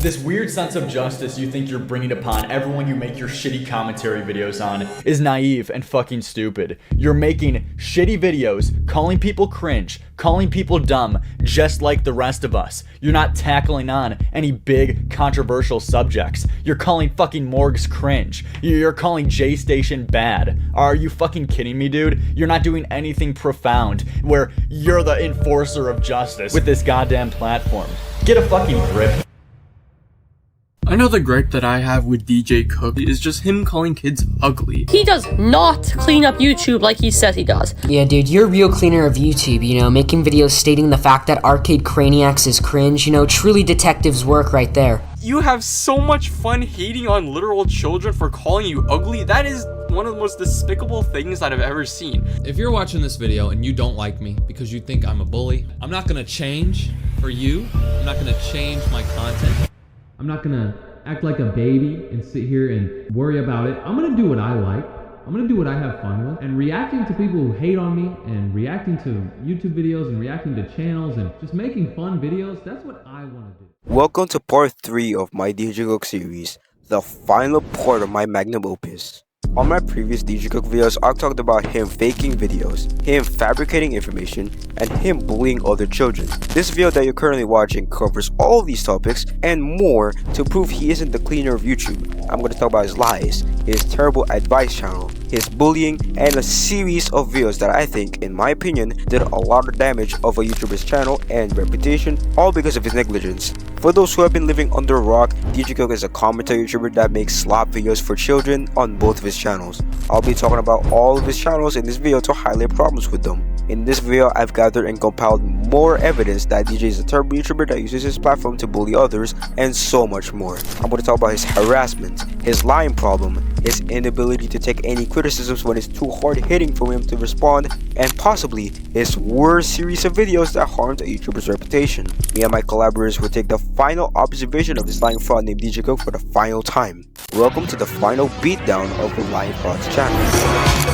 This weird sense of justice you think you're bringing upon everyone you make your shitty commentary videos on is naive and fucking stupid. You're making shitty videos, calling people cringe, calling people dumb, just like the rest of us. You're not tackling on any big controversial subjects. You're calling fucking morgues cringe. You're calling J-Station bad. Are you fucking kidding me, dude? You're not doing anything profound where you're the enforcer of justice with this goddamn platform. Get a fucking grip. I know the gripe that I have with DJ Cook is just him calling kids ugly. He does not clean up YouTube like he says he does. Yeah, dude, you're a real cleaner of YouTube, you know, making videos stating the fact that Arcade Craniacs is cringe, you know, truly detective's work right there. You have so much fun hating on literal children for calling you ugly. That is one of the most despicable things that I've ever seen. If you're watching this video and you don't like me because you think I'm a bully, I'm not gonna change for you. I'm not gonna change my content. I'm not gonna act like a baby and sit here and worry about it. I'm gonna do what I like. I'm gonna do what I have fun with. And reacting to people who hate on me and reacting to YouTube videos and reacting to channels and just making fun videos, that's what I wanna do. Welcome to part 3 of my DJ Cook series, the final part of my magnum opus. On my previous DJ Cook videos, I talked about him faking videos, him fabricating information, and him bullying other children. This video that you're currently watching covers all these topics and more to prove he isn't the cleaner of YouTube. I'm going to talk about his lies, his terrible advice channel, his bullying, and a series of videos that I think, in my opinion, did a lot of damage of a YouTuber's channel and reputation, all because of his negligence. For those who have been living under a rock, DJ Cook is a commentary YouTuber that makes slop videos for children on both of his channels. I'll be talking about all of his channels in this video to highlight problems with them. In this video, I've gathered and compiled more evidence that DJ is a terrible YouTuber that uses his platform to bully others, and so much more. I'm going to talk about his harassment, his lying problem, his inability to take any criticisms when it's too hard-hitting for him to respond, and possibly his worst series of videos that harmed a YouTuber's reputation. Me and my collaborators will take the final observation of this lying fraud named DJ Cook for the final time. Welcome to the final beatdown of the Lying Fraud's channel.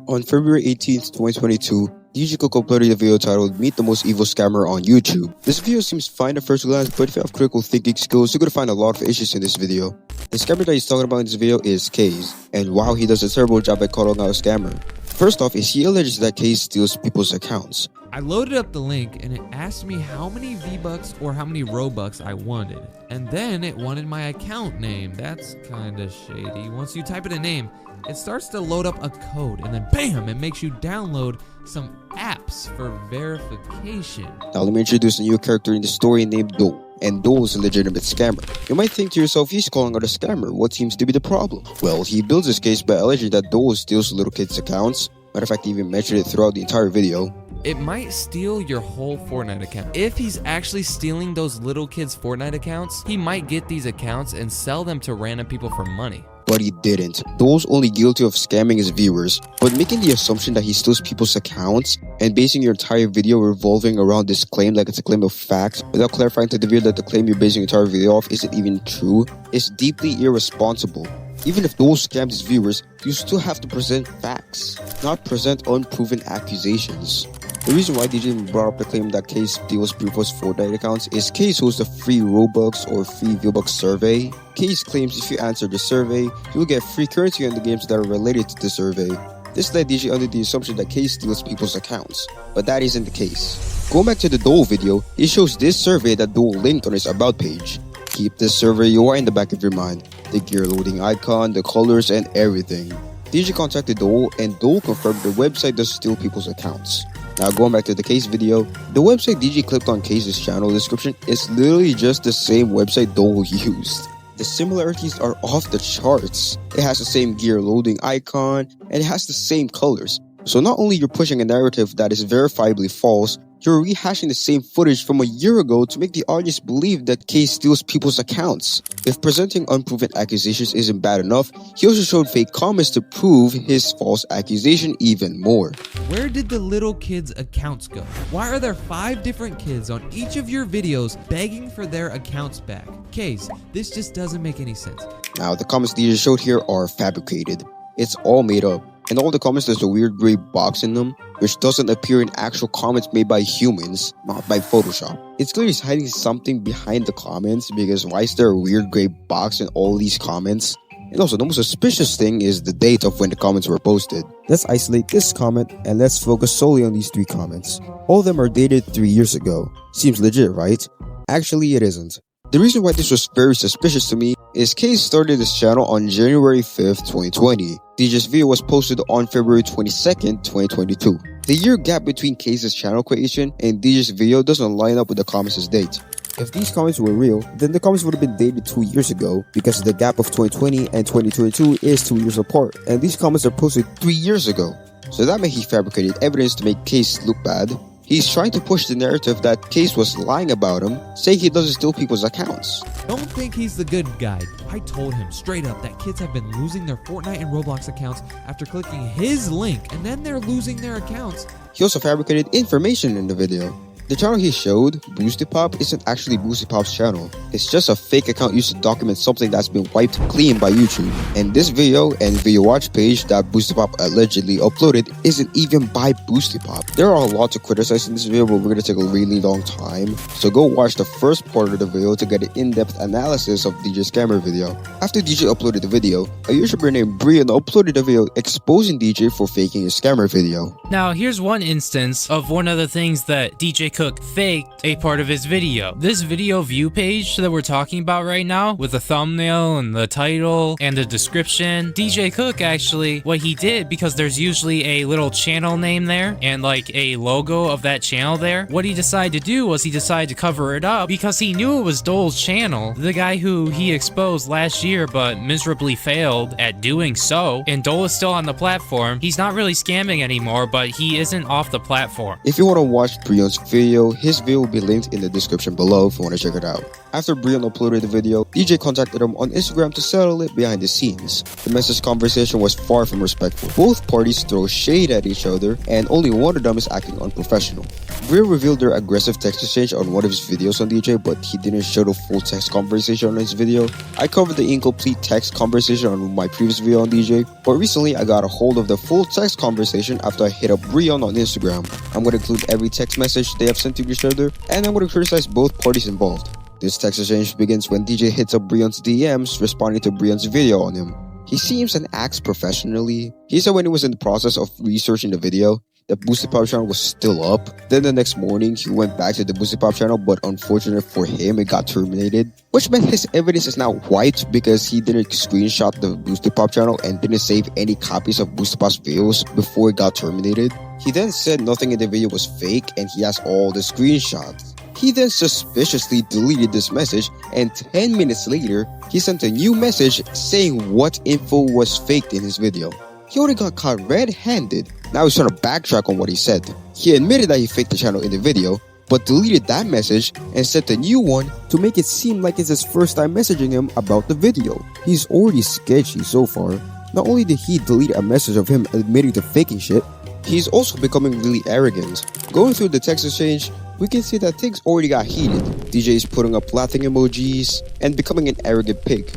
On February 18th, 2022, DJ Cook uploaded a video titled Meet the Most Evil Scammer on YouTube. This video seems fine at first glance, but if you have critical thinking skills, you're gonna find a lot of issues in this video. The scammer that he's talking about in this video is Kays, and wow, he does a terrible job at calling out a scammer. First off, is he alleges that Kays steals people's accounts. I loaded up the link and it asked me how many V-Bucks or how many Robux I wanted. And then it wanted my account name. That's kinda shady. Once you type in a name, it starts to load up a code and then BAM! It makes you download some apps for verification. Now let me introduce a new character in the story named Do. And Do is a legitimate scammer. You might think to yourself, he's calling out a scammer. What seems to be the problem? Well, he builds his case by alleging that Do steals little kids' accounts. Matter of fact, he even mentioned it throughout the entire video. It might steal your whole Fortnite account. If he's actually stealing those little kids' Fortnite accounts, he might get these accounts and sell them to random people for money. But he didn't. Do's only guilty of scamming his viewers, but making the assumption that he steals people's accounts and basing your entire video revolving around this claim like it's a claim of fact without clarifying to the viewer that the claim you're basing your entire video off isn't even true is deeply irresponsible. Even if Do scammed his viewers, you still have to present facts, not present unproven accusations. The reason why DJ brought up the claim that Kays steals people's Fortnite accounts is Kays hosts a free Robux or free V-Bucks survey. Kays claims if you answer the survey, you'll get free currency on the games that are related to the survey. This led DJ under the assumption that Kay steals people's accounts, but that isn't the case. Going back to the Dole video, he shows this survey that Dole linked on his about page. Keep this survey UI in the back of your mind, the gear loading icon, the colors, and everything. DJ contacted Dole, and Dole confirmed the website does steal people's accounts. Now going back to the Kay's video, the website DJ clicked on Kay's channel description is literally just the same website Dole used. The similarities are off the charts. It has the same gear loading icon, and it has the same colors. So not only you're pushing a narrative that is verifiably false, you're rehashing the same footage from a year ago to make the audience believe that Kay steals people's accounts. If presenting unproven accusations isn't bad enough, he also showed fake comments to prove his false accusation even more. Where did the little kids' accounts go? Why are there 5 different kids on each of your videos begging for their accounts back? Case, this just doesn't make any sense. Now the comments DJ showed here are fabricated. It's all made up. In all the comments there's a weird gray box in them, which doesn't appear in actual comments made by humans, not by Photoshop. It's clearly hiding something behind the comments, because why is there a weird gray box in all these comments? And also, the most suspicious thing is the date of when the comments were posted. Let's isolate this comment and let's focus solely on these 3 comments. All of them are dated 3 years ago. Seems legit, right? Actually, it isn't. The reason why this was very suspicious to me is Kay started this channel on January 5th, 2020. DJ's video was posted on February 22nd, 2022. The year gap between Kay's channel creation and DJ's video doesn't line up with the comments' date. If these comments were real, then the comments would have been dated 2 years ago, because the gap of 2020 and 2022 is 2 years apart, and these comments are posted 3 years ago. So that meant he fabricated evidence to make Case look bad. He's trying to push the narrative that Case was lying about him, saying he doesn't steal people's accounts. Don't think he's the good guy. I told him straight up that kids have been losing their Fortnite and Roblox accounts after clicking his link, and then they're losing their accounts. He also fabricated information in the video. The channel he showed, Boosty Pop, isn't actually Boosty Pop's channel. It's just a fake account used to document something that's been wiped clean by YouTube. And this video and video watch page that Boosty Pop allegedly uploaded isn't even by Boosty Pop. There are a lot to criticize in this video, but we're gonna take a really long time. So go watch the first part of the video to get an in-depth analysis of DJ's scammer video. After DJ uploaded the video, a YouTuber named Breone uploaded a video exposing DJ for faking his scammer video. Now here's one instance of one of the things that DJ Cook faked a part of his video. This video view page that we're talking about right now, with the thumbnail and the title and the description, DJ Cook actually, what he did, because there's usually a little channel name there and like a logo of that channel there, what he decided to do was he decided to cover it up because he knew it was Dole's channel, the guy who he exposed last year but miserably failed at doing so, and Dole is still on the platform. He's not really scamming anymore, but he isn't off the platform. If you want to watch Breone's video, his video will be linked in the description below if you want to check it out. After Breone uploaded the video, DJ contacted him on Instagram to settle it behind the scenes. The message conversation was far from respectful. Both parties throw shade at each other, and only one of them is acting unprofessional. Breone revealed their aggressive text exchange on one of his videos on DJ, but he didn't show the full text conversation on his video. I covered the incomplete text conversation on my previous video on DJ, but recently I got a hold of the full text conversation after I hit up Breone on Instagram. I'm going to include every text message they have sent to each other, and I'm going to criticize both parties involved. This text exchange begins when DJ hits up Breone's DMs, responding to Breone's video on him. He seems and acts professionally. He said when he was in the process of researching the video, the Boosty Pop channel was still up. Then the next morning, he went back to the Boosty Pop channel, but unfortunately for him, it got terminated. Which meant his evidence is now wiped because he didn't screenshot the Boosty Pop channel and didn't save any copies of Boosty Pop's videos before it got terminated. He then said nothing in the video was fake and he has all the screenshots. He then suspiciously deleted this message, and 10 minutes later, he sent a new message saying what info was faked in his video. He only got caught red-handed. Now he's trying to backtrack on what he said. He admitted that he faked the channel in the video, but deleted that message and sent a new one to make it seem like it's his first time messaging him about the video. He's already sketchy so far. Not only did he delete a message of him admitting to faking shit, he's also becoming really arrogant. Going through the text exchange, we can see that things already got heated. DJ is putting up laughing emojis and becoming an arrogant pig.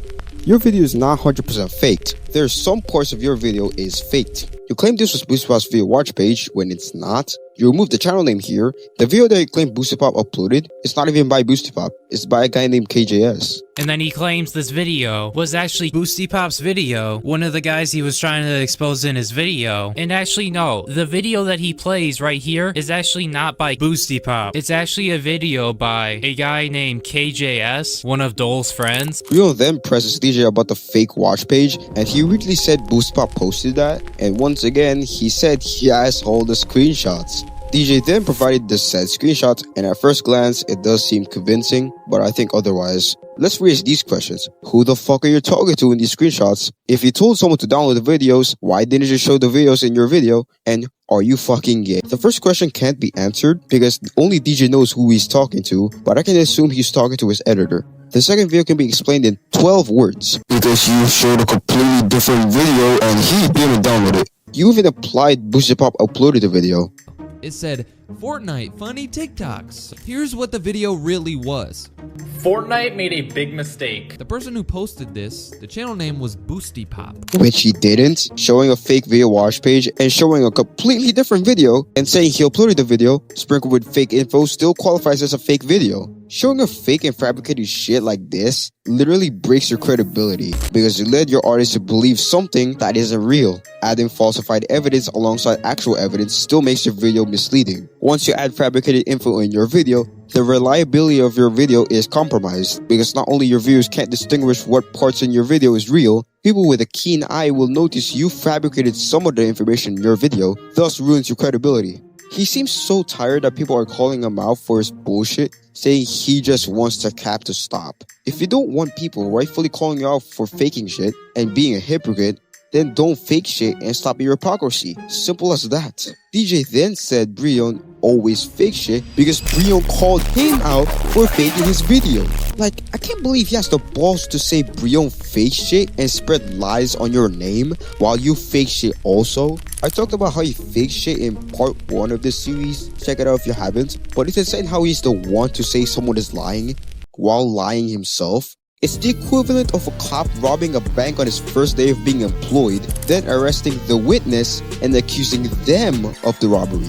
Your video is not 100% faked. There's some parts of your video is faked. You claim this was Boosty Pop's video watch page when it's not. You remove the channel name here. The video that you claim BoostyPop uploaded is not even by BoostyPop. It's by a guy named KJS. And then he claims this video was actually Boosty Pop's video, one of the guys he was trying to expose in his video. And actually, no, the video that he plays right here is actually not by Boosty Pop. It's actually a video by a guy named KJS, one of Dole's friends. Breone then presses DJ about the fake watch page, and he originally said BoostyPop posted that, and once again, he said he has all the screenshots. DJ then provided the said screenshots, and at first glance, it does seem convincing, but I think otherwise. Let's raise these questions. Who the fuck are you talking to in these screenshots? If you told someone to download the videos, why didn't you show the videos in your video? And are you fucking gay? The first question can't be answered because only DJ knows who he's talking to, but I can assume he's talking to his editor. The second video can be explained in 12 words. Because you showed a completely different video and he didn't download it. You even implied BoostyPop uploaded the video. It said, Fortnite funny TikToks. Here's what the video really was. Fortnite made a big mistake. The person who posted this, the channel name was Boosty Pop. Which he didn't, showing a fake video watch page and showing a completely different video and saying he uploaded the video, sprinkled with fake info, still qualifies as a fake video. Showing a fake and fabricated shit like this literally breaks your credibility because you led your audience to believe something that isn't real. Adding falsified evidence alongside actual evidence still makes your video misleading. Once you add fabricated info in your video, the reliability of your video is compromised because not only your viewers can't distinguish what parts in your video is real, people with a keen eye will notice you fabricated some of the information in your video, thus ruins your credibility. He seems so tired that people are calling him out for his bullshit, saying he just wants the cap to stop. If you don't want people rightfully calling you out for faking shit and being a hypocrite, then don't fake shit and stop your hypocrisy. Simple as that. DJ then said Breone always fake shit because Breone called him out for faking his video. Like, I can't believe he has the balls to say Breone fake shit and spread lies on your name while you fake shit also. I talked about how he faked shit in part 1 of this series. Check it out if you haven't. But it's insane how he's the one to say someone is lying while lying himself. It's the equivalent of a cop robbing a bank on his first day of being employed, then arresting the witness and accusing them of the robbery.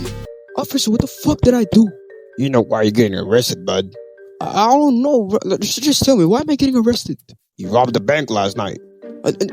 Officer, what the fuck did I do? You know why you're getting arrested, bud. I don't know. Just tell me, why am I getting arrested? You robbed the bank last night.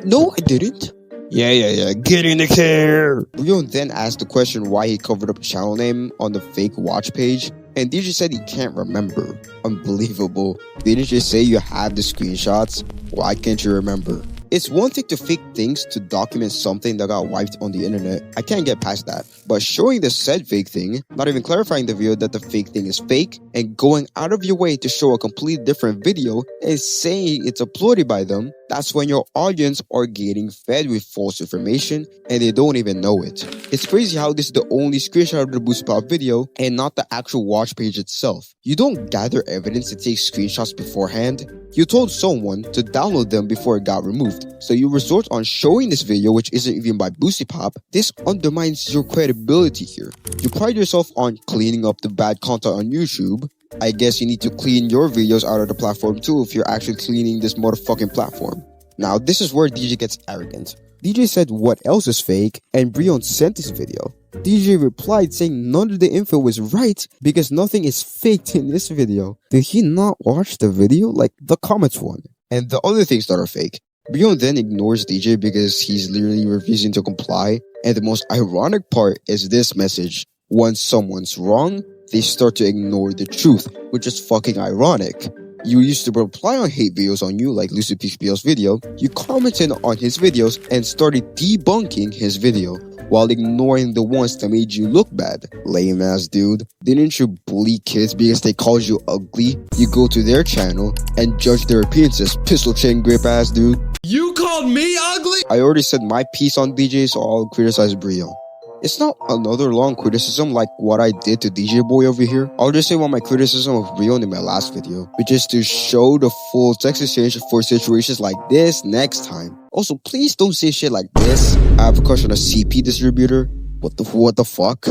No, I didn't. Yeah. Get in the car. Breone then asked the question why he covered up the channel name on the fake watch page. And DJ said he can't remember. Unbelievable. Didn't you say you have the screenshots? Why can't you remember? It's one thing to fake things to document something that got wiped on the internet. I can't get past that. But showing the said fake thing, not even clarifying the video that the fake thing is fake, and going out of your way to show a completely different video and saying it's uploaded by them, that's when your audience are getting fed with false information and they don't even know it. It's crazy how this is the only screenshot of the BoostyPop video and not the actual watch page itself. You don't gather evidence to take screenshots beforehand. You told someone to download them before it got removed. So you resort on showing this video which isn't even by BoostyPop. This undermines your credibility here. You pride yourself on cleaning up the bad content on YouTube. I guess you need to clean your videos out of the platform too if you're actually cleaning this motherfucking platform. Now this is where DJ gets arrogant. DJ said what else is fake and Breone sent this video. DJ replied saying none of the info was right because nothing is faked in this video. Did he not watch the video? Like the comments one. And the other things that are fake. Breone then ignores DJ because he's literally refusing to comply. And the most ironic part is this message. Once someone's wrong, they start to ignore the truth, which is fucking ironic. You used to reply on hate videos on you like Lucy PXPL's video. You commented on his videos and started debunking his video while ignoring the ones that made you look bad. Lame ass dude. Didn't you bully kids because they called you ugly? You go to their channel and judge their appearances. Pistol chain grip ass dude. You called me ugly? I already said my piece on DJ, so I'll criticize Breone. It's not another long criticism like what I did to DJ Boy over here. I'll just say one of my criticism of Breone in my last video, which is to show the full text exchange for situations like this next time. Also, please don't say shit like this. I have a question on a CP distributor. What the fuck?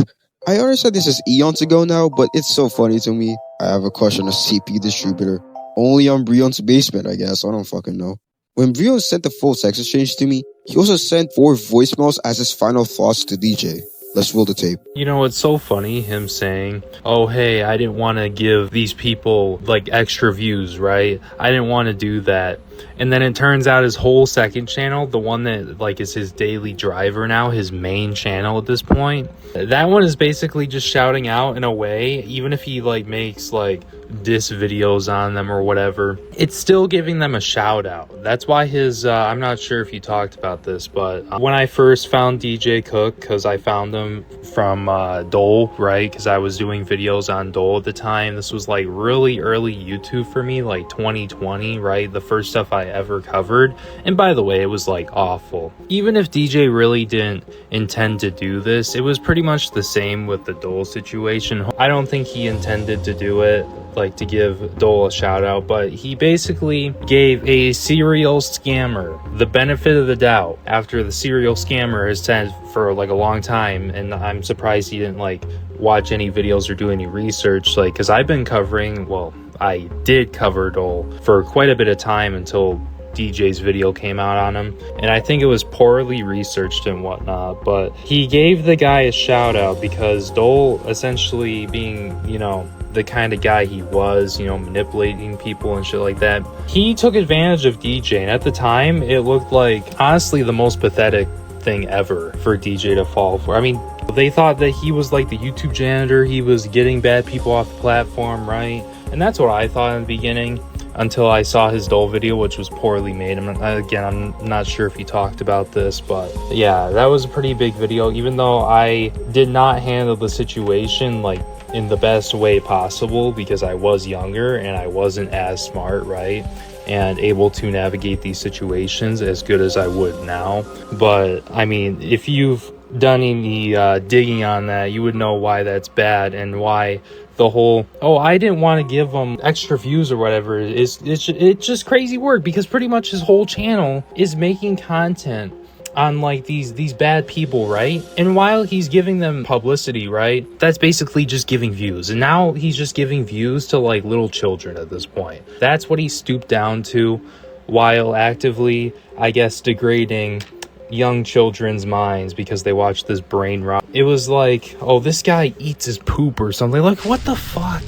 I already said this is eons ago now, but it's so funny to me. I have a question on a CP distributor. Only on Breone's basement, I guess. I don't fucking know. When Breone sent the full text exchange to me, he also sent 4 voicemails as his final thoughts to DJ. Let's roll the tape. You know, it's so funny, him saying, oh, hey, I didn't want to give these people, like, extra views, right? I didn't want to do that. And then it turns out his whole second channel, the one that, like, is his daily driver now, his main channel at this point, that one is basically just shouting out in a way, even if he, like, makes, like, diss videos on them or whatever, it's still giving them a shout out. That's why his, I'm not sure if you talked about this, but when I first found DJ Cook, because I found him from Dole, right? Because I was doing videos on Dole at the time. This was like really early YouTube for me, like 2020, right? The first stuff I ever covered. And by the way, it was like awful. Even if DJ really didn't intend to do this, it was pretty much the same with the Dole situation. I don't think he intended to do it, like to give Dole a shout out, but he basically gave a serial scammer the benefit of the doubt after the serial scammer has said for like a long time, and I'm surprised he didn't like watch any videos or do any research, like, because I've been covering, well, I did cover Dole for quite a bit of time until DJ's video came out on him, and I think it was poorly researched and whatnot, but he gave the guy a shout out because Dole, essentially being, you know, the kind of guy he was, you know, manipulating people and shit like that, he took advantage of DJ, and at the time it looked like honestly the most pathetic thing ever for DJ to fall for. I mean, they thought that he was like the YouTube janitor, he was getting bad people off the platform, right? And that's what I thought in the beginning, until I saw his Dole video, which was poorly made. I'm not sure if he talked about this, but yeah, that was a pretty big video. Even though I did not handle the situation like in the best way possible because I was younger and I wasn't as smart, right, and able to navigate these situations as good as I would now. But I mean, if you've done any digging on that, you would know why that's bad, and why the whole, oh, I didn't want to give them extra views or whatever, it's just crazy work, because pretty much his whole channel is making content on like these bad people, right? And while he's giving them publicity, right, that's basically just giving views. And now he's just giving views to like little children at this point. That's what he stooped down to, while actively, I guess, degrading young children's minds because they watch this brain rot. It was like, oh, this guy eats his poop or something. Like, what the fuck?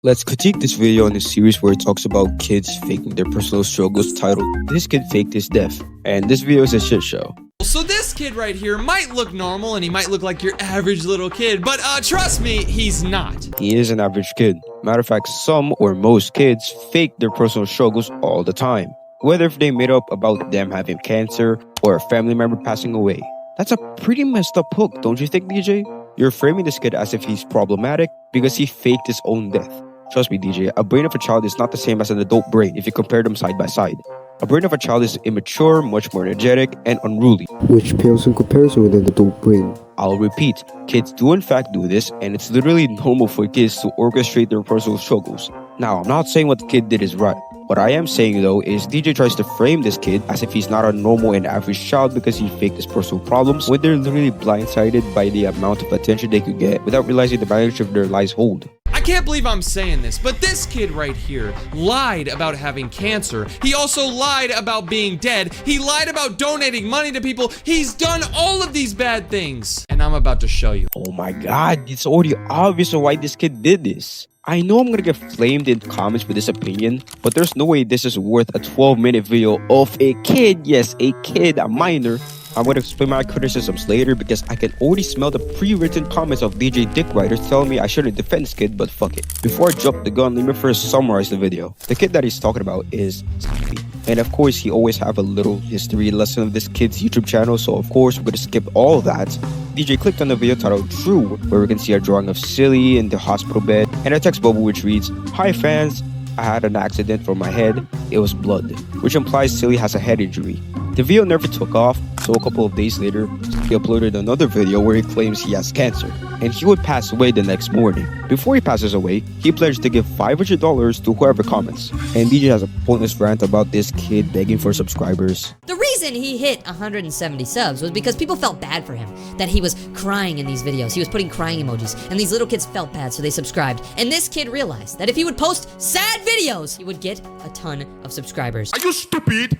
Let's critique this video in a series where it talks about kids faking their personal struggles, titled "This Kid Faked His Death," and this video is a shit show. So this kid right here might look normal and he might look like your average little kid, but trust me, he's not. He is an average kid. Matter of fact, some or most kids fake their personal struggles all the time, whether if they made up about them having cancer or a family member passing away. That's a pretty messed up hook, don't you think, DJ? You're framing this kid as if he's problematic because he faked his own death. Trust me, DJ, a brain of a child is not the same as an adult brain if you compare them side by side. A brain of a child is immature, much more energetic, and unruly, which pales in comparison with an adult brain. I'll repeat, kids do in fact do this, and it's literally normal for kids to orchestrate their personal struggles. Now, I'm not saying what the kid did is right. What I am saying though is DJ tries to frame this kid as if he's not a normal and average child because he faked his personal problems, when they're literally blindsided by the amount of attention they could get without realizing the magnitude of their lies hold. I can't believe I'm saying this, but this kid right here lied about having cancer. He also lied about being dead. He lied about donating money to people. He's done all of these bad things, and I'm about to show you. Oh my god, it's already obvious why this kid did this. I know I'm gonna get flamed in comments with this opinion, but there's no way this is worth a 12-minute video of a kid, yes, a kid, a minor. I'm gonna explain my criticisms later because I can already smell the pre-written comments of DJ Dick Writers telling me I shouldn't defend this kid, but fuck it. Before I jump the gun, let me first summarize the video. The kid that he's talking about is Snoopy. And of course, he always have a little history lesson of this kid's YouTube channel, so of course we're gonna skip all that. DJ clicked on the video titled True, where we can see a drawing of Silly in the hospital bed, and a text bubble which reads, "Hi fans, I had an accident for my head, it was blood," which implies Silly has a head injury. The video never took off, so a couple of days later, he uploaded another video where he claims he has cancer, and he would pass away the next morning. Before he passes away, he pledged to give $500 to whoever comments, and DJ has a pointless rant about this kid begging for subscribers. The reason reason he hit 170 subs was because people felt bad for him, that he was crying in these videos. He was putting crying emojis, and these little kids felt bad, so they subscribed. And this kid realized that if he would post sad videos, he would get a ton of subscribers. Are you stupid?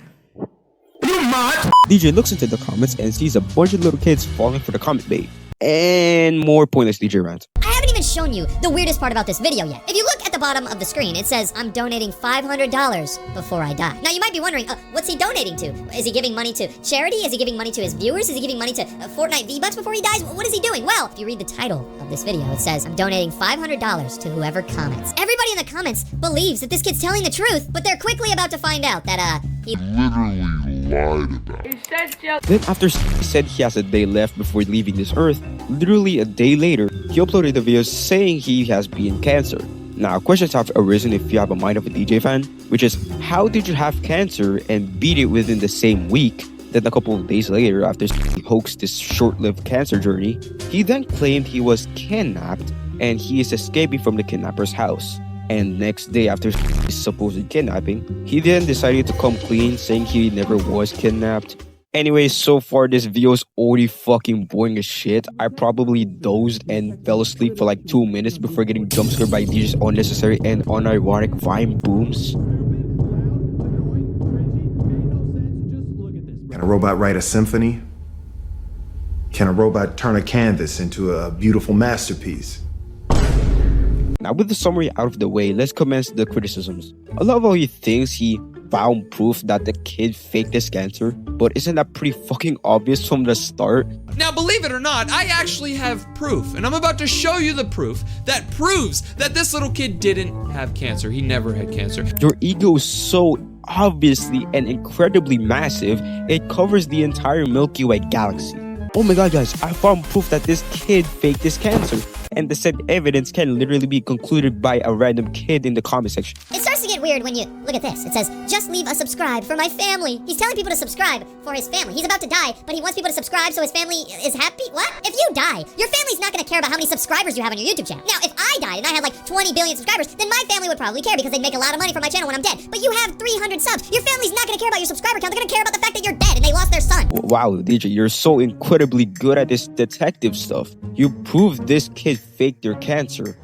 You mad? DJ looks into the comments and sees a bunch of little kids falling for the comment bait. And more pointless DJ rant. I haven't even shown you the weirdest part about this video yet. If you look at the bottom of the screen, it says, I'm donating $500 before I die. Now you might be wondering, what's he donating to? Is he giving money to charity? Is he giving money to his viewers? Is he giving money to Fortnite V-Bucks before he dies? What is he doing? Well, if you read the title of this video, it says, I'm donating $500 to whoever comments. Everybody in the comments believes that this kid's telling the truth, but they're quickly about to find out that, he literally lied about it. Then after he said he has a day left before leaving this earth, literally a day later, he uploaded the video saying he has beaten cancer. Now, questions have arisen if you have a mind of a DJ fan, which is, how did you have cancer and beat it within the same week? Then a couple of days later, after he hoaxed this short-lived cancer journey, he then claimed he was kidnapped and he is escaping from the kidnapper's house. And next day after his supposed kidnapping, he then decided to come clean, saying he never was kidnapped. Anyway, so far this video is already fucking boring as shit. I probably dozed and fell asleep for like 2 minutes before getting jumpscared by DJ's unnecessary and unironic vine booms. Can a robot write a symphony? Can a robot turn a canvas into a beautiful masterpiece? Now with the summary out of the way, let's commence the criticisms. I love how he thinks he found proof that the kid faked his cancer, but isn't that pretty fucking obvious from the start? Now, believe it or not, I actually have proof, and I'm about to show you the proof that proves that this little kid didn't have cancer. He never had cancer. Your ego is so obviously and incredibly massive, it covers the entire Milky Way galaxy. Oh my god guys, I found proof that this kid faked his cancer, and the said evidence can literally be concluded by a random kid in the comment section. It starts to get weird when you look at this. It says, just leave a subscribe for my family. He's telling people to subscribe for his family. He's about to die, but he wants people to subscribe so his family is happy? What? If you die, your family's not going to care about how many subscribers you have on your YouTube channel. Now, if I died and I had like 20 billion subscribers, then my family would probably care because they'd make a lot of money from my channel when I'm dead. But you have 300 subs. Your family's not going to care about your subscriber count. They're going to care about the fact that you're dead and they lost their son. Wow, DJ, you're so incredibly good at this detective stuff. You proved this kid faked their cancer,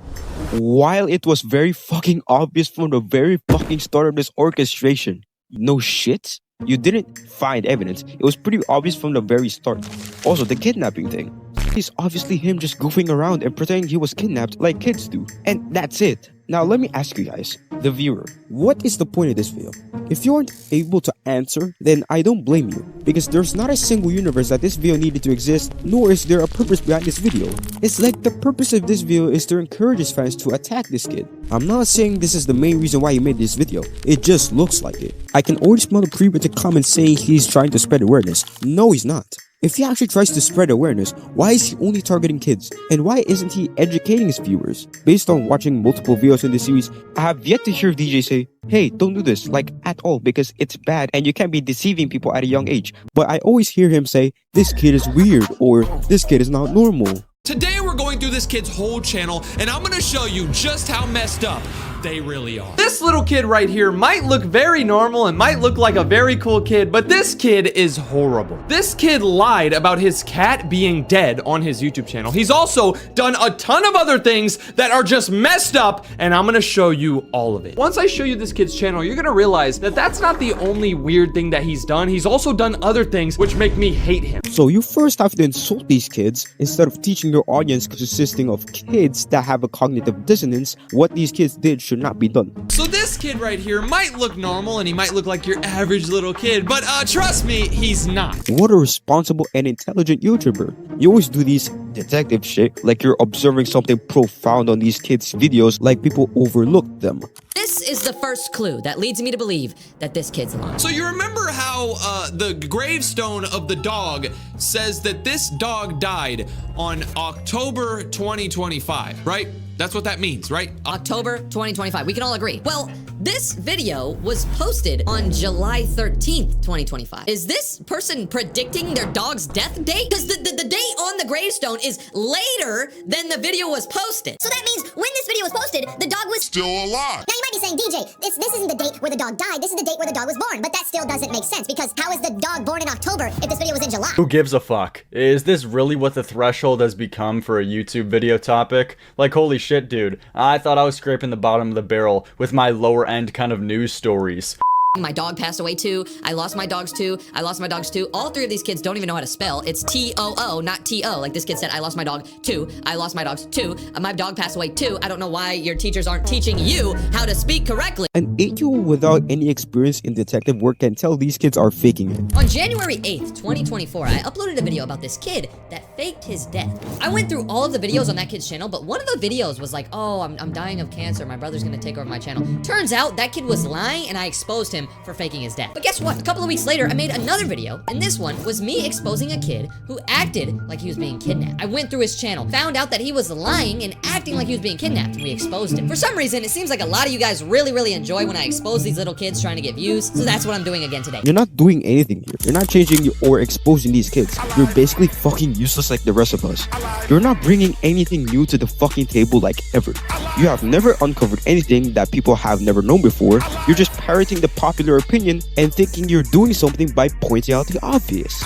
while it was very fucking obvious from the very fucking start of this orchestration. No shit? You didn't find evidence. It was pretty obvious from the very start. Also, the kidnapping thing. It's obviously him just goofing around and pretending he was kidnapped like kids do. And that's it. Now let me ask you guys, the viewer, what is the point of this video? If you aren't able to answer, then I don't blame you, because there's not a single universe that this video needed to exist, nor is there a purpose behind this video. It's like the purpose of this video is to encourage his fans to attack this kid. I'm not saying this is the main reason why he made this video, it just looks like it. I can already smell the preemptive comments saying he's trying to spread awareness. No, he's not. If he actually tries to spread awareness, why is he only targeting kids? And why isn't he educating his viewers? Based on watching multiple videos in this series, I have yet to hear DJ say, hey, don't do this, like at all, because it's bad and you can't be deceiving people at a young age. But I always hear him say, this kid is weird, or this kid is not normal. Today we're going through this kid's whole channel, and I'm gonna show you just how messed up they really are. This little kid right here might look very normal and might look like a very cool kid, but this kid is horrible. This kid lied about his cat being dead on his YouTube channel. He's also done a ton of other things that are just messed up, and I'm gonna show you all of it. Once I show you this kid's channel, you're gonna realize that that's not the only weird thing that he's done. He's also done other things which make me hate him. So you first have to insult these kids instead of teaching your audience consisting of kids that have a cognitive dissonance what these kids did should not be done. So this kid right here might look normal and he might look like your average little kid, but trust me, he's not. What a responsible and intelligent YouTuber. You always do these detective shit like you're observing something profound on these kids' videos like people overlook them. This is the first clue that leads me to believe that this kid's lying. So you remember how the gravestone of the dog says that this dog died on October 2025, right? That's what that means, right? October 2025. We can all agree. Well, This video was posted on July 13th, 2025. Is this person predicting their dog's death date? Because the date on the gravestone is later than the video was posted. So that means when this video was posted, the dog was still alive. Now you might be saying, DJ, this isn't the date where the dog died, this is the date where the dog was born. But that still doesn't make sense, because how is the dog born in October if this video was in July? Who gives a fuck? Is this really what the threshold has become for a YouTube video topic? Like, holy shit, dude. I thought I was scraping the bottom of the barrel with my lower end kind of news stories. My dog passed away too. I lost my dogs too. I lost my dogs too. All three of these kids don't even know how to spell. It's T-O-O, not T-O. Like this kid said, I lost my dog too. I lost my dogs too. My dog passed away too. I don't know why your teachers aren't teaching you how to speak correctly. An 8-year-old without any experience in detective work can tell these kids are faking it. On January 8th, 2024, I uploaded a video about this kid that faked his death. I went through all of the videos on that kid's channel, but one of the videos was like, oh, I'm dying of cancer. My brother's gonna take over my channel. Turns out that kid was lying and I exposed him for faking his death. But guess what? A couple of weeks later, I made another video, and this one was me exposing a kid who acted like he was being kidnapped. I went through his channel, found out that he was lying and acting like he was being kidnapped, and we exposed him. For some reason, it seems like a lot of you guys really enjoy when I expose these little kids trying to get views, so that's what I'm doing again today. You're not doing anything here. You're not changing or exposing these kids. You're basically fucking useless like the rest of us. You're not bringing anything new to the fucking table like ever. You have never uncovered anything that people have never known before. You're just parroting the popular opinion and thinking you're doing something by pointing out the obvious.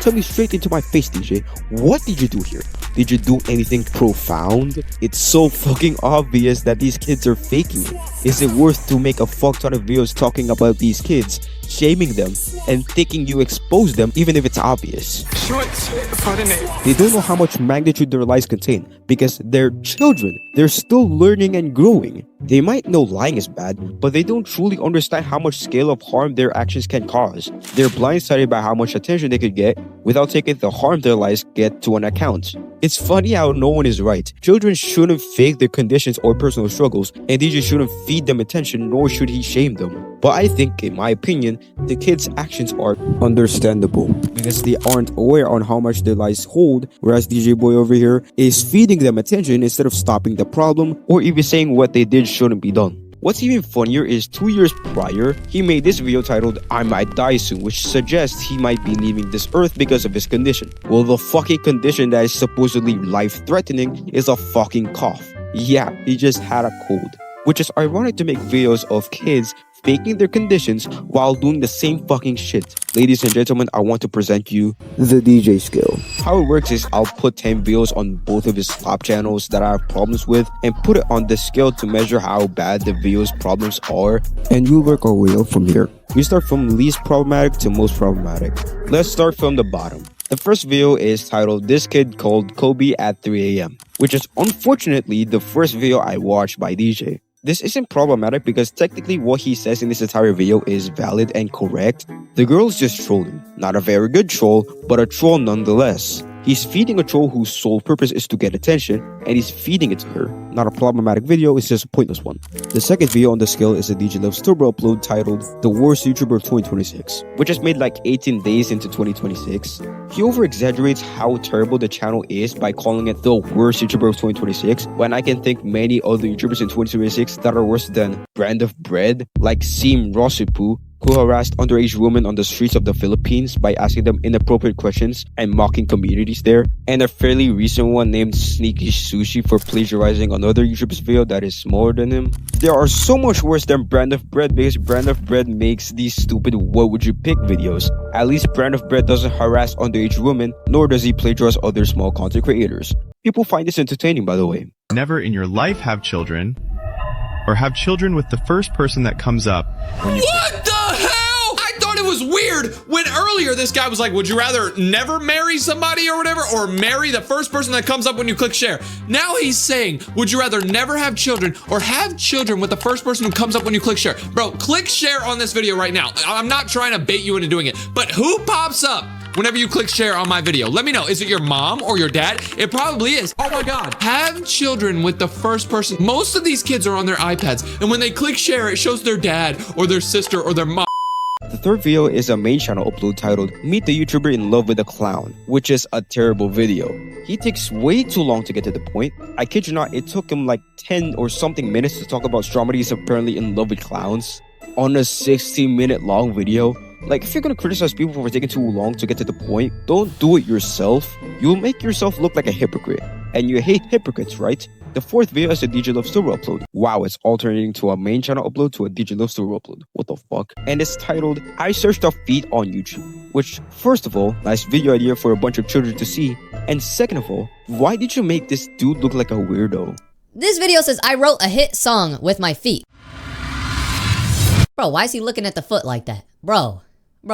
Tell me straight into my face, DJ, what did you do here? Did you do anything profound? It's so fucking obvious that these kids are faking it. Is it worth to make a fuck ton of videos talking about these kids, shaming them, and thinking you expose them even if it's obvious? They don't know how much magnitude their lies contain because they're children. They're still learning and growing. They might know lying is bad, but they don't truly understand how much scale of harm their actions can cause. They're blindsided by how much attention they could get without taking the harm their lies get to an account. It's funny how no one is right. Children shouldn't fake their conditions or personal struggles, and DJ shouldn't feed them attention, nor should he shame them. But I think, in my opinion, the kids' actions are understandable because they aren't aware on how much their lies hold, whereas DJ Boy over here is feeding them attention instead of stopping the problem or even saying what they did shouldn't be done. What's even funnier is 2 years prior, he made this video titled I Might Die Soon, which suggests he might be leaving this earth because of his condition. Well, the fucking condition that is supposedly life-threatening is a fucking cough. Yeah, he just had a cold. Which is ironic to make videos of kids faking their conditions while doing the same fucking shit. Ladies and gentlemen, I want to present you the DJ skill. How it works is I'll put 10 videos on both of his slop channels that I have problems with and put it on the scale to measure how bad the video's problems are, and we'll work our way up from here. We start from least problematic to most problematic. Let's start from the bottom. The first video is titled This Kid Called Kobe at 3 AM, which is unfortunately the first video I watched by DJ. This isn't problematic because technically what he says in this entire video is valid and correct. The girl is just trolling. Not a very good troll, but a troll nonetheless. He's feeding a troll whose sole purpose is to get attention, and he's feeding it to her. Not a problematic video, it's just a pointless one. The second video on the scale is a DJ Loves Turbo upload titled The Worst YouTuber of 2026, which is made like 18 days into 2026. He over-exaggerates how terrible the channel is by calling it the worst YouTuber of 2026, when I can think many other YouTubers in 2026 that are worse than Brand of Bread, like Seem Rosipu, who harassed underage women on the streets of the Philippines by asking them inappropriate questions and mocking communities there, and a fairly recent one named Sneaky Sushi for plagiarizing another YouTuber's video that is smaller than him. There are so much worse than Brand of Bread because Brand of Bread makes these stupid what would you pick videos. At least Brand of Bread doesn't harass underage women, nor does he plagiarize other small content creators. People find this entertaining, by the way. Never in your life have children, or have children with the first person that comes up. What the hell? I thought it was weird when earlier this guy was like, would you rather never marry somebody or whatever, or marry the first person that comes up when you click share? Now he's saying, would you rather never have children or have children with the first person who comes up when you click share? Bro, click share on this video right now. I'm not trying to bait you into doing it, but who pops up whenever you click share on my video? Let me know. Is it your mom or your dad? It probably is. Oh my God. Have children with the first person. Most of these kids are on their iPads, and when they click share, it shows their dad or their sister or their mom. The third video is a main channel upload titled Meet the YouTuber in Love with a Clown, which is a terrible video. He takes way too long to get to the point. I kid you not, it took him like 10 or something minutes to talk about Stromedy is apparently in love with clowns on a 16-minute long video. Like, if you're gonna criticize people for taking too long to get to the point, don't do it yourself. You'll make yourself look like a hypocrite. And you hate hypocrites, right? The fourth video is a DJ Love Story upload. Wow, it's alternating to a main channel upload to a DJ Love Story upload. What the fuck? And it's titled, I Searched Up Feet on YouTube. Which, first of all, nice video idea for a bunch of children to see. And second of all, why did you make this dude look like a weirdo? This video says, I wrote a hit song with my feet. Bro, why is he looking at the foot like that? Bro,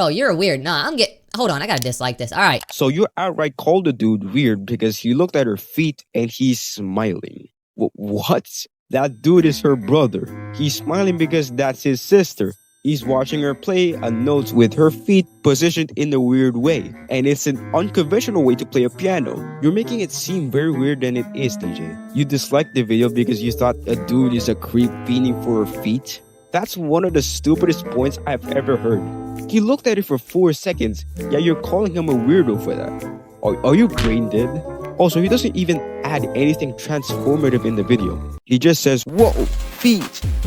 you're weird. Nah, hold on, I gotta dislike this. Alright. So you outright called the dude weird because he looked at her feet and he's smiling. What? That dude is her brother. He's smiling because that's his sister. He's watching her play a note with her feet positioned in a weird way. And it's an unconventional way to play a piano. You're making it seem very weird than it is, DJ. You disliked the video because you thought a dude is a creep fiending for her feet? That's one of the stupidest points I've ever heard. He looked at it for 4 seconds, yet you're calling him a weirdo for that. Are you brain dead? Also, he doesn't even add anything transformative in the video. He just says, whoa, feet,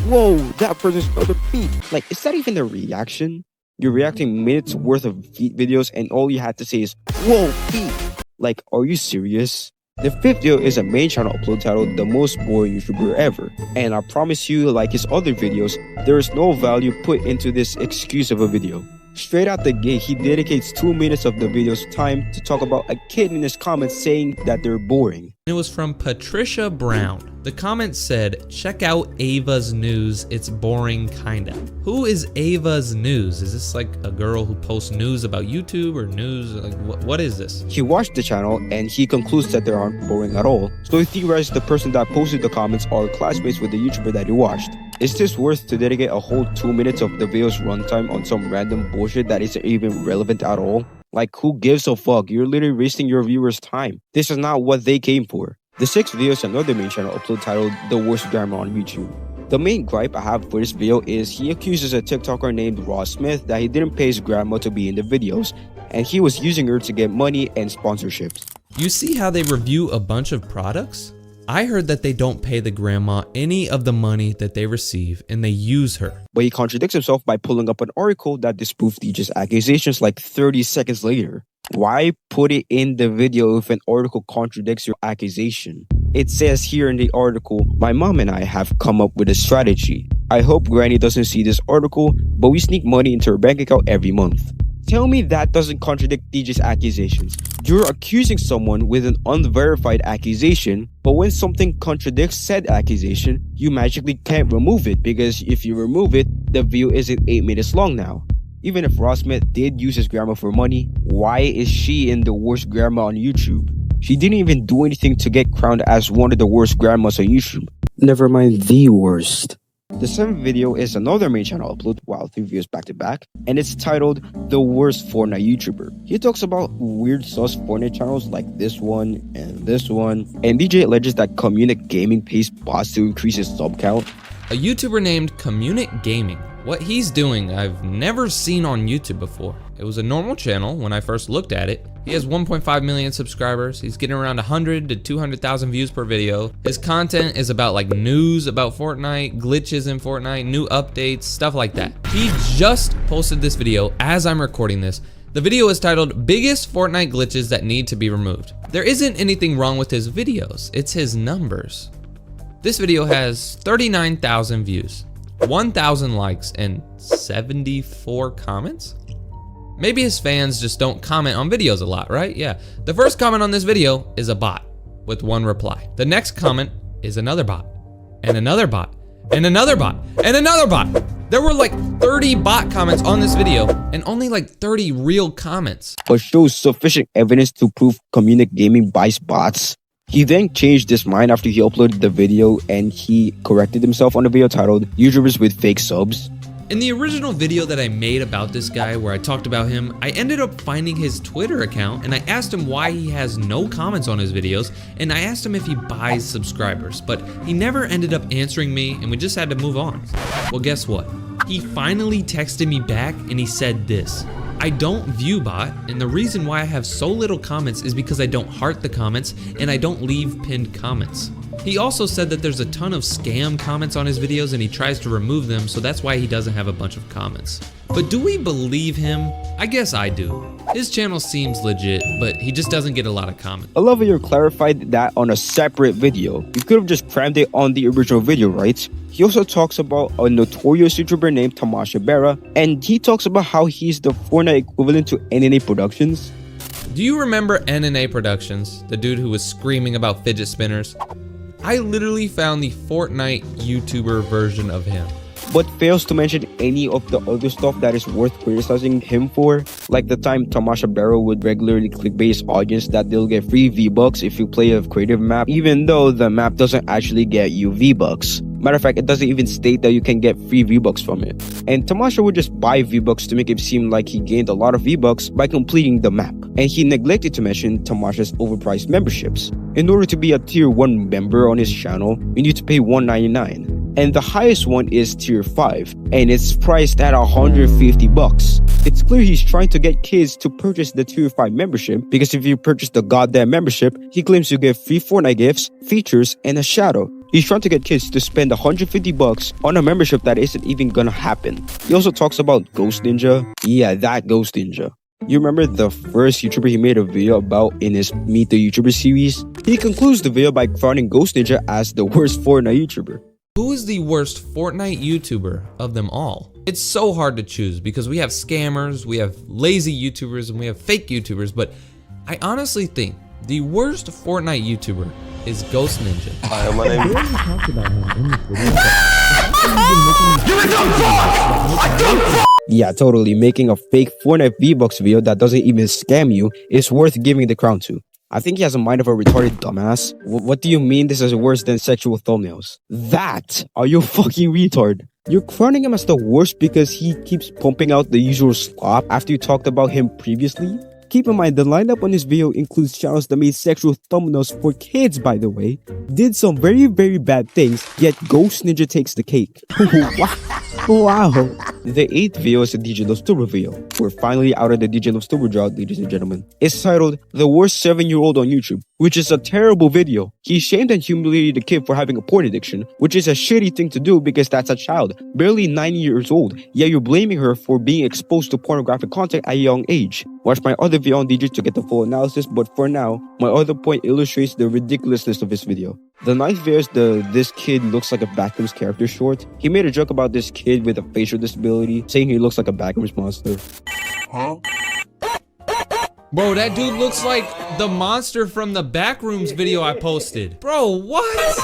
whoa, that person's other feet. Like, is that even a reaction? You're reacting minutes worth of feet videos and all you had to say is, whoa, feet. Like, are you serious? The fifth video is a main channel upload titled The Most Boring YouTuber Ever. And I promise you, like his other videos, there is no value put into this excuse of a video. Straight out the gate, he dedicates 2 minutes of the video's time to talk about a kid in his comments saying that they're boring. It was from Patricia Brown. The comment said, check out Ava's news, it's boring kinda. Who is Ava's news? Is this like a girl who posts news about YouTube or news? Like, what is this? He watched the channel and he concludes that they aren't boring at all. So he theorized the person that posted the comments are classmates with the YouTuber that he watched. Is this worth to dedicate a whole 2 minutes of the video's runtime on some random bullshit that isn't even relevant at all? Like, who gives a fuck? You're literally wasting your viewers' time. This is not what they came for. The sixth video is another main channel upload titled The Worst Grammar on YouTube. The main gripe I have for this video is he accuses a TikToker named Ross Smith that he didn't pay his grandma to be in the videos, and he was using her to get money and sponsorships. You see how they review a bunch of products? I heard that they don't pay the grandma any of the money that they receive and they use her. But he contradicts himself by pulling up an article that disproves DJ's accusations like 30 seconds later. Why put it in the video if an article contradicts your accusation? It says here in the article, my mom and I have come up with a strategy. I hope Granny doesn't see this article, but we sneak money into her bank account every month. Tell me that doesn't contradict DJ's accusations. You're accusing someone with an unverified accusation, but when something contradicts said accusation, you magically can't remove it because if you remove it, the video isn't 8 minutes long now. Even if Ross Smith did use his grandma for money, why is she in the worst grandma on YouTube? She didn't even do anything to get crowned as one of the worst grandmas on YouTube. Never mind the worst. The seventh video is another main channel upload, wow, 3 videos back to back, and it's titled The Worst Fortnite YouTuber. He talks about weird sus Fortnite channels like this one, and DJ alleges that Communic Gaming pays bots to increase his sub count. A YouTuber named Communic Gaming. What he's doing, I've never seen on YouTube before. It was a normal channel when I first looked at it. He has 1.5 million subscribers. He's getting around 100 to 200,000 views per video. His content is about like news about Fortnite, glitches in Fortnite, new updates, stuff like that. He just posted this video as I'm recording this. The video is titled Biggest Fortnite Glitches That Need to Be Removed. There isn't anything wrong with his videos, it's his numbers. This video has 39,000 views, 1,000 likes, and 74 comments? Maybe his fans just don't comment on videos a lot, right? Yeah. The first comment on this video is a bot with 1 reply. The next comment is another bot, and another bot, and another bot, and another bot. There were like 30 bot comments on this video and only like 30 real comments. But shows sufficient evidence to prove Communic Gaming buys bots. He then changed his mind after he uploaded the video and he corrected himself on the video titled YouTubers with Fake Subs. In the original video that I made about this guy where I talked about him, I ended up finding his Twitter account and I asked him why he has no comments on his videos, and I asked him if he buys subscribers, but he never ended up answering me and we just had to move on. Well, guess what? He finally texted me back and he said this: I don't view bot, and the reason why I have so little comments is because I don't heart the comments and I don't leave pinned comments. He also said that there's a ton of scam comments on his videos and he tries to remove them, so that's why he doesn't have a bunch of comments. But do we believe him? I guess I do. His channel seems legit, but he just doesn't get a lot of comments. I love how you clarified that on a separate video. You could have just crammed it on the original video, right? He also talks about a notorious YouTuber named Tamasha Berra, and he talks about how he's the Fortnite equivalent to NNA Productions. Do you remember NNA Productions, the dude who was screaming about fidget spinners? I literally found the Fortnite YouTuber version of him. But fails to mention any of the other stuff that is worth criticizing him for, like the time Tamasha Berra would regularly clickbait his audience that they'll get free V-Bucks if you play a creative map, even though the map doesn't actually get you V-Bucks. Matter of fact, it doesn't even state that you can get free V-Bucks from it. And Tamasha would just buy V-Bucks to make it seem like he gained a lot of V-Bucks by completing the map. And he neglected to mention Tamasha's overpriced memberships. In order to be a tier 1 member on his channel, you need to pay $199. And the highest one is tier 5, and it's priced at $150. It's clear he's trying to get kids to purchase the tier 5 membership, because if you purchase the goddamn membership, he claims you get free Fortnite gifts, features, and a shadow. He's trying to get kids to spend $150 on a membership that isn't even gonna happen. He also talks about Ghost Ninja. Yeah, that Ghost Ninja. You remember the first YouTuber he made a video about in his Meet the YouTuber series? He concludes the video by crowning Ghost Ninja as the worst Fortnite YouTuber. Who is the worst Fortnite YouTuber of them all? It's so hard to choose because we have scammers, we have lazy YouTubers, and we have fake YouTubers, but I honestly think the worst Fortnite YouTuber is Ghost Ninja. Hi, my name is... Yeah, totally. Making a fake Fortnite V-Bucks video that doesn't even scam you is worth giving the crown to. I think he has a mind of a retarded dumbass. What do you mean this is worse than sexual thumbnails? That! Are you fucking retard? You're crowning him as the worst because he keeps pumping out the usual slop after you talked about him previously? Keep in mind, the lineup on this video includes channels that made sexual thumbnails for kids, by the way, did some very, very bad things, yet Ghost Ninja takes the cake. Wow. The 8th video is a DJ Loves Turbo video. We're finally out of the DJ Loves Turbo drought, ladies and gentlemen. It's titled The Worst 7-Year-Old on YouTube, which is a terrible video. He shamed and humiliated the kid for having a porn addiction, which is a shitty thing to do because that's a child, barely 9 years old, yet you're blaming her for being exposed to pornographic content at a young age. Watch my other video on DJ to get the full analysis, but for now, my other point illustrates the ridiculousness of this video. The 9th video is the "This Kid Looks Like a Backrooms Character" short. He made a joke about this kid with a facial disability, saying he looks like a Backrooms monster. Huh? Bro, that dude looks like the monster from the Backrooms video I posted. Bro, what?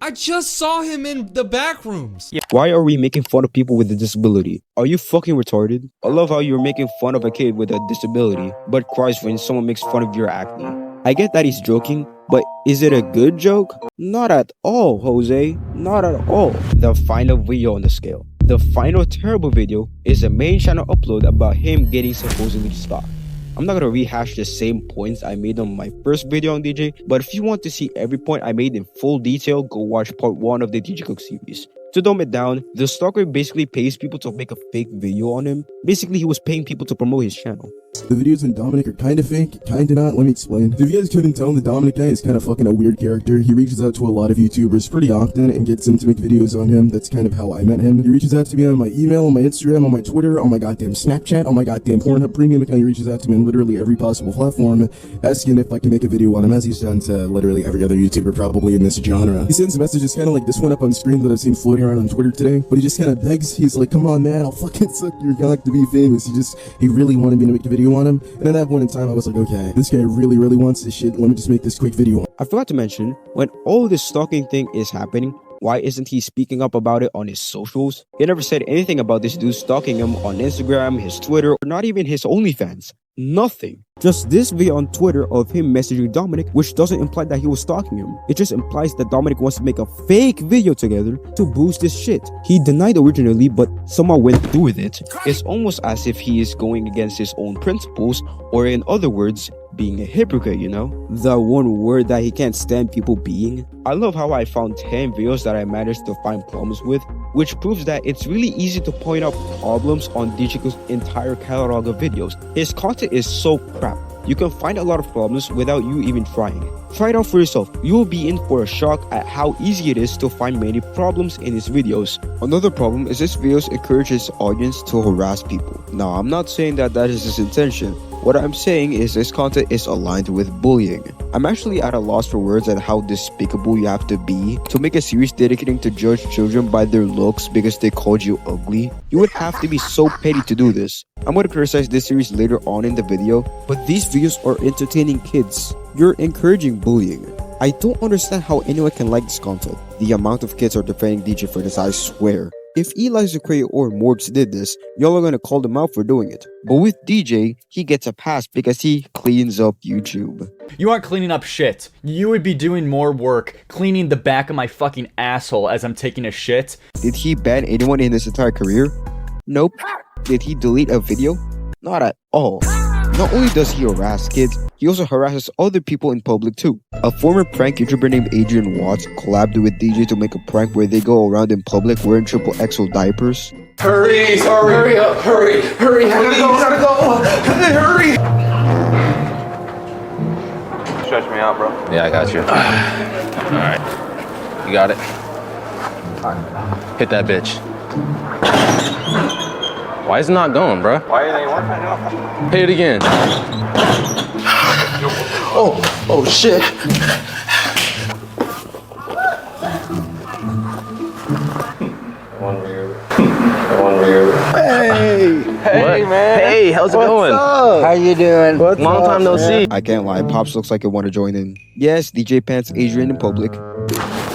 I just saw him in the Backrooms. Why are we making fun of people with a disability? Are you fucking retarded? I love how you're making fun of a kid with a disability, but cries when someone makes fun of your acne. I get that he's joking, but is it a good joke? Not at all, Jose. Not at all. The final video on the scale. The final terrible video is a main channel upload about him getting supposedly stopped. I'm not gonna rehash the same points I made on my first video on DJ, but if you want to see every point I made in full detail, go watch part 1 of the DJ Cook series. To dumb it down, the stalker basically pays people to make a fake video on him. Basically, he was paying people to promote his channel. The videos on Dominic are kind of fake, kind of not. Let me explain. If you guys couldn't tell, the Dominic guy is kind of fucking a weird character. He reaches out to a lot of YouTubers pretty often and gets them to make videos on him. That's kind of how I met him. He reaches out to me on my email, on my Instagram, on my Twitter, on my goddamn Snapchat, on my goddamn Pornhub premium account. He reaches out to me on literally every possible platform, asking if I can make a video on him, as he's done to literally every other YouTuber probably in this genre. He sends messages kind of like this one up on screen that I've seen floating around on Twitter today, but he just kind of begs. He's like, come on, man, I'll fucking suck your cock to be famous. He really wanted me to make a video on him, and then at that point in time, I was like, okay, this guy really wants this shit. Let me just make this quick video. I forgot to mention, when all this stalking thing is happening, why isn't he speaking up about it on his socials? He never said anything about this dude stalking him on Instagram, his Twitter, or not even his OnlyFans. Nothing. Just this video on Twitter of him messaging Dominic, which doesn't imply that he was stalking him. It just implies that Dominic wants to make a fake video together to boost his shit. He denied originally, but somehow went through with it. It's almost as if he is going against his own principles, or in other words, being a hypocrite, you know? The one word that he can't stand people being. I love how I found 10 videos that I managed to find problems with, which proves that it's really easy to point out problems on Digico's entire catalog of videos. His content is so crap. You can find a lot of problems without you even trying. Try it out for yourself. You will be in for a shock at how easy it is to find many problems in his videos. Another problem is his videos encourage his audience to harass people. Now, I'm not saying that is his intention. What I'm saying is this content is aligned with bullying. I'm actually at a loss for words at how despicable you have to be to make a series dedicating to judge children by their looks because they called you ugly. You would have to be so petty to do this. I'm going to criticize this series later on in the video, but these videos are entertaining kids. You're encouraging bullying. I don't understand how anyone can like this content. The amount of kids are defending DJ for this, I swear. If Eli Zucray or Morgs did this, y'all are gonna call them out for doing it. But with DJ, he gets a pass because he cleans up YouTube. You aren't cleaning up shit. You would be doing more work cleaning the back of my fucking asshole as I'm taking a shit. Did he ban anyone in his entire career? Nope. Did he delete a video? Not at all. Not only does he harass kids, he also harasses other people in public too. A former prank YouTuber named Adrian Watts collabed with DJ to make a prank where they go around in public wearing XXL diapers. Hurry up, hurry, gotta go, hurry. Stretch me out, bro. Yeah, I got you. Alright. You got it? Hit that bitch. Why is it not going, bro? Why are they working? Hit it again. Oh shit. One rear. Hey, man. Hey, how's it going? Up? How you doing? Long time no see. I can't lie, Pops looks like he want to join in. Yes, DJ pants Adrian in public.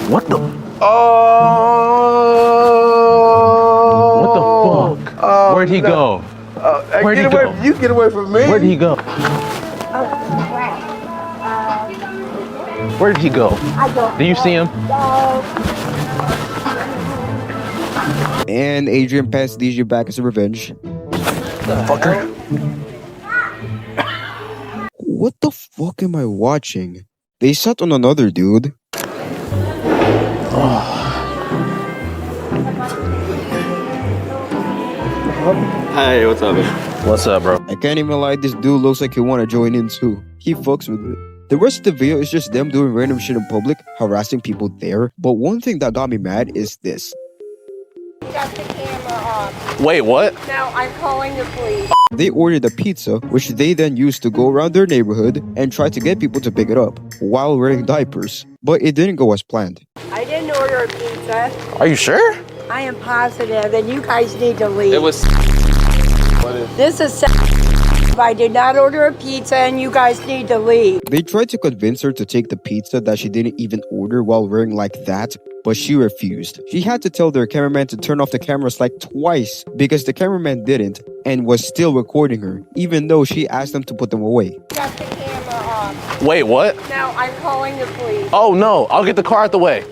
What the? What the fuck? Where'd he go? Where'd he go? You get away from me. Where'd he go? Where did he go? Do you see him? And Adrian passed DJ back as a revenge. Fucker. What the fuck am I watching? They sat on another dude. Hey, what's up, man? What's up, bro? I can't even lie, this dude looks like he want to join in too. He fucks with it. The rest of the video is just them doing random shit in public, harassing people there. But one thing that got me mad is this. Got the camera off. Wait, what? Now I'm calling the police. They ordered a pizza, which they then used to go around their neighborhood and try to get people to pick it up, while wearing diapers. But it didn't go as planned. I didn't order a pizza. Are you sure? I am positive, and you guys need to leave. It was. This is. I did not order a pizza, and you guys need to leave. They tried to convince her to take the pizza that she didn't even order while wearing like that, but she refused. She had to tell their cameraman to turn off the cameras like twice because the cameraman didn't and was still recording her, even though she asked them to put them away. Got the camera off. Wait, what? Now I'm calling the police. Oh no, I'll get the car out the way.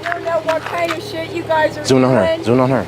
I don't know what kind of shit you guys are Zoom doing. on her. Zoom on her.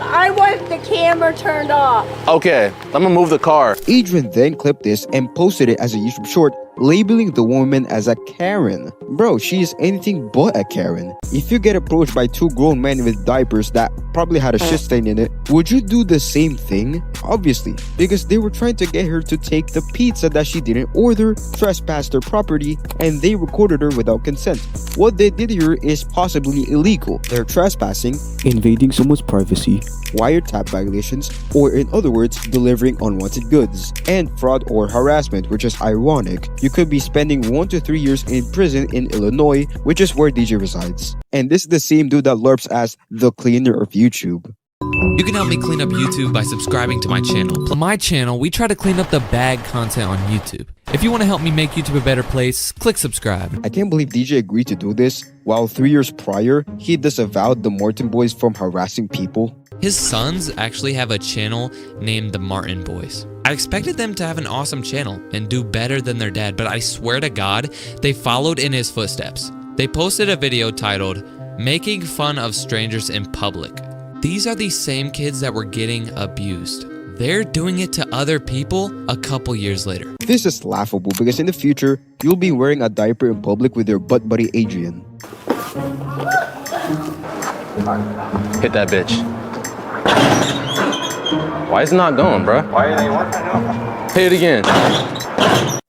I want the camera turned off. Okay, I'm gonna move the car. Adrian then clipped this and posted it as a YouTube short, labeling the woman as a Karen. Bro, she is anything but a Karen. If you get approached by two grown men with diapers that probably had a shit stain in it, would you do the same thing? Obviously, because they were trying to get her to take the pizza that she didn't order, trespassed her property, and they recorded her without consent. What they did here is possibly illegal. They're trespassing, invading someone's privacy, wiretap violations, or in other words, delivering unwanted goods, and fraud or harassment, which is ironic. You could be spending 1 to 3 years in prison in Illinois, which is where DJ resides. And this is the same dude that LARPs as the cleaner of YouTube. You can help me clean up YouTube by subscribing to my channel. On my channel, we try to clean up the bad content on YouTube. If you want to help me make YouTube a better place, click subscribe. I can't believe DJ agreed to do this, while 3 years prior, he disavowed the Morton boys from harassing people. His sons actually have a channel named the Martin Boys. I expected them to have an awesome channel and do better than their dad, but I swear to God, they followed in his footsteps. They posted a video titled, "Making Fun of Strangers in Public." These are the same kids that were getting abused. They're doing it to other people a couple years later. This is laughable because in the future, you'll be wearing a diaper in public with your butt buddy Adrian. Hit that bitch. Why is it not going, bro? Why are they working? Hit it again.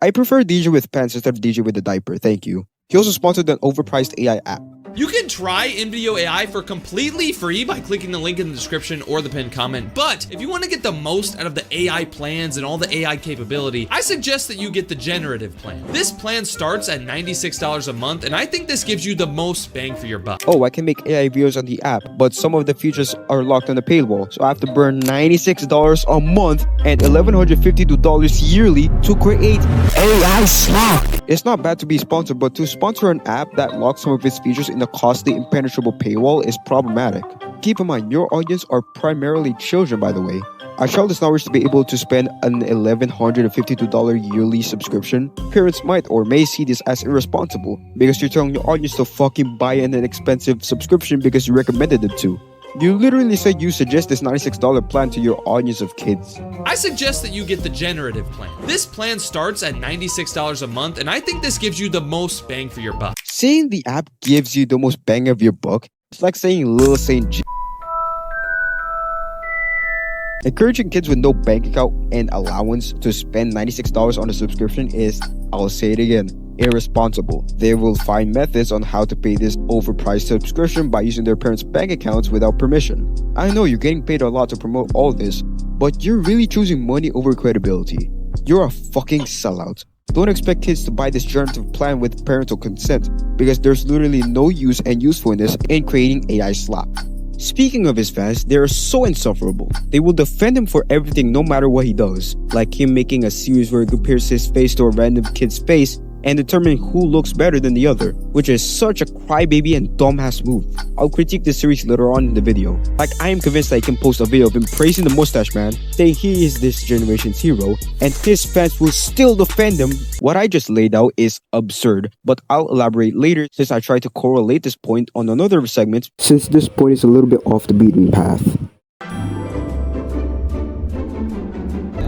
I prefer DJ with pants instead of DJ with a diaper, thank you. He also sponsored an overpriced AI app. You can try InVideo AI for completely free by clicking the link in the description or the pinned comment. But if you want to get the most out of the AI plans and all the AI capability, I suggest that you get the generative plan. This plan starts at $96 a month, and I think this gives you the most bang for your buck. Oh, I can make AI videos on the app, but some of the features are locked on the paywall, so I have to burn $96 a month and $1,152 yearly to create AI slop. It's not bad to be sponsored, but to sponsor an app that locks some of its features in a costly, impenetrable paywall is problematic. Keep in mind, your audience are primarily children, by the way. A child does not wish to be able to spend an $1,152 yearly subscription. Parents might or may see this as irresponsible because you're telling your audience to fucking buy an expensive subscription because you recommended them to. You literally said you suggest this $96 plan to your audience of kids. I suggest that you get the generative plan. This plan starts at $96 a month, and I think this gives you the most bang for your buck. Saying the app gives you the most bang of your buck, it's like saying Lil Saint J. Encouraging kids with no bank account and allowance to spend $96 on a subscription is, I'll say it again, irresponsible. They will find methods on how to pay this overpriced subscription by using their parents' bank accounts without permission. I know you're getting paid a lot to promote all this, but you're really choosing money over credibility. You're a fucking sellout. Don't expect kids to buy this generative plan with parental consent, because there's literally no use and usefulness in creating AI slop. Speaking of his fans, they are so insufferable. They will defend him for everything no matter what he does, like him making a series where he compares his face to a random kid's face and determining who looks better than the other, which is such a crybaby and dumbass move. I'll critique this series later on in the video. Like, I am convinced that I can post a video of him praising the mustache man, saying he is this generation's hero, and his fans will still defend him. What I just laid out is absurd, but I'll elaborate later since I try to correlate this point on another segment, since this point is a little bit off the beaten path.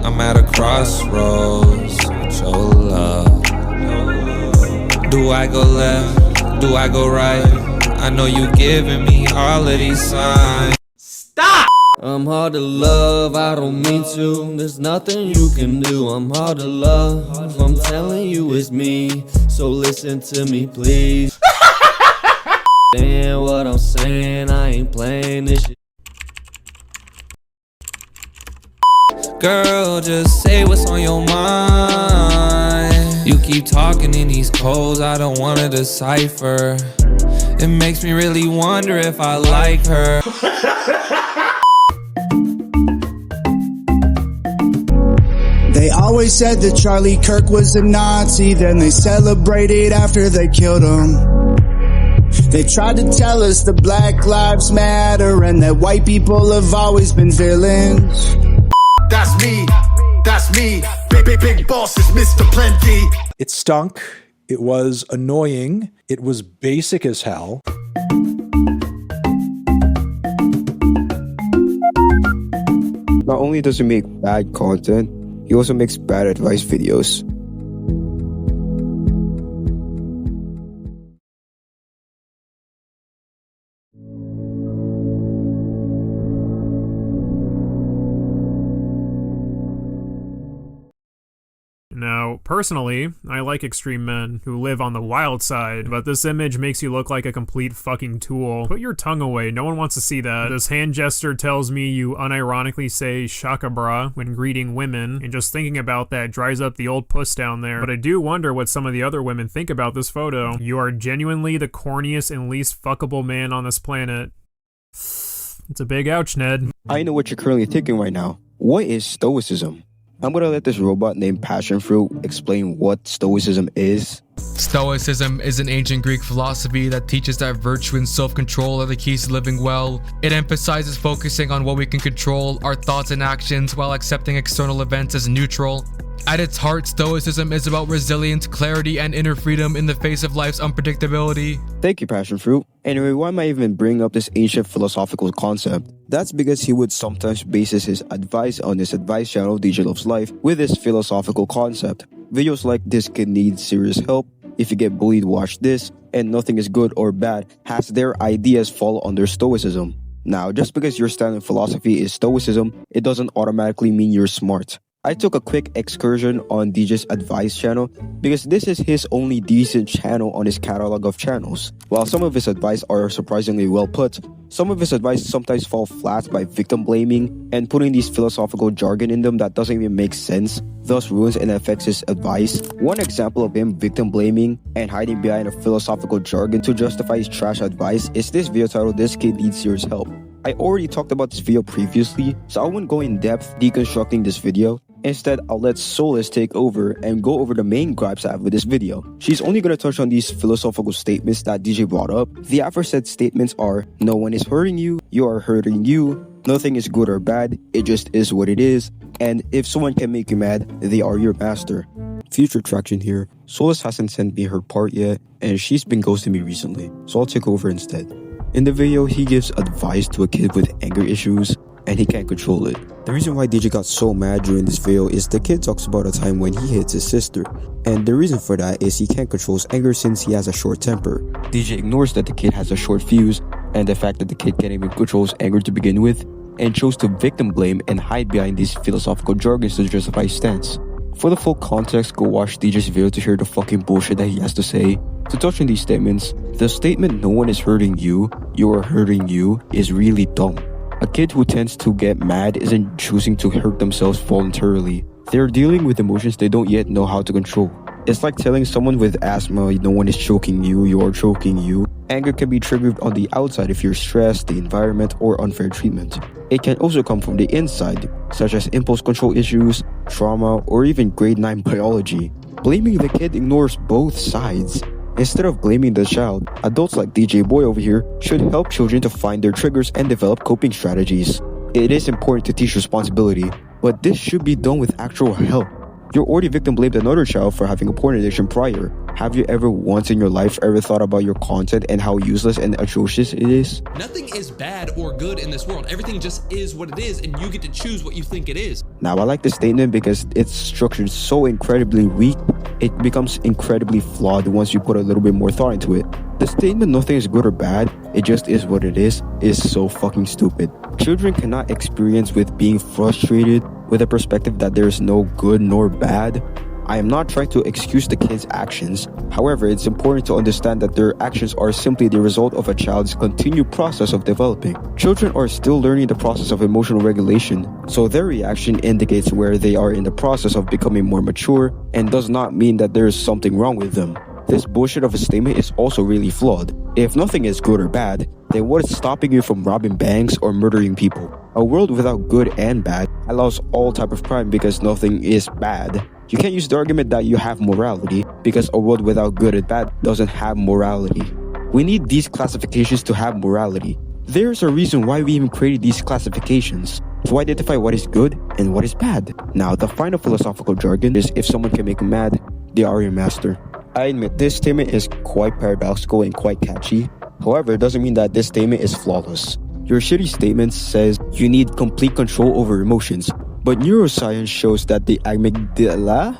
I'm at a crossroads with your love. Do I go left? Do I go right? I know you giving me all of these signs. Stop! I'm hard to love, I don't mean to. There's nothing you can do. I'm hard to love. I'm telling you it's me. So listen to me, please. Understand what I'm saying, I ain't playing this shit. Girl, just say what's on your mind. You keep talking in these codes, I don't wanna decipher. It makes me really wonder if I like her. They always said that Charlie Kirk was a Nazi, then they celebrated after they killed him. They tried to tell us that Black Lives Matter and that white people have always been villains. That's me, big boss is Mr. Plenty. It stunk, it was annoying, it was basic as hell. Not only does he make bad content, he also makes bad advice videos. Now, personally, I like extreme men who live on the wild side, but this image makes you look like a complete fucking tool. Put your tongue away, no one wants to see that. This hand gesture tells me you unironically say shaka bra when greeting women, and just thinking about that dries up the old puss down there. But I do wonder what some of the other women think about this photo. You are genuinely the corniest and least fuckable man on this planet. It's a big ouch, Ned. I know what you're currently thinking right now. What is stoicism? I'm gonna let this robot named Passion Fruit explain what Stoicism is. Stoicism is an ancient Greek philosophy that teaches that virtue and self-control are the keys to living well. It emphasizes focusing on what we can control, our thoughts and actions, while accepting external events as neutral. At its heart, Stoicism is about resilience, clarity, and inner freedom in the face of life's unpredictability. Thank you, Passion Fruit. Anyway, why am I even bringing up this ancient philosophical concept? That's because he would sometimes base his advice on his advice channel, DJ Loves Life, with this philosophical concept. Videos like "This kid needs serious help," "If you get bullied, watch this," and "Nothing is good or bad" has their ideas fall under Stoicism. Now, just because your stand in philosophy is Stoicism, it doesn't automatically mean you're smart. I took a quick excursion on DJ's advice channel because this is his only decent channel on his catalog of channels. While some of his advice are surprisingly well put, some of his advice sometimes fall flat by victim blaming and putting these philosophical jargon in them that doesn't even make sense, thus ruins and affects his advice. One example of him victim blaming and hiding behind a philosophical jargon to justify his trash advice is this video titled "This Kid Needs Serious Help." I already talked about this video previously, so I won't go in depth deconstructing this video. Instead, I'll let Solace take over and go over the main gripes I have with this video. She's only going to touch on these philosophical statements that DJ brought up. The aforesaid statements are: no one is hurting you are hurting you, nothing is good or bad, it just is what it is, and if someone can make you mad, they are your master. Future traction here. Solace hasn't sent me her part yet, and she's been ghosting me recently, so I'll take over instead. In the video, he gives advice to a kid with anger issues, and he can't control it. The reason why DJ got so mad during this video is the kid talks about a time when he hits his sister, and the reason for that is he can't control his anger since he has a short temper. DJ ignores that the kid has a short fuse, and the fact that the kid can't even control his anger to begin with, and chose to victim blame and hide behind these philosophical jargons to justify his stance. For the full context, go watch DJ's video to hear the fucking bullshit that he has to say. To touch on these statements, the statement "no one is hurting you are hurting you" is really dumb. A kid who tends to get mad isn't choosing to hurt themselves voluntarily. They're dealing with emotions they don't yet know how to control. It's like telling someone with asthma no one is choking you are choking you. Anger can be triggered on the outside if you're stressed, the environment, or unfair treatment. It can also come from the inside, such as impulse control issues, trauma, or even grade 9 biology. Blaming the kid ignores both sides. Instead of blaming the child, adults like DJ Boy over here should help children to find their triggers and develop coping strategies. It is important to teach responsibility, but this should be done with actual help. You already victim blamed another child for having a porn addiction prior. Have you ever once in your life ever thought about your content and how useless and atrocious it is? Nothing is bad or good in this world. Everything just is what it is, and you get to choose what you think it is. Now, I like this statement because it's structured so incredibly weak, it becomes incredibly flawed once you put a little bit more thought into it. The statement "nothing is good or bad, it just is what it is" is so fucking stupid. Children cannot experience with being frustrated with a perspective that there is no good nor bad. I am not trying to excuse the kid's actions. However, it's important to understand that their actions are simply the result of a child's continued process of developing. Children are still learning the process of emotional regulation, so their reaction indicates where they are in the process of becoming more mature and does not mean that there is something wrong with them. This bullshit of a statement is also really flawed. If nothing is good or bad, then what is stopping you from robbing banks or murdering people? A world without good and bad allows all type of crime because nothing is bad. You can't use the argument that you have morality because a world without good and bad doesn't have morality. We need these classifications to have morality. There's a reason why we even created these classifications, to identify what is good and what is bad. Now, the final philosophical jargon is if someone can make you mad, they are your master. I admit this statement is quite paradoxical and quite catchy. However, it doesn't mean that this statement is flawless. Your shitty statement says you need complete control over emotions, but neuroscience shows that the amygdala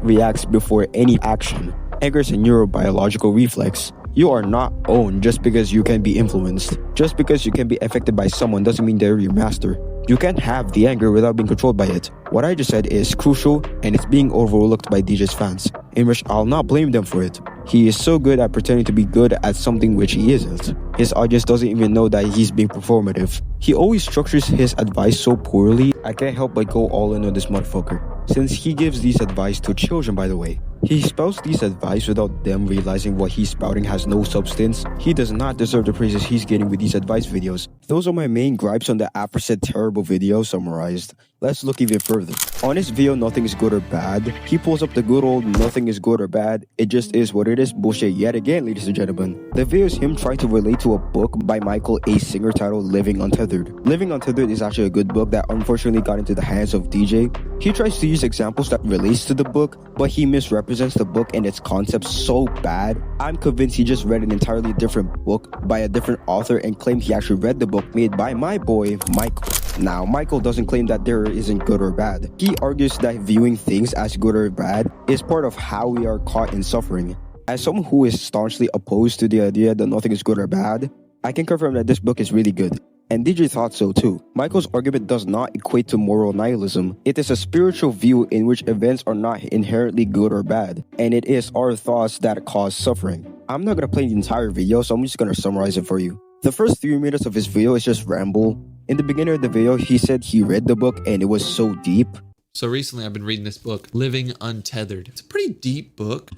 reacts before any action. Anger is a neurobiological reflex. You are not owned just because you can be influenced. Just because you can be affected by someone doesn't mean they're your master. You can't have the anger without being controlled by it. What I just said is crucial, and it's being overlooked by DJ's fans, in which I'll not blame them for it. He is so good at pretending to be good at something which he isn't. His audience doesn't even know that he's being performative. He always structures his advice so poorly, I can't help but go all in on this motherfucker. Since he gives these advice to children, by the way. He spouts these advice without them realizing what he's spouting has no substance. He does not deserve the praises he's getting with these advice videos. Those are my main gripes on the aforesaid terrible video summarized. Let's look even further. On his video, Nothing is Good or Bad, he pulls up the good old nothing is good or bad, it just is what it is bullshit yet again, ladies and gentlemen. The video is him trying to relate to a book by Michael A. Singer titled Living Untethered. Living Untethered is actually a good book that unfortunately got into the hands of DJ. He tries to use examples that relates to the book, but he misrepresents the book and its concepts so bad. I'm convinced he just read an entirely different book by a different author and claimed he actually read the book made by my boy, Michael. Now, Michael doesn't claim that there isn't good or bad. He argues that viewing things as good or bad is part of how we are caught in suffering. As someone who is staunchly opposed to the idea that nothing is good or bad, I can confirm that this book is really good. And DJ thought so too. Michael's argument does not equate to moral nihilism. It is a spiritual view in which events are not inherently good or bad, and it is our thoughts that cause suffering. I'm not gonna play the entire video, so I'm just gonna summarize it for you. The first 3 minutes of his video is just ramble. In the beginning of the video, he said he read the book and it was so deep. So recently I've been reading this book, Living Untethered. It's a pretty deep book.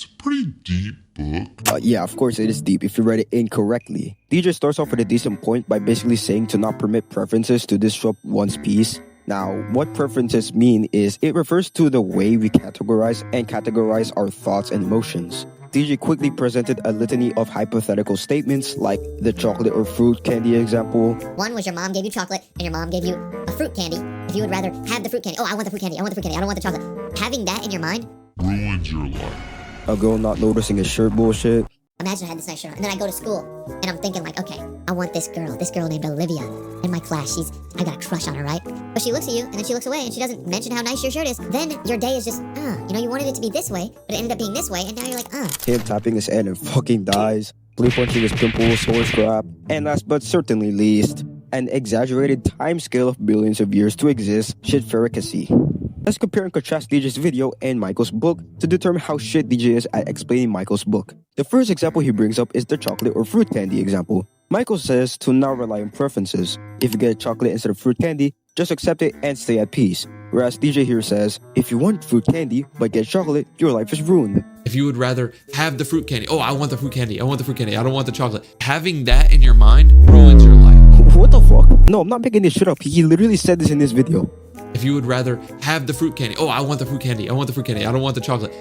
Yeah, of course it is deep if you read it incorrectly. DJ starts off with a decent point by basically saying to not permit preferences to disrupt one's peace. Now, what preferences mean is it refers to the way we categorize our thoughts and emotions. DJ quickly presented a litany of hypothetical statements like the chocolate or fruit candy example. One was your mom gave you chocolate and your mom gave you a fruit candy. If you would rather have the fruit candy, oh, I want the fruit candy, I want the fruit candy, I don't want the chocolate. Having that in your mind ruins your life. A girl not noticing his shirt bullshit. Imagine I had this nice shirt on, and then I go to school, and I'm thinking like, okay, I want this girl named Olivia in my class. I got a crush on her, right? But she looks at you, and then she looks away, and she doesn't mention how nice your shirt is. Then your day is just, you wanted it to be this way, but it ended up being this way, and now you're like, Him tapping his head and fucking dies. Blue punching his pimples, horse crap. And last but certainly least, an exaggerated time scale of billions of years to exist, shit efficacy. Let's compare and contrast DJ's video and Michael's book to determine how shit DJ is at explaining Michael's book. The first example he brings up is the chocolate or fruit candy example. Michael says to not rely on preferences. If you get chocolate instead of fruit candy, just accept it and stay at peace. Whereas DJ here says, if you want fruit candy but get chocolate, your life is ruined. If you would rather have the fruit candy, oh, I want the fruit candy, I want the fruit candy, I don't want the chocolate. Having that in your mind ruins your life. What the fuck? No, I'm not making this shit up. He literally said this in this video. If you would rather have the fruit candy, oh, I want the fruit candy, I want the fruit candy, I don't want the chocolate.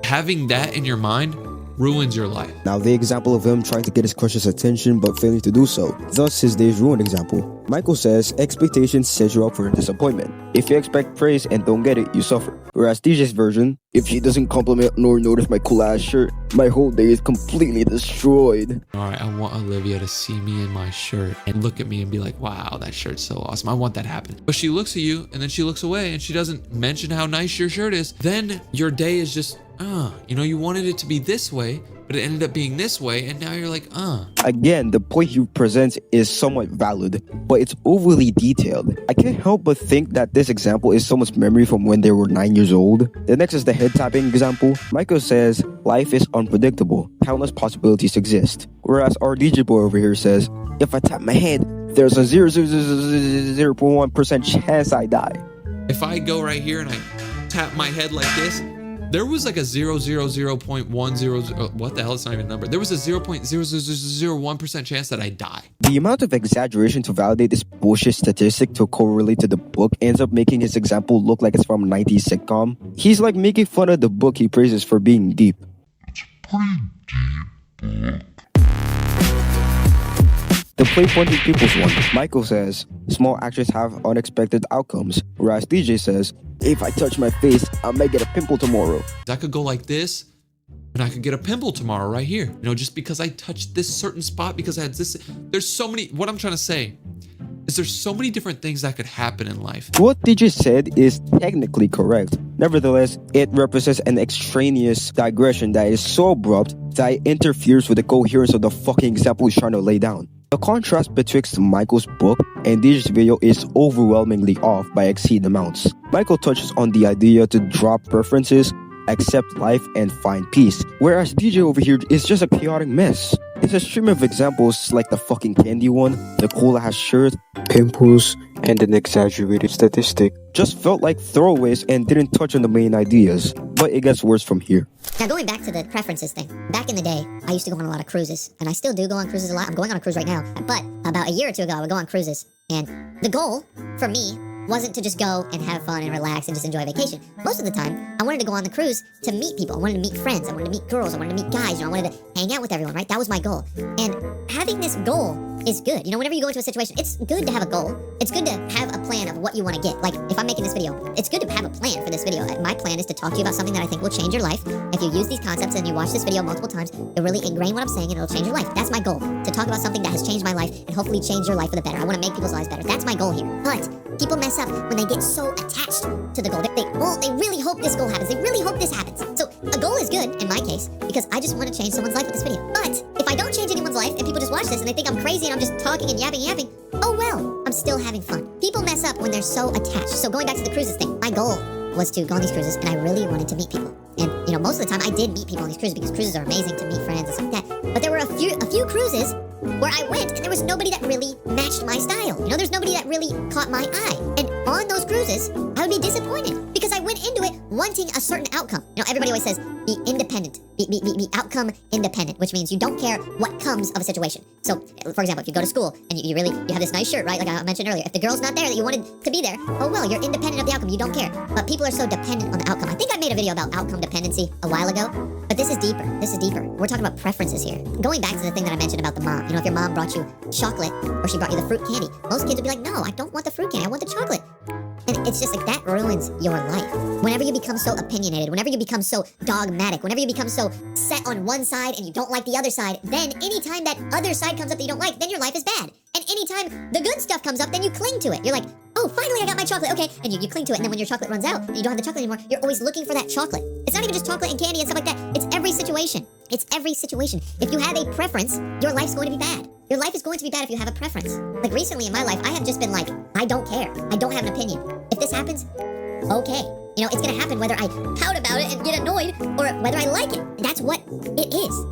Having that in your mind ruins your life. Now, the example of him trying to get his crush's attention but failing to do so, thus his day's ruined example. Michael says expectations set you up for disappointment. If you expect praise and don't get it, you suffer. Whereas DJ's version, if she doesn't compliment nor notice my cool ass shirt, my whole day is completely destroyed. Alright, I want Olivia to see me in my shirt and look at me and be like, wow, that shirt's so awesome. I want that to happen. But she looks at you and then she looks away and she doesn't mention how nice your shirt is. Then your day is just, you wanted it to be this way, but it ended up being this way, and now you're like, Again, the point he presents is somewhat valid, but it's overly detailed. I can't help but think that this example is someone's memory from when they were 9 years old. The next is the head tapping example. Michael says, life is unpredictable. Countless possibilities exist. Whereas our DJ boy over here says, if I tap my head, there's a 0.1% chance I die. If I go right here and I tap my head like this, there was like a 0.000.10, what the hell, it's not even a number. There was a 0.0001% chance that I die. The amount of exaggeration to validate this bullshit statistic to correlate to the book ends up making his example look like it's from a 90s sitcom. He's like making fun of the book he praises for being deep. It's a pretty deep book. The play pointing people's one. Michael says, small actions have unexpected outcomes. Whereas DJ says, if I touch my face, I may get a pimple tomorrow. I could go like this, and I could get a pimple tomorrow right here. Just because I touched this certain spot, because I had this. There's so many, what I'm trying to say is there's so many different things that could happen in life. What DJ said is technically correct. Nevertheless, it represents an extraneous digression that is so abrupt that it interferes with the coherence of the fucking example he's trying to lay down. The contrast betwixt Michael's book and DJ's video is overwhelmingly off by exceeding amounts. Michael touches on the idea to drop preferences, accept life, and find peace, whereas DJ over here is just a chaotic mess. It's a stream of examples like the fucking candy one, the cool ass shirt, pimples, and an exaggerated statistic. Just felt like throwaways and didn't touch on the main ideas. but it gets worse from here. Now, going back to the preferences thing, back in the day, I used to go on a lot of cruises, and I still do go on cruises a lot. I'm going on a cruise right now, but about a year or two ago, I would go on cruises, and the goal for me wasn't to just go and have fun and relax and just enjoy vacation. Most of the time, I wanted to go on the cruise to meet people. I wanted to meet friends. I wanted to meet girls. I wanted to meet guys. I wanted to hang out with everyone, right? That was my goal. And having this goal is good. Whenever you go into a situation, it's good to have a goal. It's good to have a plan of what you want to get. Like, if I'm making this video, it's good to have a plan for this video. My plan is to talk to you about something that I think will change your life. If you use these concepts and you watch this video multiple times, you'll really ingrain what I'm saying and it'll change your life. That's my goal, to talk about something that has changed my life and hopefully change your life for the better. I want to make people's lives better. That's my goal here. But people mess up when they get so attached to the goal. They really hope this goal happens. They really hope this happens. So a goal is good in my case because I just want to change someone's life with this video. But if I don't change anyone's life and people just watch this and they think I'm crazy and I'm just talking and yapping, oh well, I'm still having fun. People mess up when they're so attached. So going back to the cruises thing, my goal was to go on these cruises and I really wanted to meet people. And most of the time I did meet people on these cruises because cruises are amazing to meet friends and stuff like that. But there were a few cruises where I went and there was nobody that really matched my style. There's nobody that really caught my eye. And on those cruises, I would be disappointed because I went into it wanting a certain outcome. Everybody always says, be independent, be outcome independent, which means you don't care what comes of a situation. So, for example, if you go to school and you have this nice shirt, right? Like I mentioned earlier, if the girl's not there that you wanted to be there, oh well, you're independent of the outcome, you don't care. But people are so dependent on the outcome. I think I made a video about outcome dependency a while ago, but this is deeper. We're talking about preferences here. Going back to the thing that I mentioned about the mom, if your mom brought you chocolate or she brought you the fruit candy, most kids would be like, no, I don't want the fruit candy, I want the chocolate. And it's just like, that ruins your life. Whenever you become so opinionated, whenever you become so dogmatic, whenever you become so set on one side and you don't like the other side, then anytime that other side comes up that you don't like, then your life is bad. And anytime the good stuff comes up, then you cling to it. You're like, oh, finally I got my chocolate, okay. And you cling to it, and then when your chocolate runs out and you don't have the chocolate anymore, you're always looking for that chocolate. It's not even just chocolate and candy and stuff like that. It's every situation. If you have a preference, your life's going to be bad. Your life is going to be bad if you have a preference. Like recently in my life, I have just been like, I don't care. I don't have an opinion. If this happens, okay. It's gonna happen whether I pout about it and get annoyed or whether I like it. That's what it is.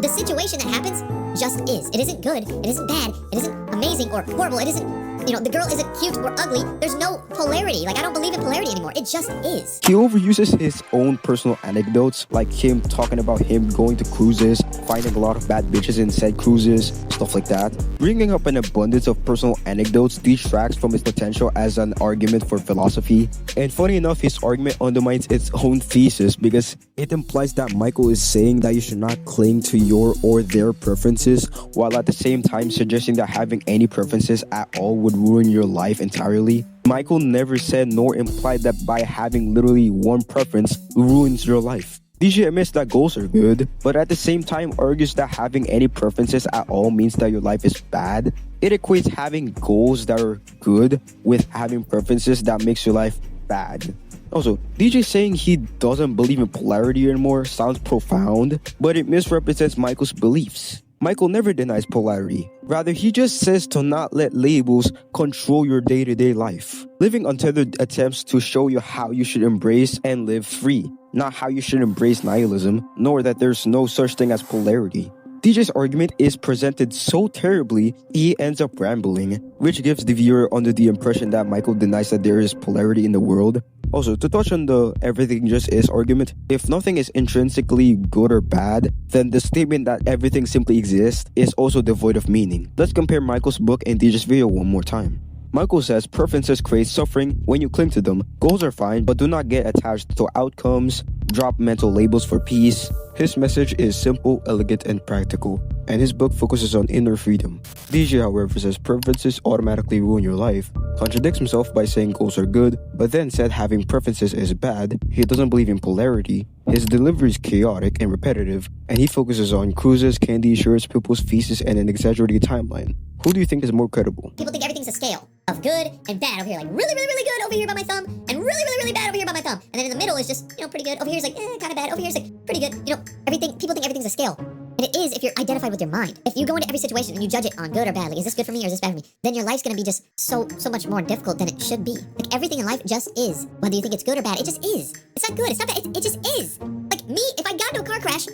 The situation that happens just is. It isn't good. It isn't bad. It isn't amazing or horrible. It isn't, the girl isn't cute or ugly. There's no polarity. Like, I don't believe in polarity anymore. It just is. He overuses his own personal anecdotes, like him talking about him going to cruises, finding a lot of bad bitches in said cruises, stuff like that. Bringing up an abundance of personal anecdotes detracts from his potential as an argument for philosophy. And funny enough, his argument undermines its own thesis because it implies that Michael is saying that you should not cling to your or their preferences, while at the same time suggesting that having any preferences at all would ruin your life entirely. Michael never said nor implied that by having literally one preference ruins your life. DJ admits that goals are good, but at the same time argues that having any preferences at all means that your life is bad. It equates having goals that are good with having preferences that makes your life bad. Also, DJ saying he doesn't believe in polarity anymore sounds profound, but it misrepresents Michael's beliefs. Michael never denies polarity. Rather, he just says to not let labels control your day-to-day life. Living Untethered attempts to show you how you should embrace and live free, not how you should embrace nihilism, nor that there's no such thing as polarity. DJ's argument is presented so terribly, he ends up rambling, which gives the viewer under the impression that Michael denies that there is polarity in the world. Also, to touch on the everything just is argument, if nothing is intrinsically good or bad, then the statement that everything simply exists is also devoid of meaning. Let's compare Michael's book and DJ's video one more time. Michael says preferences create suffering when you cling to them. Goals are fine, but do not get attached to outcomes. Drop mental labels for peace. His message is simple, elegant, and practical, and his book focuses on inner freedom. DJ, however, says preferences automatically ruin your life, contradicts himself by saying goals are good, but then said having preferences is bad. He doesn't believe in polarity. His delivery is chaotic and repetitive, and he focuses on cruises, candy, shirts, people's feces, and an exaggerated timeline. Who do you think is more credible? People think everything's a scale of good and bad over here, like really, really, really good over here by my thumb, and really, really, really bad over here by my thumb. And then in the middle is just, pretty good. Over here's like, kind of bad. Over here's like, pretty good. People think everything's a scale. And it is if you're identified with your mind. If you go into every situation and you judge it on good or bad, like, is this good for me or is this bad for me? Then your life's gonna be just so much more difficult than it should be. Like, everything in life just is. Whether you think it's good or bad, it just is. It's not good, it's not bad, it just is. Like me, if I got into a car crash,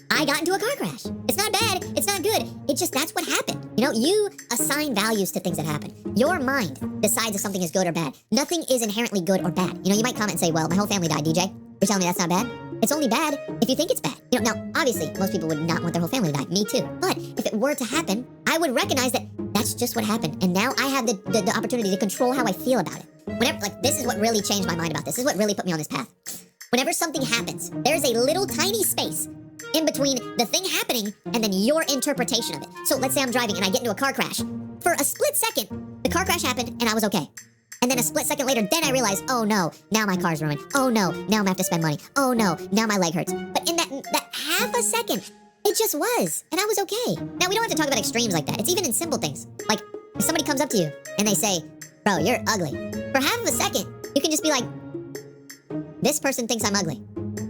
I got into a car crash. It's not bad, it's not good, it just, that's what happened. You assign values to things that happen. Your mind decides if something is good or bad. Nothing is inherently good or bad. You might comment and say, well, my whole family died, DJ. You're telling me that's not bad? It's only bad if you think it's bad. You know, now, obviously, most people would not want their whole family to die. Me too. But if it were to happen, I would recognize that that's just what happened. And now I have the opportunity to control how I feel about it. Whenever, like, this is what really changed my mind about this. This is what really put me on this path. Whenever something happens, there's a little tiny space in between the thing happening and then your interpretation of it. So let's say I'm driving and I get into a car crash. For a split second, the car crash happened and I was okay. And then a split second later, then I realized, oh no, now my car's ruined. Oh no, now I'm gonna have to spend money. Oh no, now my leg hurts. But in that half a second, it just was, and I was okay. Now, we don't have to talk about extremes like that. It's even in simple things. Like, if somebody comes up to you and they say, bro, you're ugly. For half of a second, you can just be like, this person thinks I'm ugly.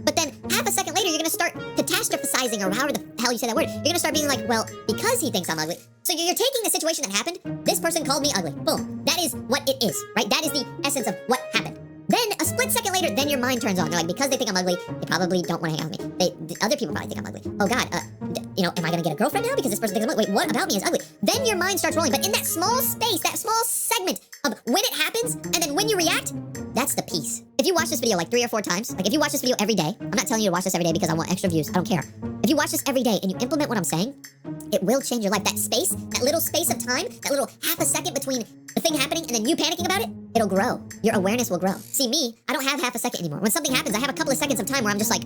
But then half a second later, you're gonna start catastrophizing, or however the hell you say that word. You're gonna start being like, well, because he thinks I'm ugly. So you're taking the situation that happened, this person called me ugly. Boom. That is what it is, right? That is the essence of what happened. Then a split second later, then your mind turns on. They're like, because they think I'm ugly, they probably don't want to hang out with me. Other people probably think I'm ugly. Oh God, you know, am I gonna get a girlfriend now because this person thinks I'm ugly? Wait, what about me is ugly? Then your mind starts rolling. But in that small space, that small segment of when it happens and then when you react, that's the piece. If you watch this video like 3 or 4 times, like if you watch this video every day, I'm not telling you to watch this every day because I want extra views. I don't care. If you watch this every day and you implement what I'm saying, it will change your life. That space, that little space of time, that little half a second between the thing happening and then you panicking about it, it'll grow. Your awareness will grow. See, me, I don't have half a second anymore. When something happens, I have a couple of seconds of time where I'm just like,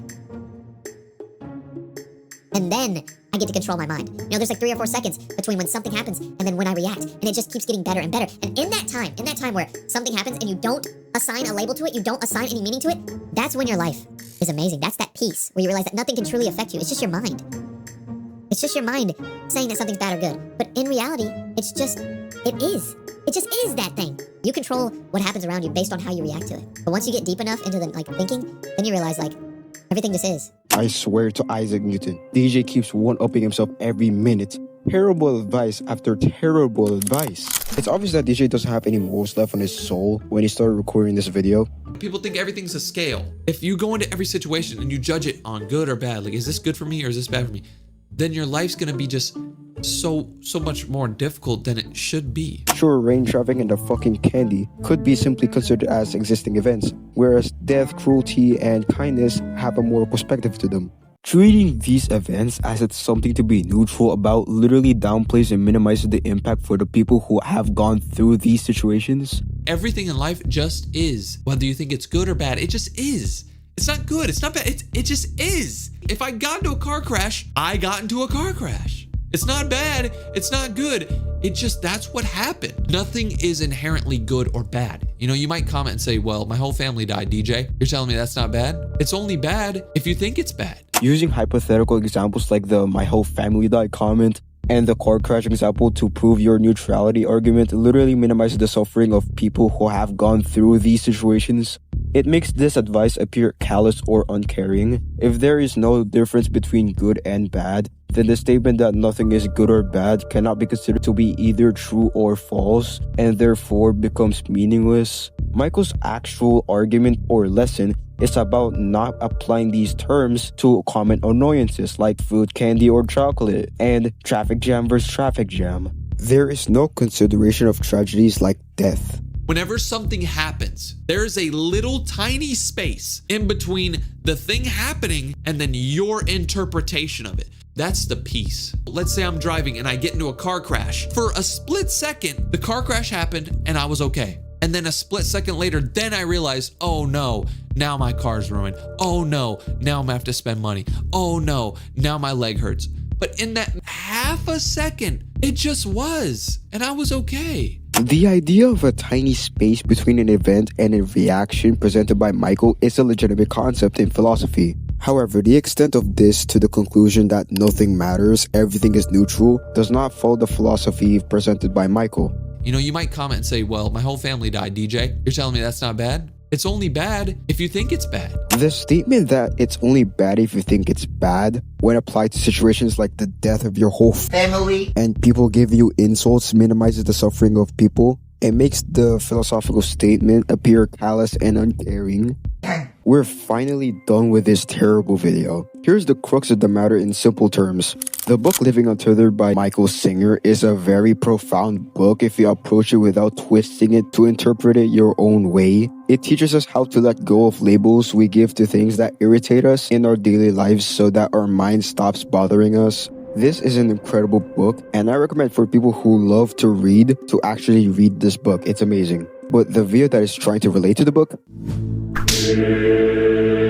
and then I get to control my mind. You know, there's like 3 or 4 seconds between when something happens and then when I react, and it just keeps getting better and better. And in that time where something happens and you don't assign a label to it, you don't assign any meaning to it, that's when your life is amazing. That's that peace where you realize that nothing can truly affect you. It's just your mind. It's just your mind saying that something's bad or good. But in reality, it's just, it is. It just is that thing. You control what happens around you based on how you react to it. But once you get deep enough into the thinking, then you realize everything just is. I swear to Isaac Newton, DJ keeps one-upping himself every minute. Terrible advice after terrible advice. It's obvious that DJ doesn't have any morals left on his soul when he started recording this video. People think everything's a scale. If you go into every situation and you judge it on good or bad, like, is this good for me or is this bad for me? Then your life's gonna be just so much more difficult than it should be. Sure, rain, traffic, and the fucking candy could be simply considered as existing events, whereas death, cruelty, and kindness have a moral perspective to them. Treating these events as it's something to be neutral about literally downplays and minimizes the impact for the people who have gone through these situations. Everything in life just is. Whether you think it's good or bad, it just is. It's not good, it's not bad, it just is. If I got into a car crash, I got into a car crash. It's not bad, it's not good. It just, that's what happened. Nothing is inherently good or bad. You know, you might comment and say, well, my whole family died, DJ. You're telling me that's not bad? It's only bad if you think it's bad. Using hypothetical examples like the my whole family died comment and the car crash example to prove your neutrality argument literally minimizes the suffering of people who have gone through these situations. It makes this advice appear callous or uncaring. If there is no difference between good and bad, then the statement that nothing is good or bad cannot be considered to be either true or false, and therefore becomes meaningless. Michael's actual argument or lesson is about not applying these terms to common annoyances like food, candy, or chocolate, and traffic jam versus traffic jam. There is no consideration of tragedies like death. Whenever something happens, there's a little tiny space in between the thing happening and then your interpretation of it. That's the piece. Let's say I'm driving and I get into a car crash. For a split second, the car crash happened and I was okay. And then a split second later, then I realized, oh no, now my car's ruined. Oh no, now I'm gonna have to spend money. Oh no, now my leg hurts. But in that half a second, it just was, and I was okay. The idea of a tiny space between an event and a reaction presented by Michael is a legitimate concept in philosophy. However, the extent of this to the conclusion that nothing matters, everything is neutral, does not follow the philosophy presented by Michael. You know, you might comment and say, well, my whole family died, DJ. You're telling me that's not bad? It's only bad if you think it's bad. The statement that it's only bad if you think it's bad, when applied to situations like the death of your whole family and people give you insults, minimizes the suffering of people. It makes the philosophical statement appear callous and uncaring. We're finally done with this terrible video. Here's the crux of the matter in simple terms. The book Living Untethered by Michael Singer is a very profound book if you approach it without twisting it to interpret it your own way. It teaches us how to let go of labels we give to things that irritate us in our daily lives so that our mind stops bothering us. This is an incredible book, and I recommend for people who love to read to actually read this book. It's amazing. But the video that is trying to relate to the book,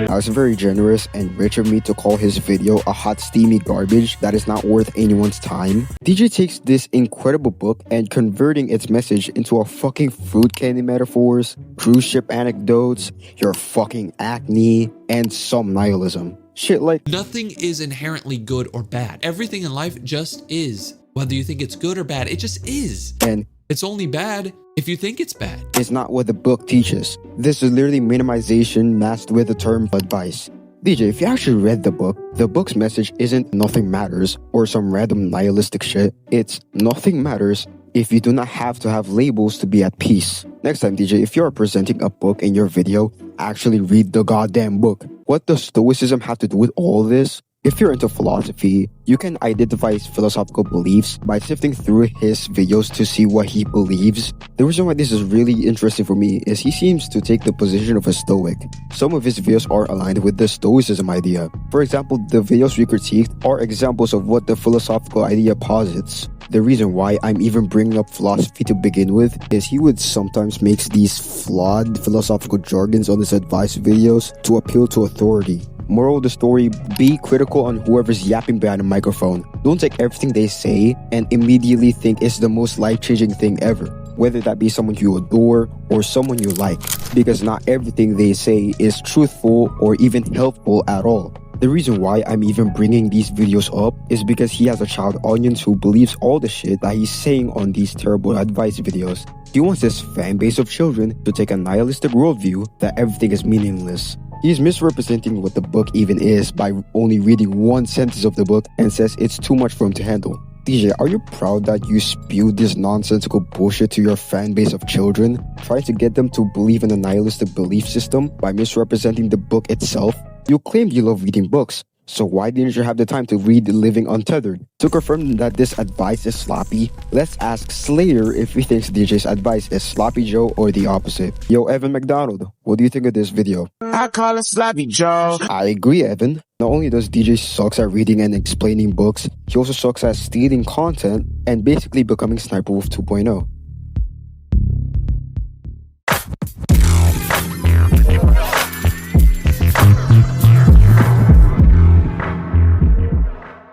now, it's very generous and rich of me to call his video a hot steamy garbage that is not worth anyone's time. DJ takes this incredible book and converting its message into a fucking fruit candy metaphors, cruise ship anecdotes, your fucking acne, and some nihilism. Shit like nothing is inherently good or bad. Everything in life just is. Whether you think it's good or bad, it just is. And it's only bad if you think it's bad. It's not what the book teaches. This is literally minimization masked with the term advice. DJ, if you actually read the book's message isn't nothing matters or some random nihilistic shit. It's nothing matters if you do not have to have labels to be at peace. Next time, DJ, if you are presenting a book in your video, actually read the goddamn book. What does Stoicism have to do with all this? If you're into philosophy, you can identify his philosophical beliefs by sifting through his videos to see what he believes. The reason why this is really interesting for me is he seems to take the position of a stoic. Some of his videos are aligned with the stoicism idea. For example, the videos we critiqued are examples of what the philosophical idea posits. The reason why I'm even bringing up philosophy to begin with is he would sometimes make these flawed philosophical jargons on his advice videos to appeal to authority. Moral of the story, be critical on whoever's yapping behind a microphone. Don't take everything they say and immediately think it's the most life-changing thing ever, whether that be someone you adore or someone you like, because not everything they say is truthful or even helpful at all. The reason why I'm even bringing these videos up is because he has a child audience who believes all the shit that he's saying on these terrible advice videos. He wants his fan base of children to take a nihilistic worldview that everything is meaningless. He's misrepresenting what the book even is by only reading one sentence of the book and says it's too much for him to handle. DJ, are you proud that you spewed this nonsensical bullshit to your fan base of children, trying to get them to believe in a nihilistic belief system by misrepresenting the book itself? You claimed you love reading books, so why didn't you have the time to read Living Untethered? To confirm that this advice is sloppy, let's ask Slayer if he thinks DJ's advice is sloppy Joe or the opposite. Yo, Evan McDonald, what do you think of this video? I call it sloppy Joe. I agree, Evan. Not only does DJ sucks at reading and explaining books, he also sucks at stealing content and basically becoming Sniperwolf 2.0.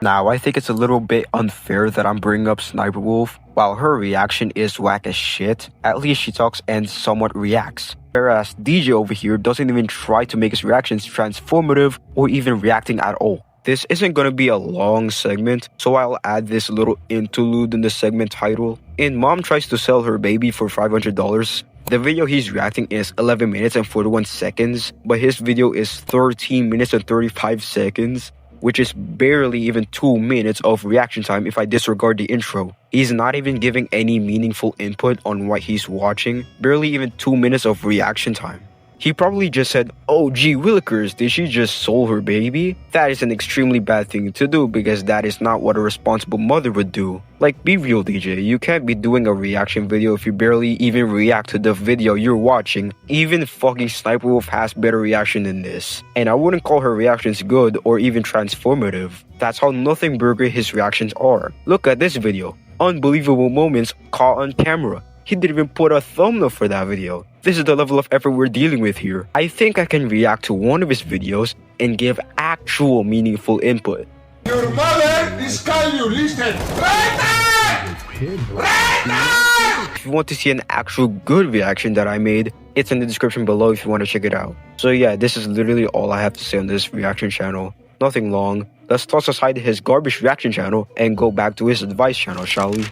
Now, I think it's a little bit unfair that I'm bringing up Sniperwolf. While her reaction is whack as shit, at least she talks and somewhat reacts. Whereas DJ over here doesn't even try to make his reactions transformative or even reacting at all. This isn't gonna be a long segment, so I'll add this little interlude in the segment title. In Mom Tries to Sell Her Baby for $500, the video he's reacting is 11 minutes and 41 seconds, but his video is 13 minutes and 35 seconds. Which is barely even 2 minutes of reaction time if I disregard the intro. He's not even giving any meaningful input on what he's watching, barely even 2 minutes of reaction time. He probably just said, "Oh gee willikers, did she just soul her baby?" That is an extremely bad thing to do because that is not what a responsible mother would do. Like, be real DJ, you can't be doing a reaction video if you barely even react to the video you're watching. Even fucking Sniperwolf has better reaction than this. And I wouldn't call her reactions good or even transformative. That's how nothing burger his reactions are. Look at this video. Unbelievable moments caught on camera. He didn't even put a thumbnail for that video. This is the level of effort we're dealing with here. I think I can react to one of his videos and give actual meaningful input. Your mother is calling you, listen. If you want to see an actual good reaction that I made, it's in the description below if you want to check it out. So yeah, this is literally all I have to say on this reaction channel. Nothing long. Let's toss aside his garbage reaction channel and go back to his advice channel, shall we?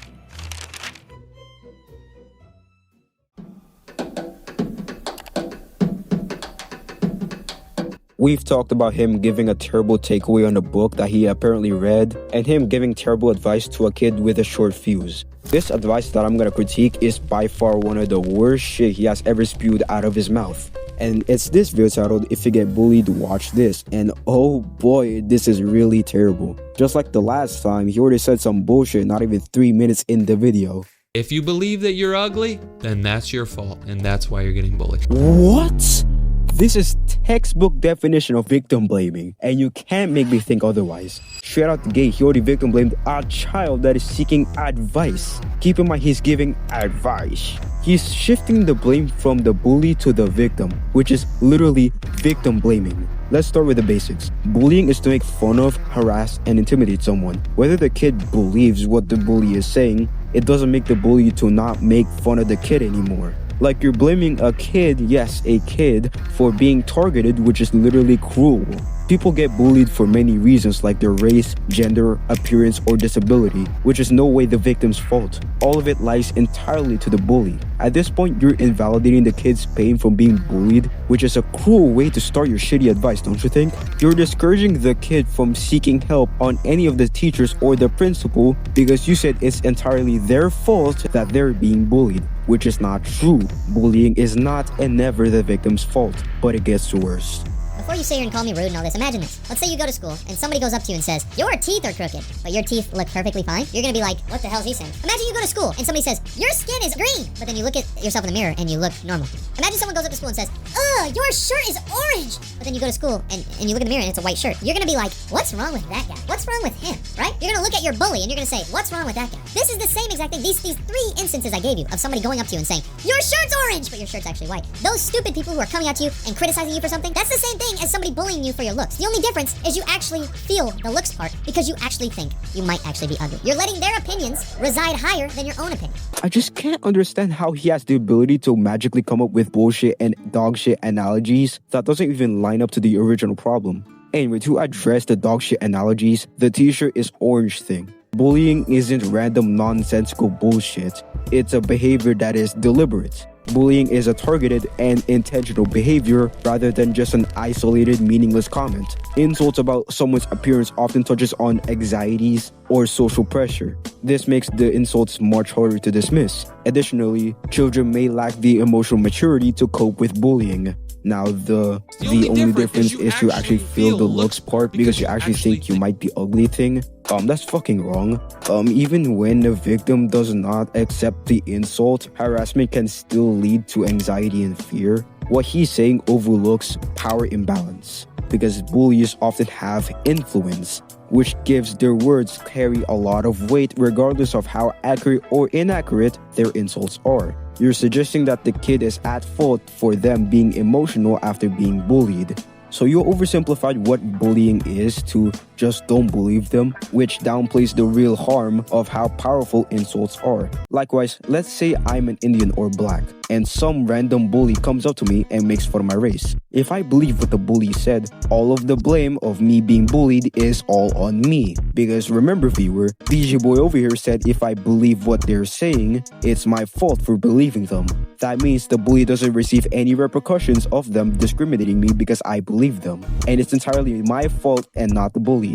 We've talked about him giving a terrible takeaway on a book that he apparently read, and him giving terrible advice to a kid with a short fuse. This advice that I'm gonna critique is by far one of the worst shit he has ever spewed out of his mouth. And it's this video titled "If You Get Bullied, Watch This." And oh boy, this is really terrible. Just like the last time, he already said some bullshit not even 3 minutes in the video. If you believe that you're ugly, then that's your fault, and that's why you're getting bullied. What? This is textbook definition of victim blaming, and you can't make me think otherwise. Straight out the gate, he already victim blamed a child that is seeking advice. Keep in mind, he's giving advice. He's shifting the blame from the bully to the victim, which is literally victim blaming. Let's start with the basics. Bullying is to make fun of, harass, and intimidate someone. Whether the kid believes what the bully is saying, it doesn't make the bully to not make fun of the kid anymore. Like you're blaming a kid, yes, a kid, for being targeted, which is literally cruel. People get bullied for many reasons like their race, gender, appearance, or disability, which is no way the victim's fault. All of it lies entirely to the bully. At this point, you're invalidating the kid's pain from being bullied, which is a cruel way to start your shitty advice, don't you think? You're discouraging the kid from seeking help on any of the teachers or the principal because you said it's entirely their fault that they're being bullied, which is not true. Bullying is not and never the victim's fault, but it gets worse. Before you sit here and call me rude and all this, imagine this. Let's say you go to school and somebody goes up to you and says, your teeth are crooked, but your teeth look perfectly fine. You're gonna be like, what the hell is he saying? Imagine you go to school and somebody says, your skin is green, but then you look at yourself in the mirror and you look normal. Imagine someone goes up to school and says, ugh, your shirt is orange, but then you go to school and you look in the mirror and it's a white shirt. You're gonna be like, what's wrong with that guy? What's wrong with him, right? You're gonna look at your bully and you're gonna say, what's wrong with that guy? This is the same exact thing. These 3 instances I gave you of somebody going up to you and saying, your shirt's orange, but your shirt's actually white. Those stupid people who are coming out to you and criticizing you for something, that's the same thing as somebody bullying you for your looks. The only difference is you actually feel the looks part because you actually think you might actually be ugly. You're letting their opinions reside higher than your own opinion. I just can't understand how he has the ability to magically come up with bullshit and dogshit analogies that doesn't even line up to the original problem. Anyway, to address the dogshit analogies, the t-shirt is orange thing. Bullying isn't random nonsensical bullshit. It's a behavior that is deliberate. Bullying is a targeted and intentional behavior rather than just an isolated, meaningless comment. Insults about someone's appearance often touches on anxieties or social pressure. This makes the insults much harder to dismiss. Additionally, children may lack the emotional maturity to cope with bullying. Now, the only difference is you actually feel the looks part because you actually think you might be ugly thing. That's fucking wrong. Even when the victim does not accept the insult, harassment can still lead to anxiety and fear. What he's saying overlooks power imbalance because bullies often have influence, which gives their words carry a lot of weight regardless of how accurate or inaccurate their insults are. You're suggesting that the kid is at fault for them being emotional after being bullied. So you oversimplified what bullying is to just don't believe them, which downplays the real harm of how powerful insults are. Likewise, let's say I'm an Indian or black, and some random bully comes up to me and makes fun of my race. If I believe what the bully said, all of the blame of me being bullied is all on me. Because remember, viewer, DJ Boy over here said if I believe what they're saying, it's my fault for believing them. That means the bully doesn't receive any repercussions of them discriminating me because I believe them. And it's entirely my fault and not the bully's.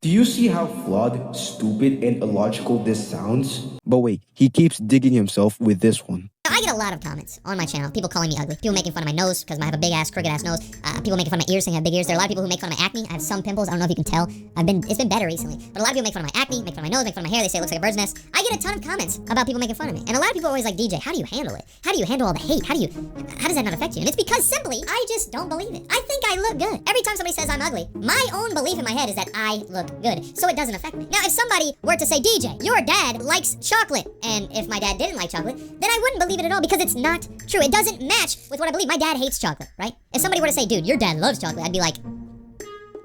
Do you see how flawed, stupid, and illogical this sounds? But wait, he keeps digging himself with this one. I get a lot of comments on my channel. People calling me ugly. People making fun of my nose because I have a big ass, crooked ass nose. People making fun of my ears saying I have big ears. There are a lot of people who make fun of my acne. I have some pimples. I don't know if you can tell. It's been better recently. But a lot of people make fun of my acne, make fun of my nose, make fun of my hair. They say it looks like a bird's nest. I get a ton of comments about people making fun of me. And a lot of people are always like, DJ, how do you handle it? How do you handle all the hate? How does that not affect you? And it's because simply, I just don't believe it. I think I look good. Every time somebody says I'm ugly, my own belief in my head is that I look good. So it doesn't affect me. Now, if somebody were to say, DJ, your dad likes chocolate, and if my dad didn't like chocolate, then I wouldn't believe it at all because it's not true. It doesn't match with what I believe. My dad hates chocolate, right? If somebody were to say, dude, your dad loves chocolate, I'd be like,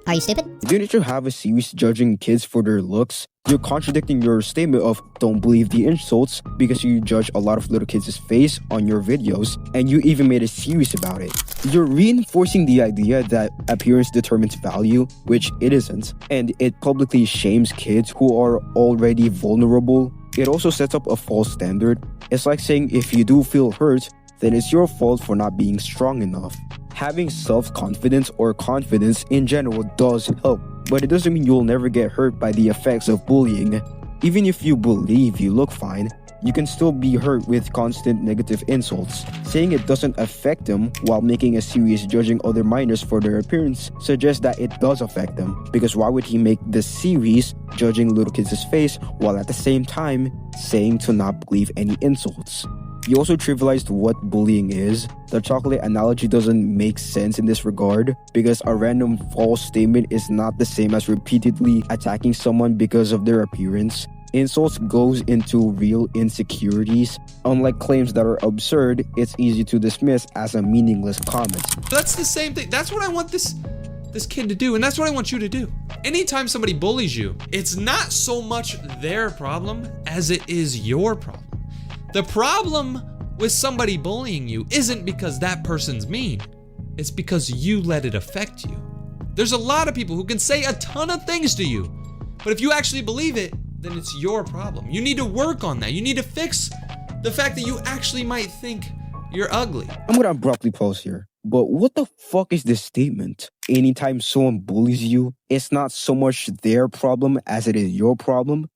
are you stupid? Didn't you have a series judging kids for their looks? You're contradicting your statement of don't believe the insults because you judge a lot of little kids' face on your videos and you even made a series about it. You're reinforcing the idea that appearance determines value, which it isn't, and it publicly shames kids who are already vulnerable. It also sets up a false standard. It's like saying if you do feel hurt, then it's your fault for not being strong enough. Having self-confidence or confidence in general does help, but it doesn't mean you'll never get hurt by the effects of bullying. Even if you believe you look fine, you can still be hurt with constant negative insults. Saying it doesn't affect them while making a series judging other minors for their appearance suggests that it does affect them, because why would he make this series judging little kids' face while at the same time saying to not believe any insults? You also trivialized what bullying is. The chocolate analogy doesn't make sense in this regard, because a random false statement is not the same as repeatedly attacking someone because of their appearance. Insults goes into real insecurities. Unlike claims that are absurd, it's easy to dismiss as a meaningless comment. That's the same thing. That's what I want this kid to do, and that's what I want you to do. Anytime somebody bullies you, it's not so much their problem as it is your problem. The problem with somebody bullying you isn't because that person's mean. It's because you let it affect you. There's a lot of people who can say a ton of things to you, but if you actually believe it, then it's your problem. You need to work on that. You need to fix the fact that you actually might think you're ugly. I'm gonna abruptly pause here. But what the fuck is this statement? Anytime someone bullies you, it's not so much their problem as it is your problem?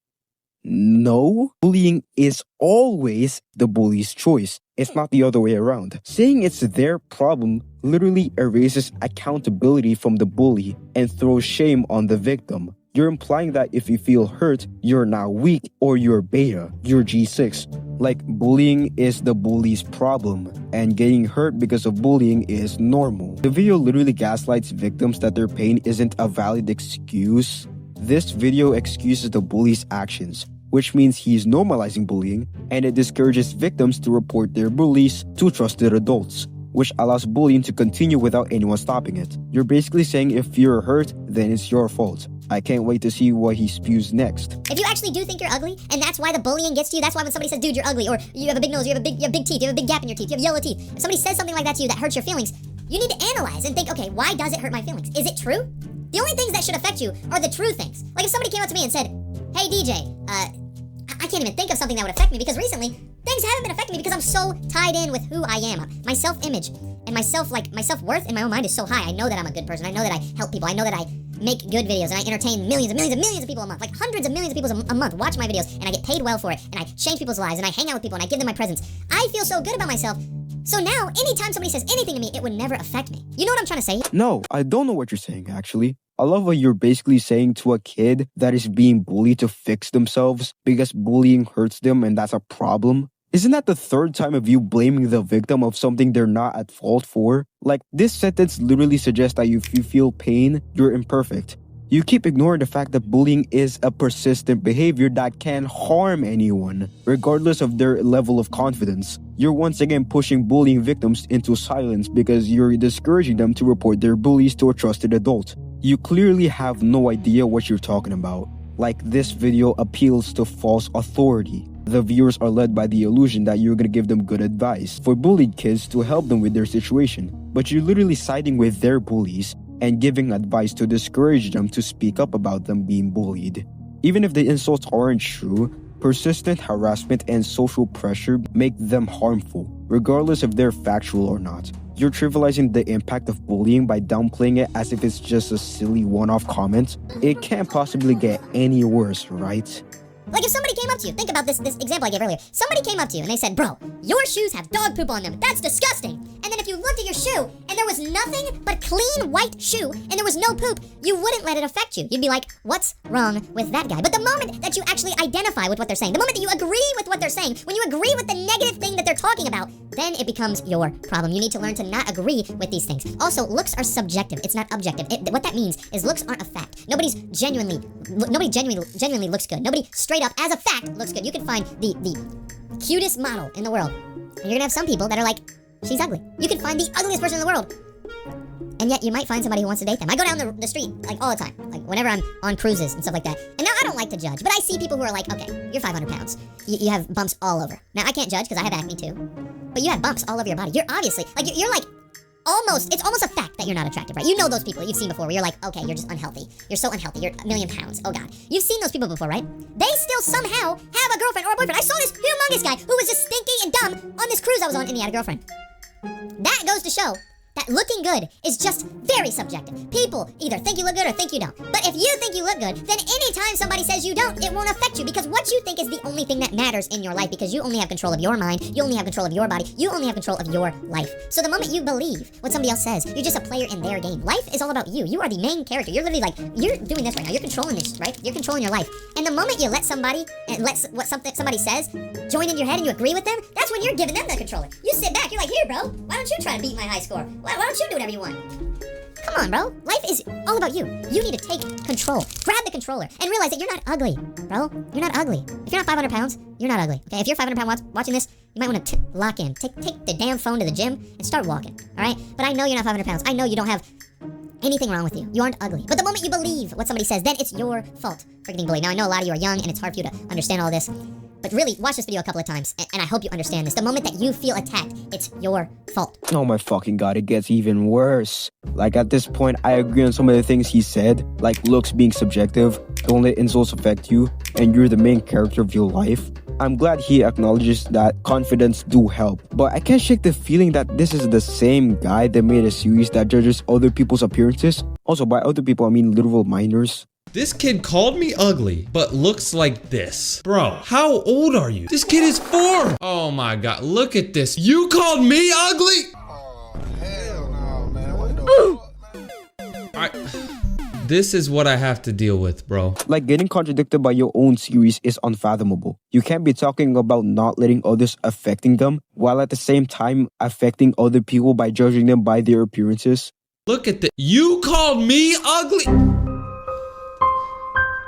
No, bullying is always the bully's choice. It's not the other way around. Saying it's their problem literally erases accountability from the bully and throws shame on the victim. You're implying that if you feel hurt, you're now weak or you're beta, you're G6. Like bullying is the bully's problem and getting hurt because of bullying is normal. The video literally gaslights victims that their pain isn't a valid excuse. This video excuses the bully's actions, which means he's normalizing bullying, and it discourages victims to report their bullies to trusted adults, which allows bullying to continue without anyone stopping it. You're basically saying if you're hurt, then it's your fault. I can't wait to see what he spews next. If you actually do think you're ugly, and that's why the bullying gets to you, that's why when somebody says, dude, you're ugly, or you have a big nose, you have big teeth, you have a big gap in your teeth, you have yellow teeth, if somebody says something like that to you that hurts your feelings, you need to analyze and think, okay, why does it hurt my feelings? Is it true? The only things that should affect you are the true things. Like if somebody came up to me and said, hey DJ, I can't even think of something that would affect me, because recently, things haven't been affecting me because I'm so tied in with who I am. My self-image and my self-worth in my own mind is so high. I know that I'm a good person. I know that I help people. I know that I make good videos and I entertain millions and millions and millions of people a month. Like hundreds of millions of people a month watch my videos, and I get paid well for it, and I change people's lives, and I hang out with people, and I give them my presents. I feel so good about myself. So now, anytime somebody says anything to me, it would never affect me. You know what I'm trying to say? No, I don't know what you're saying, actually. I love what you're basically saying to a kid that is being bullied to fix themselves because bullying hurts them and that's a problem. Isn't that the third time of you blaming the victim of something they're not at fault for? Like, this sentence literally suggests that if you feel pain, you're imperfect. You keep ignoring the fact that bullying is a persistent behavior that can harm anyone, regardless of their level of confidence. You're once again pushing bullying victims into silence because you're discouraging them to report their bullies to a trusted adult. You clearly have no idea what you're talking about. Like, this video appeals to false authority. The viewers are led by the illusion that you're gonna give them good advice for bullied kids to help them with their situation, but you're literally siding with their bullies and giving advice to discourage them to speak up about them being bullied. Even if the insults aren't true, persistent harassment and social pressure make them harmful, regardless if they're factual or not. You're trivializing the impact of bullying by downplaying it as if it's just a silly one-off comment. It can't possibly get any worse, right? Like if somebody came up to you, think about this example I gave earlier. Somebody came up to you and they said, bro, your shoes have dog poop on them. That's disgusting. And then if you looked at your shoe and there was nothing but clean white shoe and there was no poop, you wouldn't let it affect you. You'd be like, what's wrong with that guy? But the moment that you actually identify with what they're saying, the moment that you agree with what they're saying, when you agree with the negative thing that they're talking about, then it becomes your problem. You need to learn to not agree with these things. Also, looks are subjective. It's not objective. What that means is looks aren't a fact. Nobody genuinely looks good. Nobody straight up as a fact looks good. You can find the cutest model in the world, and you're gonna have some people that are like, she's ugly. You can find the ugliest person in the world, and yet you might find somebody who wants to date them. I go down the street like all the time, like whenever I'm on cruises and stuff like that. And now I don't like to judge, but I see people who are like, okay, you're 500 pounds. You have bumps all over. Now I can't judge because I have acne too, but you have bumps all over your body. You're obviously like you're like it's almost a fact that you're not attractive, right? You know those people you've seen before where you're like, okay, you're just unhealthy. You're so unhealthy. You're 1,000,000 pounds. Oh God. You've seen those people before, right? They still somehow have a girlfriend or a boyfriend. I saw this humongous guy who was just stinky and dumb on this cruise I was on and he had a girlfriend. That goes to show that looking good is just very subjective. People either think you look good or think you don't. But if you think you look good, then anytime somebody says you don't, it won't affect you because what you think is the only thing that matters in your life because you only have control of your mind, you only have control of your body, you only have control of your life. So the moment you believe what somebody else says, you're just a player in their game. Life is all about you. You are the main character. You're literally like, you're doing this right now. You're controlling this, right? You're controlling your life. And the moment you let somebody, and let what somebody says join in your head and you agree with them, that's when you're giving them the controller. You sit back, you're like, here, bro, why don't you try to beat my high score? Why don't you do whatever you want? Come on, bro. Life is all about you. You need to take control. Grab the controller and realize that you're not ugly, bro. You're not ugly. If you're not 500 pounds, you're not ugly. Okay, if you're 500 pounds watching this, you might want to lock in. Take the damn phone to the gym and start walking, all right? But I know you're not 500 pounds. I know you don't have anything wrong with you. You aren't ugly. But the moment you believe what somebody says, then it's your fault for getting bullied. Now, I know a lot of you are young and it's hard for you to understand all this. But really, watch this video a couple of times, and I hope you understand this. The moment that you feel attacked, it's your fault. Oh my fucking god, it gets even worse. Like at this point, I agree on some of the things he said, like looks being subjective, don't let insults affect you, and you're the main character of your life. I'm glad he acknowledges that confidence do help, but I can't shake the feeling that this is the same guy that made a series that judges other people's appearances. Also, by other people, I mean literal minors. This kid called me ugly, but looks like this. Bro, how old are you? This kid is 4. Oh my god, look at this. You called me ugly? Oh, hell no, man. What the This is what I have to deal with, bro. Like, getting contradicted by your own series is unfathomable. You can't be talking about not letting others affecting them, while at the same time affecting other people by judging them by their appearances. Look at this. You called me ugly?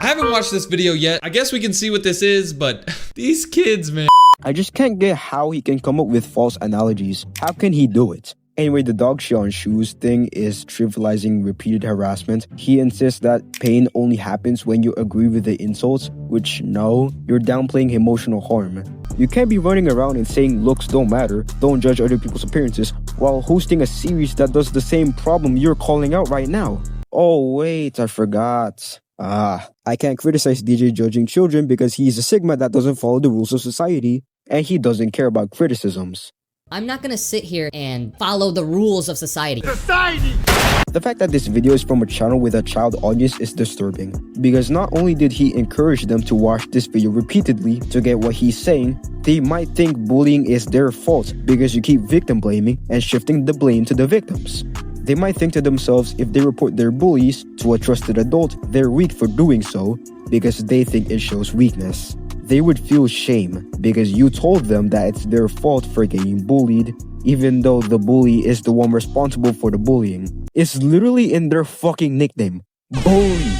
I haven't watched this video yet. I guess we can see what this is, but these kids, man. I just can't get how he can come up with false analogies. How can he do it? Anyway, the dog shit on shoes thing is trivializing repeated harassment. He insists that pain only happens when you agree with the insults, which no, you're downplaying emotional harm. You can't be running around and saying looks don't matter, don't judge other people's appearances, while hosting a series that does the same problem you're calling out right now. Oh wait, I forgot. I can't criticize DJ judging children because he's a Sigma that doesn't follow the rules of society, and he doesn't care about criticisms. I'm not gonna sit here and follow the rules of society. The fact that this video is from a channel with a child audience is disturbing, because not only did he encourage them to watch this video repeatedly to get what he's saying, they might think bullying is their fault because you keep victim blaming and shifting the blame to the victims. They might think to themselves if they report their bullies to a trusted adult, they're weak for doing so because they think it shows weakness. They would feel shame because you told them that it's their fault for getting bullied, even though the bully is the one responsible for the bullying. It's literally in their fucking nickname. Bully!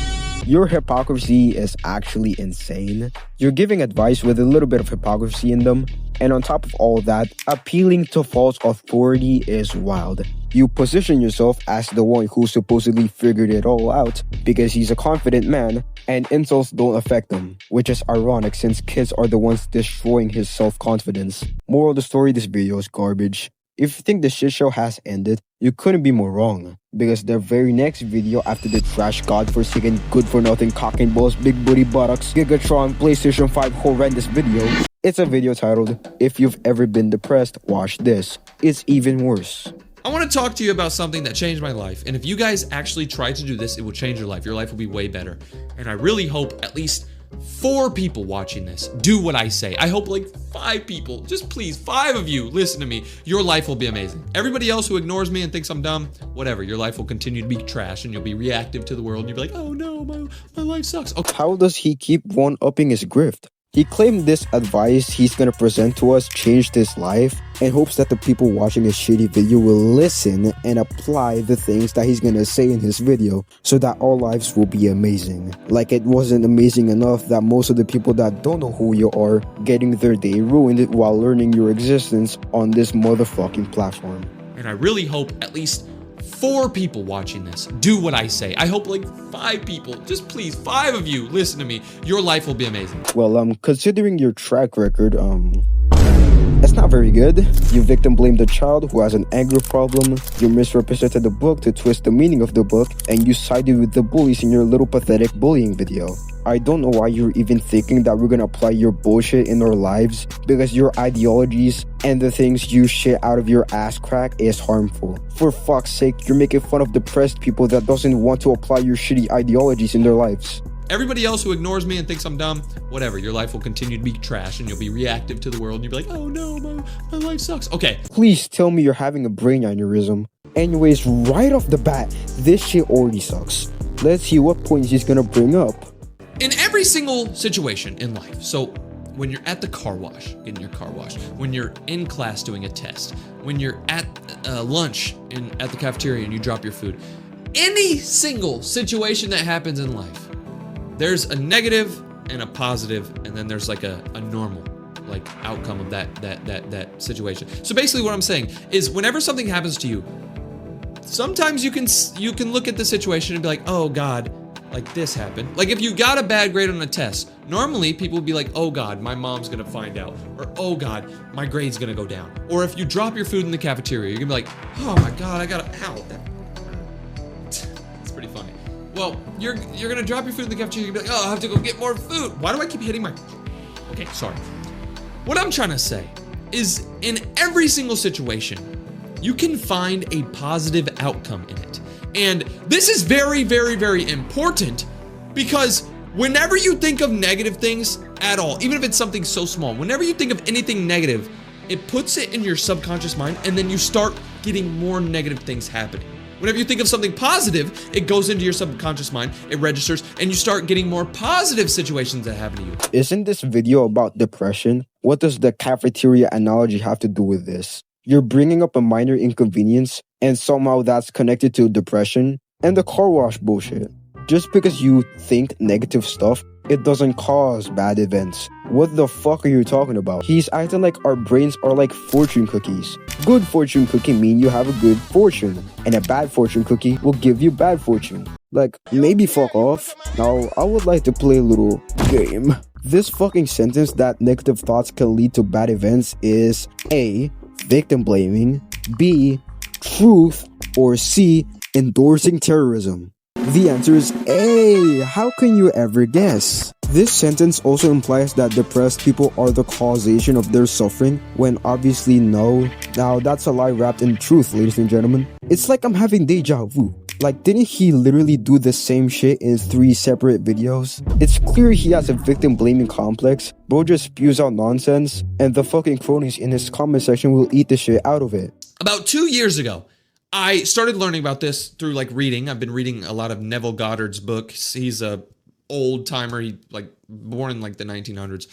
Your hypocrisy is actually insane. You're giving advice with a little bit of hypocrisy in them, and on top of all that, appealing to false authority is wild. You position yourself as the one who supposedly figured it all out because he's a confident man, and insults don't affect him, which is ironic since kids are the ones destroying his self-confidence. Moral of the story, this video is garbage. If you think the shit show has ended, you couldn't be more wrong, because the very next video after the trash godforsaken good-for-nothing cock and balls big booty buttocks Gigatron PlayStation 5 horrendous video, it's a video titled, If You've Ever Been Depressed, Watch This. It's even worse. I want to talk to you about something that changed my life, and if you guys actually try to do this, it will change your life. Your life will be way better, and I really hope at least 4 people watching this do what I say. I hope like 5 people, just please 5 of you listen to me. Your life will be amazing. Everybody else who ignores me and thinks I'm dumb, whatever, your life will continue to be trash and you'll be reactive to the world and you'll be like, oh no, my life sucks. Okay. How does he keep one-upping his grift? He claimed this advice he's gonna present to us changed his life and hopes that the people watching his shitty video will listen and apply the things that he's gonna say in his video so that our lives will be amazing. Like it wasn't amazing enough that most of the people that don't know who you are getting their day ruined while learning your existence on this motherfucking platform. And I really hope at least 4 people watching this do what I say. I hope like 5 people, just please 5 of you listen to me. Your life will be amazing. Well, considering your track record, that's not very good. You victim blamed the child who has an anger problem, you misrepresented the book to twist the meaning of the book, and you sided with the bullies in your little pathetic bullying video. I don't know why you're even thinking that we're gonna apply your bullshit in our lives, because your ideologies and the things you shit out of your ass crack is harmful. For fuck's sake, you're making fun of depressed people that doesn't want to apply your shitty ideologies in their lives. Everybody else who ignores me and thinks I'm dumb, whatever, your life will continue to be trash and you'll be reactive to the world and you'll be like, oh no, my life sucks. Okay. Please tell me you're having a brain aneurysm. Anyways, right off the bat, this shit already sucks. Let's see what points he's gonna bring up. In every single situation in life, so when you're at the car wash, getting your car washed, when you're in class doing a test, when you're at lunch at the cafeteria and you drop your food, any single situation that happens in life, there's a negative and a positive, and then there's like a normal like outcome of that situation. So basically what I'm saying is whenever something happens to you, sometimes you can look at the situation and be like, oh God, like this happened. Like if you got a bad grade on a test, normally people would be like, oh God, my mom's gonna find out. Or oh God, my grade's gonna go down. Or if you drop your food in the cafeteria, you're gonna be like, oh my God, I gotta, ow. It's pretty funny. Well, you're gonna drop your food in the cafeteria, you're gonna be like, oh, I have to go get more food. Why do I keep hitting my, okay, sorry. What I'm trying to say is in every single situation, you can find a positive outcome in it. And this is very, very, very important because whenever you think of negative things at all, even if it's something so small, whenever you think of anything negative, it puts it in your subconscious mind and then you start getting more negative things happening. Whenever you think of something positive, it goes into your subconscious mind, it registers, and you start getting more positive situations that happen to you. Isn't this video about depression? What does the cafeteria analogy have to do with this? You're bringing up a minor inconvenience, and somehow that's connected to depression and the car wash bullshit. Just because you think negative stuff, it doesn't cause bad events. What the fuck are you talking about? He's acting like our brains are like fortune cookies. Good fortune cookie mean you have a good fortune, and a bad fortune cookie will give you bad fortune. Like, maybe fuck off. Now, I would like to play a little game. This fucking sentence that negative thoughts can lead to bad events is A, victim blaming, B, truth, or C, endorsing terrorism. The answer is A. How can you ever guess? This sentence also implies that depressed people are the causation of their suffering, when obviously no. Now that's a lie wrapped in truth, ladies and gentlemen. It's like I'm having deja vu. Like, didn't he literally do the same shit in 3 separate videos? It's clear he has a victim blaming complex. Bro just spews out nonsense, and the fucking cronies in his comment section will eat the shit out of it. About 2 years ago, I started learning about this through like reading. I've been reading a lot of Neville Goddard's books. He's a old timer. He like born in like the 1900s.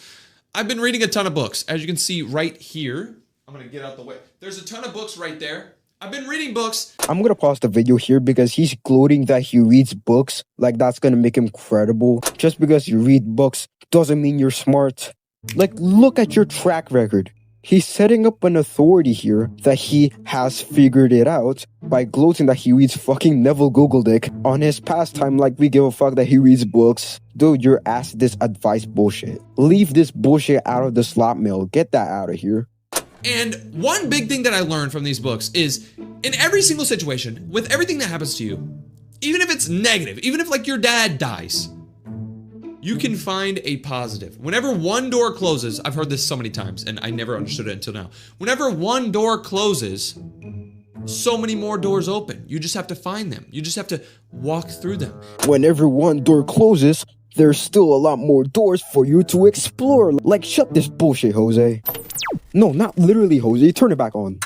I've been reading a ton of books. As you can see right here, I'm gonna get out the way. There's a ton of books right there. I've been reading books. I'm gonna pause the video here because he's gloating that he reads books like that's gonna make him credible. Just because you read books doesn't mean you're smart. Like, look at your track record. He's setting up an authority here that he has figured it out by gloating that he reads fucking Neville Googledick on his pastime like we give a fuck that he reads books. Dude, you're asked this advice bullshit. Leave this bullshit out of the slop mill. Get that out of here. And one big thing that I learned from these books is in every single situation, with everything that happens to you, even if it's negative, even if like your dad dies, you can find a positive. Whenever one door closes, I've heard this so many times and I never understood it until now. Whenever one door closes, so many more doors open. You just have to find them. You just have to walk through them. Whenever one door closes, there's still a lot more doors for you to explore. Like, shut this bullshit, Jose. No, not literally, Jose. Turn it back on.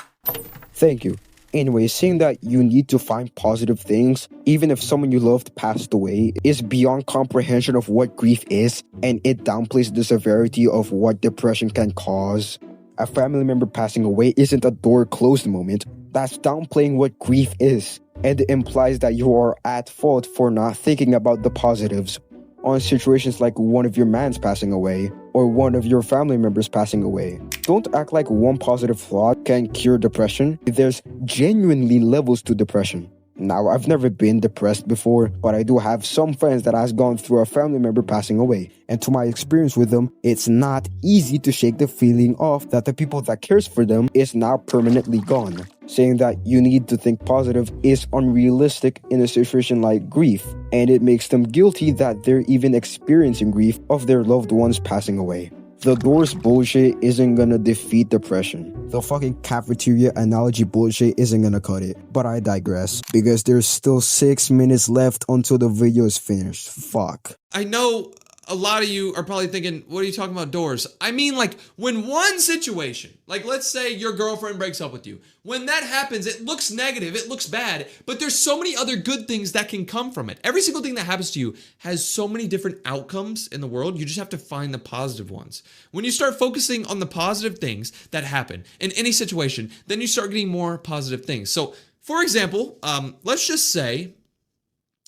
Thank you. Anyway, saying that you need to find positive things, even if someone you loved passed away, is beyond comprehension of what grief is, and it downplays the severity of what depression can cause. A family member passing away isn't a door closed moment. That's downplaying what grief is, and it implies that you are at fault for not thinking about the positives on situations like one of your mans passing away or one of your family members passing away. Don't act like one positive thought can cure depression. There's genuinely levels to depression. Now, I've never been depressed before, but I do have some friends that has gone through a family member passing away. And to my experience with them, it's not easy to shake the feeling off that the people that cares for them is now permanently gone. Saying that you need to think positive is unrealistic in a situation like grief, and it makes them guilty that they're even experiencing grief of their loved ones passing away. The doors bullshit isn't gonna defeat depression. The fucking cafeteria analogy bullshit isn't gonna cut it. But I digress, because there's still 6 minutes left until the video is finished. Fuck. I know a lot of you are probably thinking, what are you talking about doors? I mean, like, when one situation, like let's say your girlfriend breaks up with you, when that happens, it looks negative, it looks bad, but there's so many other good things that can come from it. Every single thing that happens to you has so many different outcomes in the world. You just have to find the positive ones. When you start focusing on the positive things that happen in any situation, then you start getting more positive things. So, for example, let's just say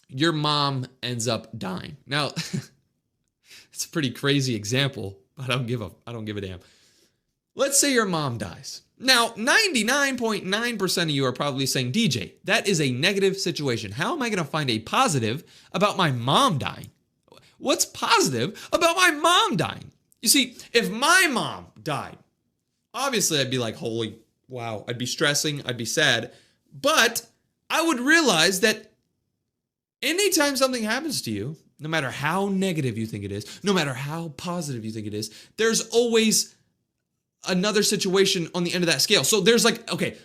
your mom ends up dying. Now, it's a pretty crazy example, but I don't give a damn. Let's say your mom dies. Now, 99.9% of you are probably saying, DJ, that is a negative situation. How am I going to find a positive about my mom dying? What's positive about my mom dying? You see, if my mom died, obviously I'd be like, holy wow, I'd be stressing, I'd be sad. But I would realize that anytime something happens to you, no matter how negative you think it is, no matter how positive you think it is, there's always another situation on the end of that scale. So there's like, okay,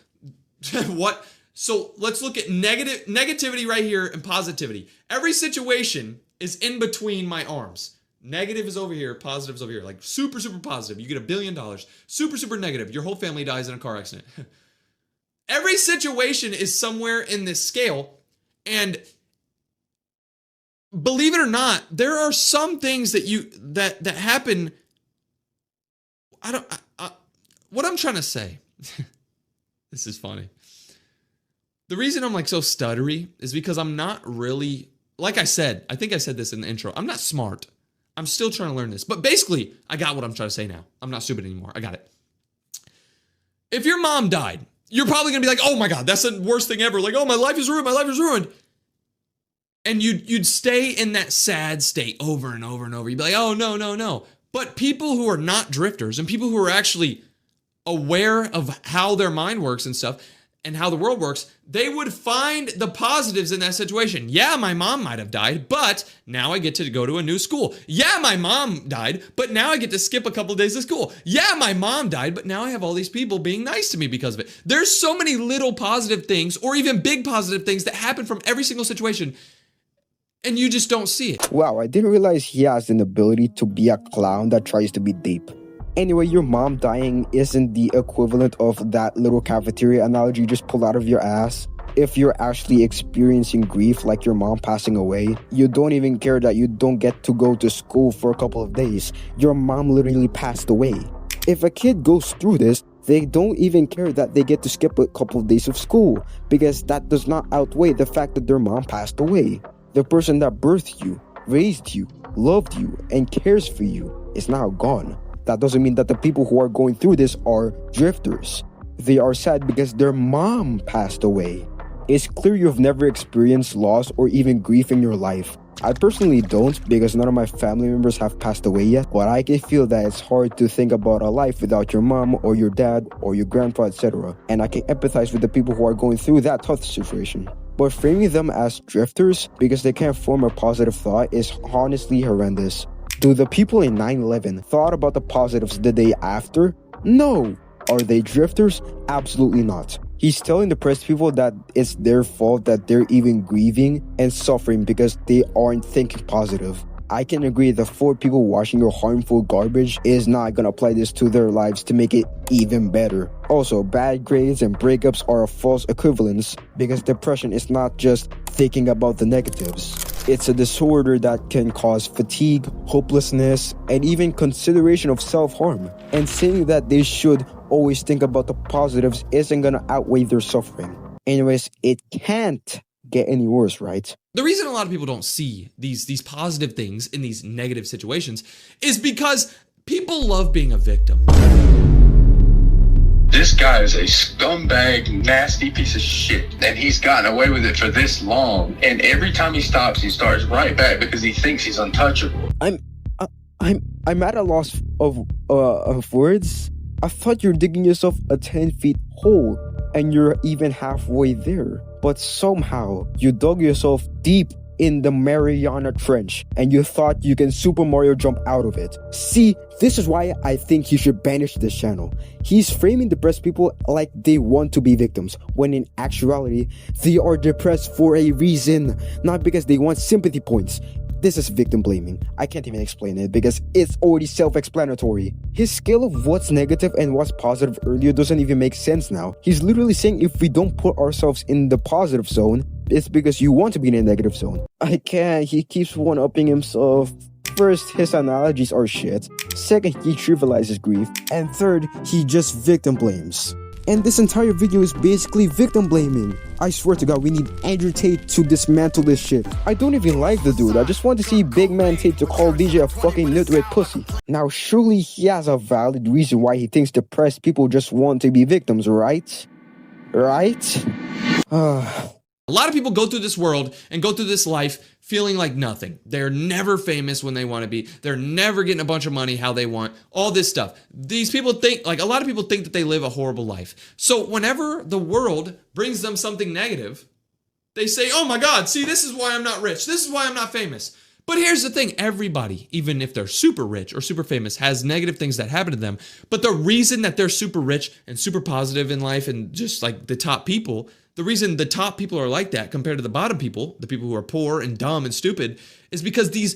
what? So let's look at negativity right here and positivity. Every situation is in between my arms. Negative is over here, positive is over here. Like super, super positive. You get $1 billion. Super, super negative. Your whole family dies in a car accident. Every situation is somewhere in this scale, and believe it or not, there are some things that happen. What I'm trying to say, this is funny. The reason I'm like so stuttery is because I'm not really, like I said, I think I said this in the intro, I'm not smart. I'm still trying to learn this. But basically, I got what I'm trying to say now. I'm not stupid anymore. I got it. If your mom died, you're probably going to be like, oh my God, that's the worst thing ever. Like, oh, my life is ruined. My life is ruined. And you'd stay in that sad state over and over and over. You'd be like, oh, no, no, no. But people who are not drifters and people who are actually aware of how their mind works and stuff and how the world works, they would find the positives in that situation. Yeah, my mom might have died, but now I get to go to a new school. Yeah, my mom died, but now I get to skip a couple of days of school. Yeah, my mom died, but now I have all these people being nice to me because of it. There's so many little positive things or even big positive things that happen from every single situation, and you just don't see it. Wow, I didn't realize he has an ability to be a clown that tries to be deep. Anyway, your mom dying isn't the equivalent of that little cafeteria analogy you just pulled out of your ass. If you're actually experiencing grief like your mom passing away, you don't even care that you don't get to go to school for a couple of days. Your mom literally passed away. If a kid goes through this, they don't even care that they get to skip a couple of days of school, because that does not outweigh the fact that their mom passed away. The person that birthed you, raised you, loved you, and cares for you is now gone. That doesn't mean that the people who are going through this are drifters. They are sad because their mom passed away. It's clear you've never experienced loss or even grief in your life. I personally don't, because none of my family members have passed away yet, but I can feel that it's hard to think about a life without your mom or your dad or your grandpa, etc. And I can empathize with the people who are going through that tough situation. But framing them as drifters because they can't form a positive thought is honestly horrendous. Do the people in 9/11 thought about the positives the day after? No. Are they drifters? Absolutely not. He's telling depressed people that it's their fault that they're even grieving and suffering because they aren't thinking positive. I can agree that for people watching your harmful garbage is not gonna apply this to their lives to make it even better. Also, bad grades and breakups are a false equivalence because depression is not just thinking about the negatives. It's a disorder that can cause fatigue, hopelessness, and even consideration of self-harm. And saying that they should always think about the positives isn't gonna outweigh their suffering. Anyways, it can't get any worse, right? The reason a lot of people don't see these positive things in these negative situations is because people love being a victim. This guy is a scumbag, nasty piece of shit, and he's gotten away with it for this long. And every time he stops, he starts right back because he thinks he's untouchable. I'm at a loss of words. I thought you're digging yourself a 10-feet hole, and you're even halfway there. But somehow you dug yourself deep in the Mariana Trench, and you thought you can Super Mario jump out of it. See, this is why I think he should banish this channel. He's framing depressed people like they want to be victims, when in actuality, they are depressed for a reason, not because they want sympathy points. This is victim blaming. I can't even explain it because it's already self-explanatory. His scale of what's negative and what's positive earlier doesn't even make sense now. He's literally saying if we don't put ourselves in the positive zone, it's because you want to be in a negative zone. I can't. He keeps one-upping himself. First, his analogies are shit. Second, he trivializes grief. And third, he just victim blames. And this entire video is basically victim blaming. I swear to God, we need Andrew Tate to dismantle this shit. I don't even like the dude. I just want to see Big Man Tate to call DJ a fucking nitwit pussy. Now, surely he has a valid reason why he thinks depressed people just want to be victims, right? Right? A lot of people go through this world and go through this life feeling like nothing. They're never famous when they want to be. They're never getting a bunch of money how they want. All this stuff. These people think, like a lot of people think that they live a horrible life. So whenever the world brings them something negative, they say, oh my God, see, this is why I'm not rich. This is why I'm not famous. But here's the thing. Everybody, even if they're super rich or super famous, has negative things that happen to them. But the reason that they're super rich and super positive in life and just like the top people, the reason the top people are like that compared to the bottom people, the people who are poor and dumb and stupid, is because these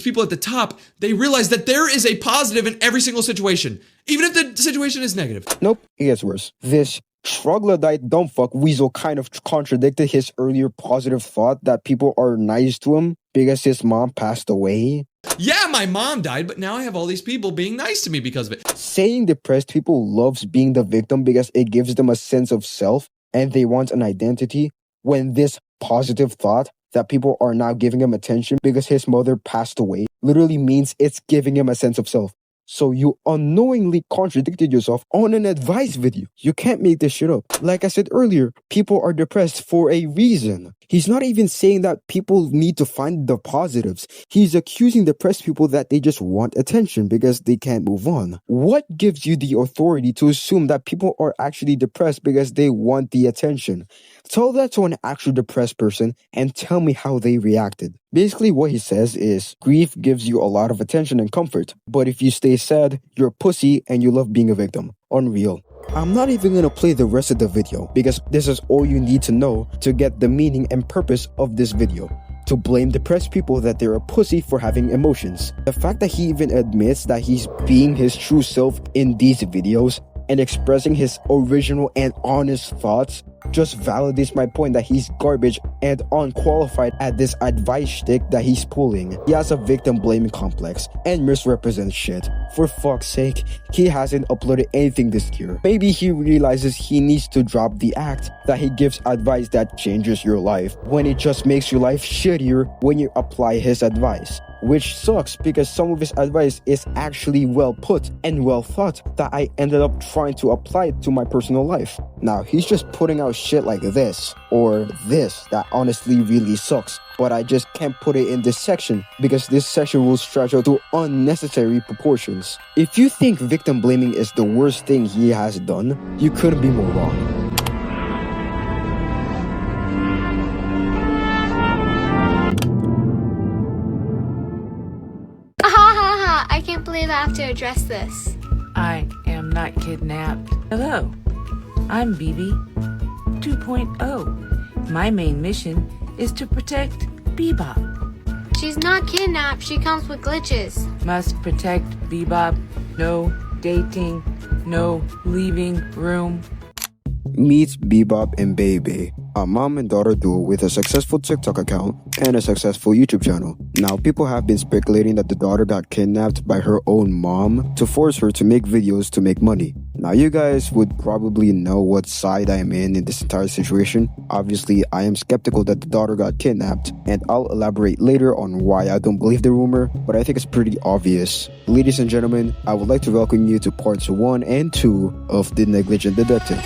people at the top, they realize that there is a positive in every single situation, even if the situation is negative. Nope, it gets worse. This troglodyte dumbfuck weasel kind of contradicted his earlier positive thought that people are nice to him because his mom passed away. Yeah, my mom died, but now I have all these people being nice to me because of it. Saying depressed people loves being the victim because it gives them a sense of self and they want an identity, when this positive thought that people are now giving him attention because his mother passed away literally means it's giving him a sense of self. So you unknowingly contradicted yourself on an advice video. You can't make this shit up. Like I said earlier, people are depressed for a reason. He's not even saying that people need to find the positives. He's accusing depressed people that they just want attention because they can't move on. What gives you the authority to assume that people are actually depressed because they want the attention? Tell that to an actual depressed person and tell me how they reacted. Basically what he says is, grief gives you a lot of attention and comfort, but if you stay sad, you're a pussy and you love being a victim. Unreal. I'm not even gonna play the rest of the video because this is all you need to know to get the meaning and purpose of this video. To blame depressed people that they're a pussy for having emotions. The fact that he even admits that he's being his true self in these videos and expressing his original and honest thoughts just validates my point that he's garbage and unqualified at this advice shtick that he's pulling. He has a victim blaming complex and misrepresents shit. For fuck's sake, he hasn't uploaded anything this year. Maybe he realizes he needs to drop the act that he gives advice that changes your life when it just makes your life shittier when you apply his advice. Which sucks because some of his advice is actually well put and well thought that I ended up trying to apply it to my personal life. Now, he's just putting out shit like this or this that honestly really sucks, but I just can't put it in this section because this section will stretch out to unnecessary proportions. If you think victim blaming is the worst thing he has done, you couldn't be more wrong. I can't believe I have to address this. I am not kidnapped. Hello, I'm BB 2.0. My main mission is to protect Bebop. She's not kidnapped, she comes with glitches. Must protect Bebop. No dating, no leaving room. Meet Bebop and Baby. a mom and daughter duo with a successful TikTok account and a successful YouTube channel. Now, people have been speculating that the daughter got kidnapped by her own mom to force her to make videos to make money. Now, you guys would probably know what side I am in this entire situation. Obviously, I am skeptical that the daughter got kidnapped, and I'll elaborate later on why I don't believe the rumor, but I think it's pretty obvious. Ladies and gentlemen, I would like to welcome you to parts 1 and 2 of The Negligent Detective.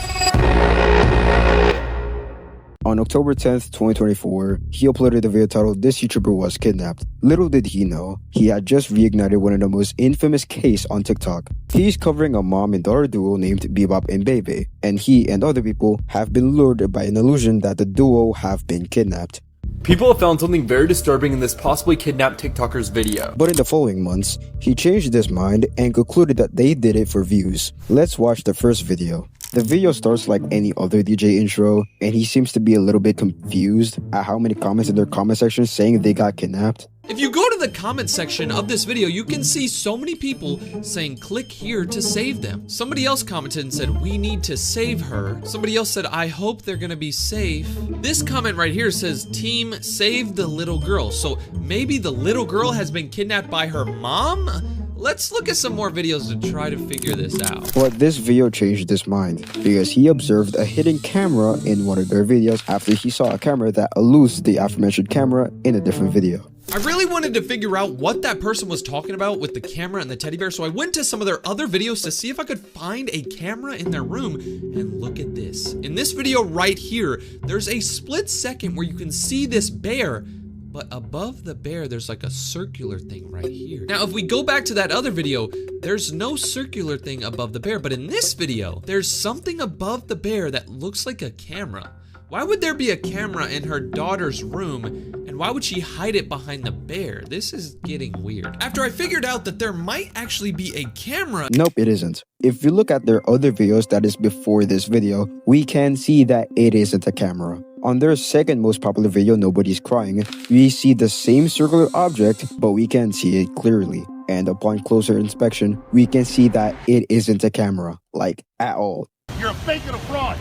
On October 10th, 2024, he uploaded a video titled "This YouTuber Was Kidnapped." Little did he know, he had just reignited one of the most infamous cases on TikTok. He's covering a mom and daughter duo named Bebop and Bebe, and he and other people have been lured by an illusion that the duo have been kidnapped. People have found something very disturbing in this possibly kidnapped TikToker's video. But in the following months, he changed his mind and concluded that they did it for views. Let's watch the first video. The video starts like any other DJ intro, and he seems to be a little bit confused at how many comments in their comment section saying they got kidnapped. If you go to the comment section of this video, you can see so many people saying click here to save them. Somebody else commented and said we need to save her. Somebody else said I hope they're gonna be safe. This comment right here says team save the little girl. So maybe the little girl has been kidnapped by her mom? Let's look at some more videos to try to figure this out. But this video changed his mind because he observed a hidden camera in one of their videos after he saw a camera that alludes to the aforementioned camera in a different video. I really wanted to figure out what that person was talking about with the camera and the teddy bear, so I went to some of their other videos to see if I could find a camera in their room, and look at this. In this video right here, there's a split second where you can see this bear, but above the bear, there's like a circular thing right here. Now, if we go back to that other video, there's no circular thing above the bear, but in this video, there's something above the bear that looks like a camera. Why would there be a camera in her daughter's room, and why would she hide it behind the bear? This is getting weird. After I figured out that there might actually be a camera— Nope, it isn't. If you look at their other videos that is before this video, we can see that it isn't a camera. On their second most popular video, Nobody's Crying, we see the same circular object, but we can't see it clearly. And upon closer inspection, we can see that it isn't a camera, like at all. You're a fake and a fraud.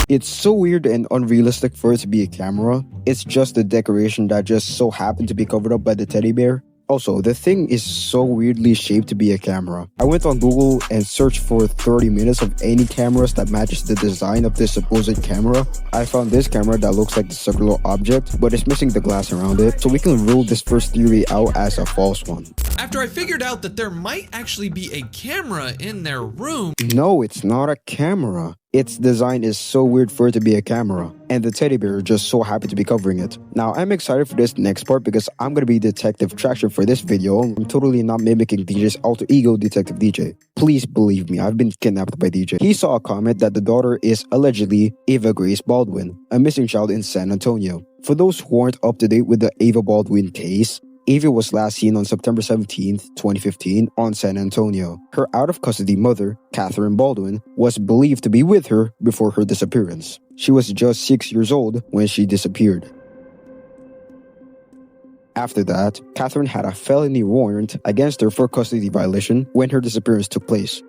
It's so weird and unrealistic for it to be a camera. It's just a decoration that just so happened to be covered up by the teddy bear. Also, the thing is so weirdly shaped to be a camera. I went on Google and searched for 30 minutes of any cameras that matches the design of this supposed camera. I found this camera that looks like the circular object, but it's missing the glass around it, so we can rule this first theory out as a false one. After I figured out that there might actually be a camera in their room— No, it's not a camera. Its design is so weird for it to be a camera, and the teddy bear just so happy to be covering it. Now, I'm excited for this next part because I'm gonna be Detective Traction for this video. I'm totally not mimicking DJ's alter ego, Detective DJ. Please believe me, I've been kidnapped by DJ. He saw a comment that the daughter is allegedly Ava Grace Baldwin, a missing child in San Antonio. For those who aren't up to date with the Ava Baldwin case, Ava was last seen on September 17th, 2015 on San Antonio. Her out-of-custody mother, Catherine Baldwin, was believed to be with her before her disappearance. She was just 6 years old when she disappeared. After that, Catherine had a felony warrant against her for custody violation when her disappearance took place.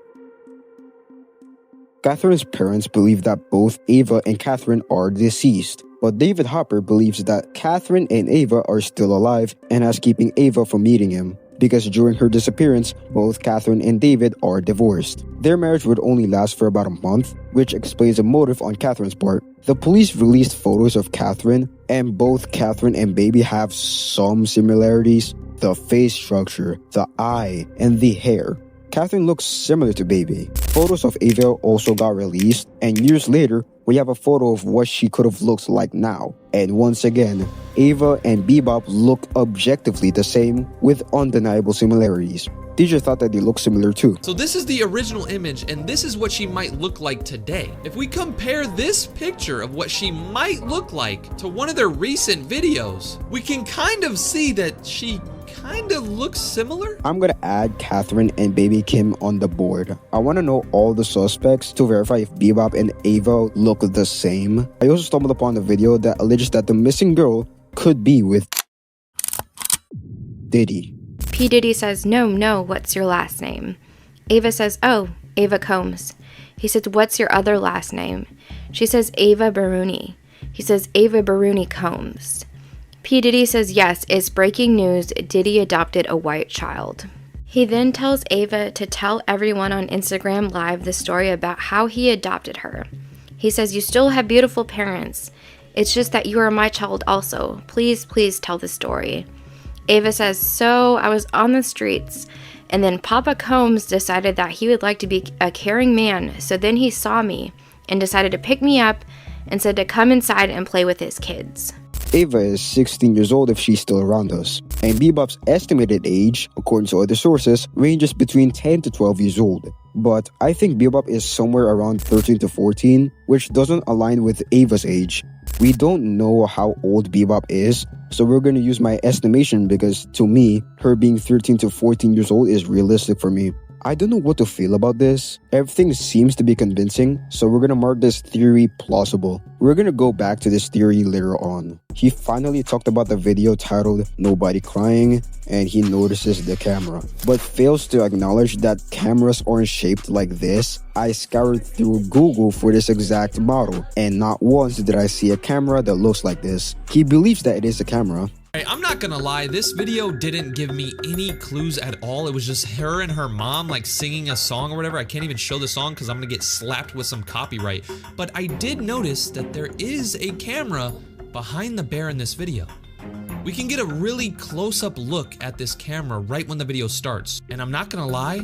Catherine's parents believe that both Ava and Catherine are deceased, but David Hopper believes that Catherine and Ava are still alive and is keeping Ava from meeting him, because during her disappearance, both Catherine and David are divorced. Their marriage would only last for about a month, which explains a motive on Catherine's part. The police released photos of Catherine, and both Catherine and Baby have some similarities: the face structure, the eye, and the hair. Catherine looks similar to Baby. Photos of Ava also got released, and years later, we have a photo of what she could have looked like now. And once again, Ava and Bebop look objectively the same with undeniable similarities. DJ thought that they look similar too. So this is the original image, and this is what she might look like today. If we compare this picture of what she might look like to one of their recent videos, we can kind of see that she kind of looks similar. I'm gonna add Catherine and Baby Kim on the board. I want to know all the suspects to verify if Bebop and Ava look the same. I also stumbled upon a video that alleges that the missing girl could be with Diddy. P. Diddy says, no, what's your last name? Ava says, oh, Ava Combs. He says, what's your other last name? She says, Ava Breone. He says, Ava Breone Combs. P. Diddy says, yes, it's breaking news. Diddy adopted a white child. He then tells Ava to tell everyone on Instagram Live the story about how he adopted her. He says, you still have beautiful parents. It's just that you are my child also. Please, please tell the story. Ava says, so I was on the streets, and then Papa Combs decided that he would like to be a caring man, so then he saw me and decided to pick me up and said to come inside and play with his kids. Ava is 16 years old if she's still around us, and Bebop's estimated age, according to other sources, ranges between 10 to 12 years old. But I think Bebop is somewhere around 13 to 14, which doesn't align with Ava's age. We don't know how old Bebop is, so we're gonna use my estimation because to me, her being 13 to 14 years old is realistic for me. I don't know what to feel about this. Everything seems to be convincing, so we're gonna mark this theory plausible. We're gonna go back to this theory later on. He finally talked about the video titled Nobody Crying, and he notices the camera, but fails to acknowledge that cameras aren't shaped like this. I scoured through Google for this exact model, and not once did I see a camera that looks like this. He believes that it is a camera. Hey, I'm not gonna lie, this video didn't give me any clues at all. It was just her and her mom like singing a song or whatever. I can't even show the song because I'm gonna get slapped with some copyright. But I did notice that there is a camera behind the bear in this video. We can get a really close-up look at this camera right when the video starts. And I'm not gonna lie,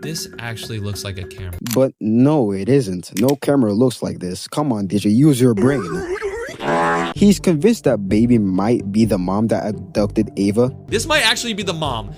this actually looks like a camera. But no, it isn't. No camera looks like this. Come on, DJ, use your brain. He's convinced that baby might be the mom that abducted Ava. This might actually be the mom.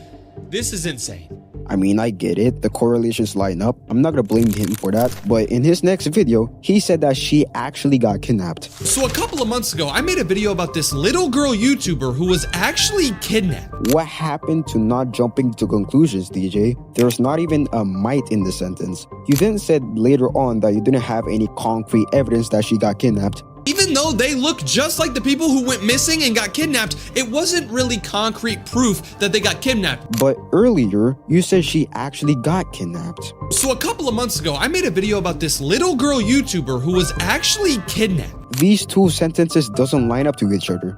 This is insane. I mean, I get it. The correlations line up. I'm not gonna blame him for that. But in his next video, he said that she actually got kidnapped. So a couple of months ago, I made a video about this little girl YouTuber who was actually kidnapped. What happened to not jumping to conclusions, DJ? There's not even a might in the sentence. You then said later on that you didn't have any concrete evidence that she got kidnapped. Even though they look just like the people who went missing and got kidnapped, it wasn't really concrete proof that they got kidnapped. But earlier, you said she actually got kidnapped. So a couple of months ago, I made a video about this little girl YouTuber who was actually kidnapped. These two sentences doesn't line up to each other.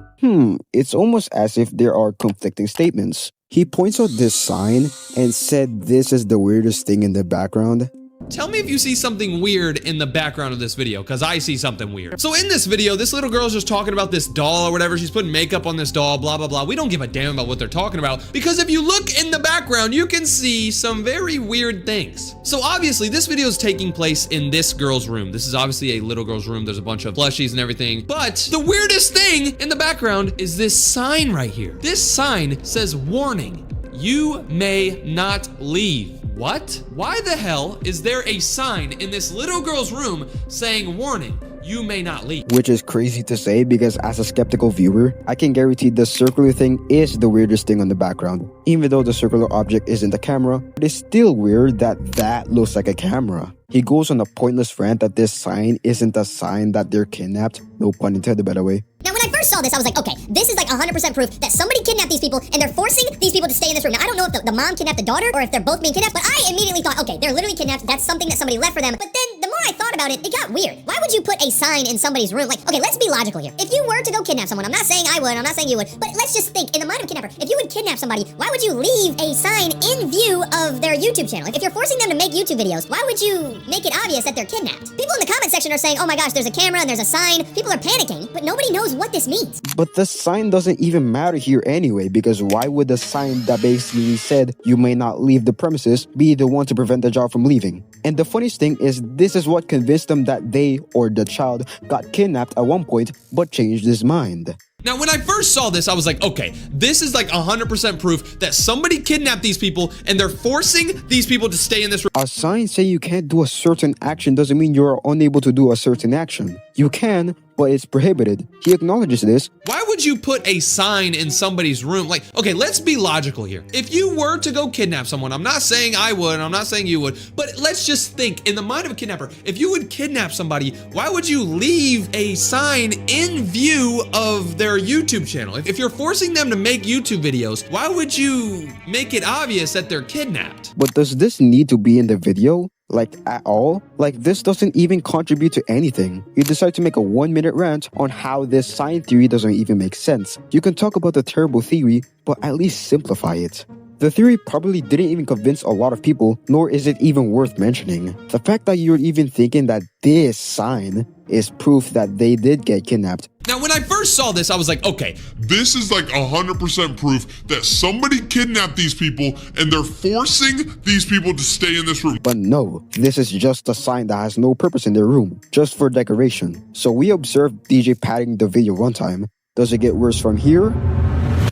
It's almost as if there are conflicting statements. He points out this sign and said this is the weirdest thing in the background. Tell me if you see something weird in the background of this video, because I see something weird. So in this video, this little girl's just talking about this doll or whatever. She's putting makeup on this doll, blah, blah, blah. We don't give a damn about what they're talking about, because if you look in the background, you can see some very weird things. So obviously, this video is taking place in this girl's room. This is obviously a little girl's room. There's a bunch of plushies and everything. But the weirdest thing in the background is this sign right here. This sign says, warning, you may not leave. What? Why the hell is there a sign in this little girl's room saying, warning, you may not leave? Which is crazy to say because as a skeptical viewer, I can guarantee the circular thing is the weirdest thing on the background. Even though the circular object isn't a camera, it is still weird that that looks like a camera. He goes on a pointless rant that this sign isn't a sign that they're kidnapped. No pun intended, by the way. Now, when I first saw this, I was like, okay, this is like 100% proof that somebody kidnapped these people and they're forcing these people to stay in this room. Now, I don't know if the mom kidnapped the daughter or if they're both being kidnapped, but I immediately thought, okay, they're literally kidnapped. That's something that somebody left for them. But then the more I thought about it, it got weird. Why would you put a sign in somebody's room? Like, okay, let's be logical here. If you were to go kidnap someone, I'm not saying I would, I'm not saying you would, but let's just think in the mind of a kidnapper, if you would kidnap somebody, why would you leave a sign in view of their YouTube channel? If you're forcing them to make YouTube videos, why would you make it obvious that they're kidnapped? People in the comment section are saying, oh my gosh, there's a camera and there's a sign. People are panicking, but nobody knows what this means. But the sign doesn't even matter here anyway, because why would the sign that basically said you may not leave the premises be the one to prevent the child from leaving? And the funniest thing is this is what convinced them that they or the child got kidnapped at one point but changed his mind. Now, when I first saw this, I was like, okay, this is like 100% proof that somebody kidnapped these people and they're forcing these people to stay in this room. A sign saying you can't do a certain action doesn't mean you are unable to do a certain action. You can, but it's prohibited. He acknowledges this. Why would you put a sign in somebody's room? Like, okay, let's be logical here. If you were to go kidnap someone, I'm not saying I would, I'm not saying you would, but let's just think in the mind of a kidnapper, if you would kidnap somebody, why would you leave a sign in view of their YouTube channel? If you're forcing them to make YouTube videos, why would you make it obvious that they're kidnapped? But does this need to be in the video? Like, at all? Like, this doesn't even contribute to anything. You decide to make a 1-minute rant on how this sign theory doesn't even make sense. You can talk about the terrible theory, but at least simplify it. The theory probably didn't even convince a lot of people, nor is it even worth mentioning. The fact that you're even thinking that this sign is proof that they did get kidnapped. Now, when I first saw this, I was like, okay, this is like 100% proof that somebody kidnapped these people and they're forcing these people to stay in this room. But no, this is just a sign that has no purpose in their room, just for decoration. So we observed DJ padding the video runtime. Does it get worse from here?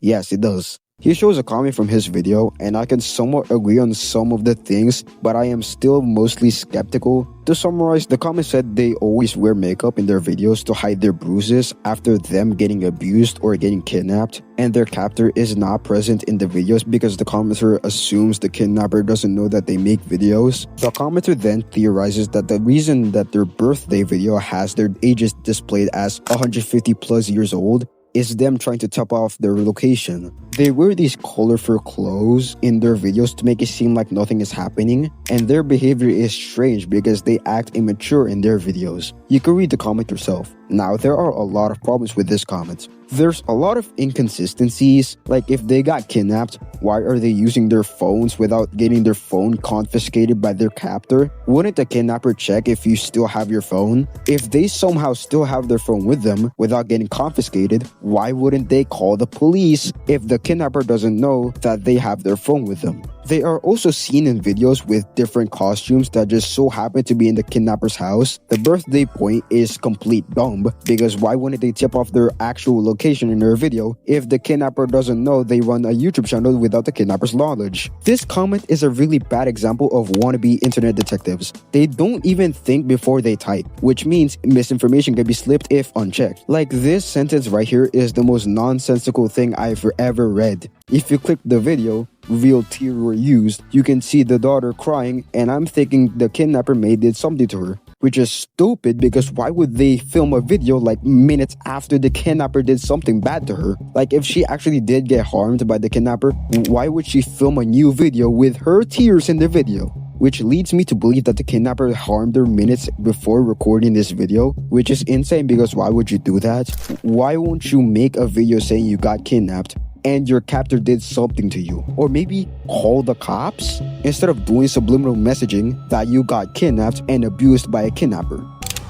Yes, it does. He shows a comment from his video, and I can somewhat agree on some of the things, but I am still mostly skeptical. To summarize, the comment said they always wear makeup in their videos to hide their bruises after them getting abused or getting kidnapped, and their captor is not present in the videos because the commenter assumes the kidnapper doesn't know that they make videos. The commenter then theorizes that the reason that their birthday video has their ages displayed as 150 plus years old is them trying to top off their location. They wear these colorful clothes in their videos to make it seem like nothing is happening, and their behavior is strange because they act immature in their videos. You can read the comment yourself. Now, there are a lot of problems with this comment. There's a lot of inconsistencies, like if they got kidnapped, why are they using their phones without getting their phone confiscated by their captor? Wouldn't the kidnapper check if you still have your phone? If they somehow still have their phone with them without getting confiscated, why wouldn't they call the police if the kidnapper doesn't know that they have their phone with them? They are also seen in videos with different costumes that just so happen to be in the kidnapper's house. The birthday point is complete dumb, because why wouldn't they tip off their actual location in their video if the kidnapper doesn't know they run a YouTube channel without the kidnapper's knowledge? This comment is a really bad example of wannabe internet detectives. They don't even think before they type, which means misinformation can be slipped if unchecked. Like, this sentence right here is the most nonsensical thing I've ever read. If you click the video, real tears were used, you can see the daughter crying, and I'm thinking the kidnapper may did something to her. Which is stupid, because why would they film a video like minutes after the kidnapper did something bad to her? Like, if she actually did get harmed by the kidnapper, why would she film a new video with her tears in the video? Which leads me to believe that the kidnapper harmed her minutes before recording this video, which is insane, because why would you do that? Why won't you make a video saying you got kidnapped and your captor did something to you? Or maybe call the cops instead of doing subliminal messaging that you got kidnapped and abused by a kidnapper.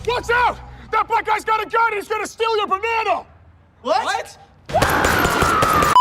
Watch out! That black guy's got a gun and he's gonna steal your banana! What?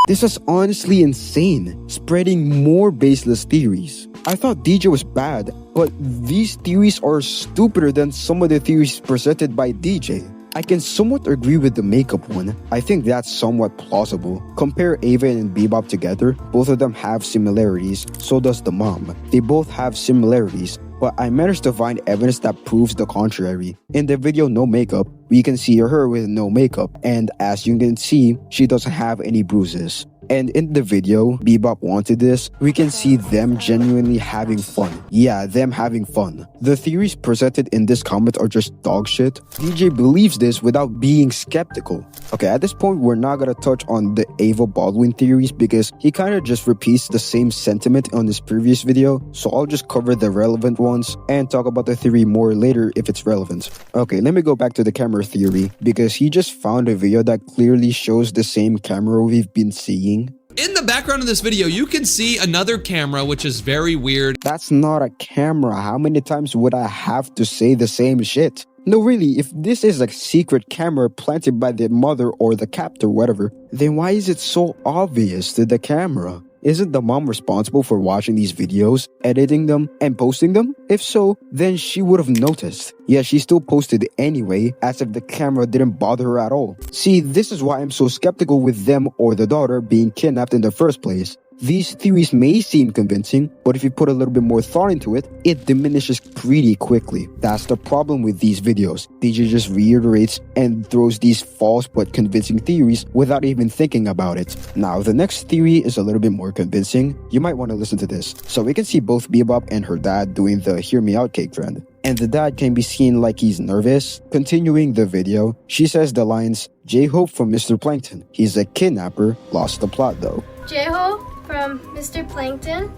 This is honestly insane, spreading more baseless theories. I thought DJ was bad, but these theories are stupider than some of the theories presented by DJ. I can somewhat agree with the makeup one. I think that's somewhat plausible. Compare Ava and Bebop together. Both of them have similarities. So does the mom. They both have similarities. But I managed to find evidence that proves the contrary. In the video No Makeup, we can see her with no makeup. And as you can see, she doesn't have any bruises. And in the video, Bebop wanted this, we can see them genuinely having fun. Yeah, them having fun. The theories presented in this comment are just dog shit. DJ believes this without being skeptical. Okay, at this point, we're not gonna touch on the Ava Baldwin theories because he kinda just repeats the same sentiment on his previous video, so I'll just cover the relevant ones and talk about the theory more later if it's relevant. Okay, let me go back to the camera theory because he just found a video that clearly shows the same camera we've been seeing. In the background of this video, you can see another camera, which is very weird. That's not a camera. How many times would I have to say the same shit? No, really, if this is a secret camera planted by the mother or the captor, whatever, then why is it so obvious to the camera? Isn't the mom responsible for watching these videos, editing them, and posting them? If so, then she would have noticed. Yet she still posted anyway, as if the camera didn't bother her at all. See, this is why I'm so skeptical with them or the daughter being kidnapped in the first place. These theories may seem convincing, but if you put a little bit more thought into it, it diminishes pretty quickly. That's the problem with these videos. DJ just reiterates and throws these false but convincing theories without even thinking about it. Now, the next theory is a little bit more convincing. You might want to listen to this. So we can see both Bebop and her dad doing the hear me out cake trend. And the dad can be seen like he's nervous. Continuing the video, she says the lines, J-Hope from Mr. Plankton. He's a kidnapper, lost the plot though. J-Hope from Mr. Plankton.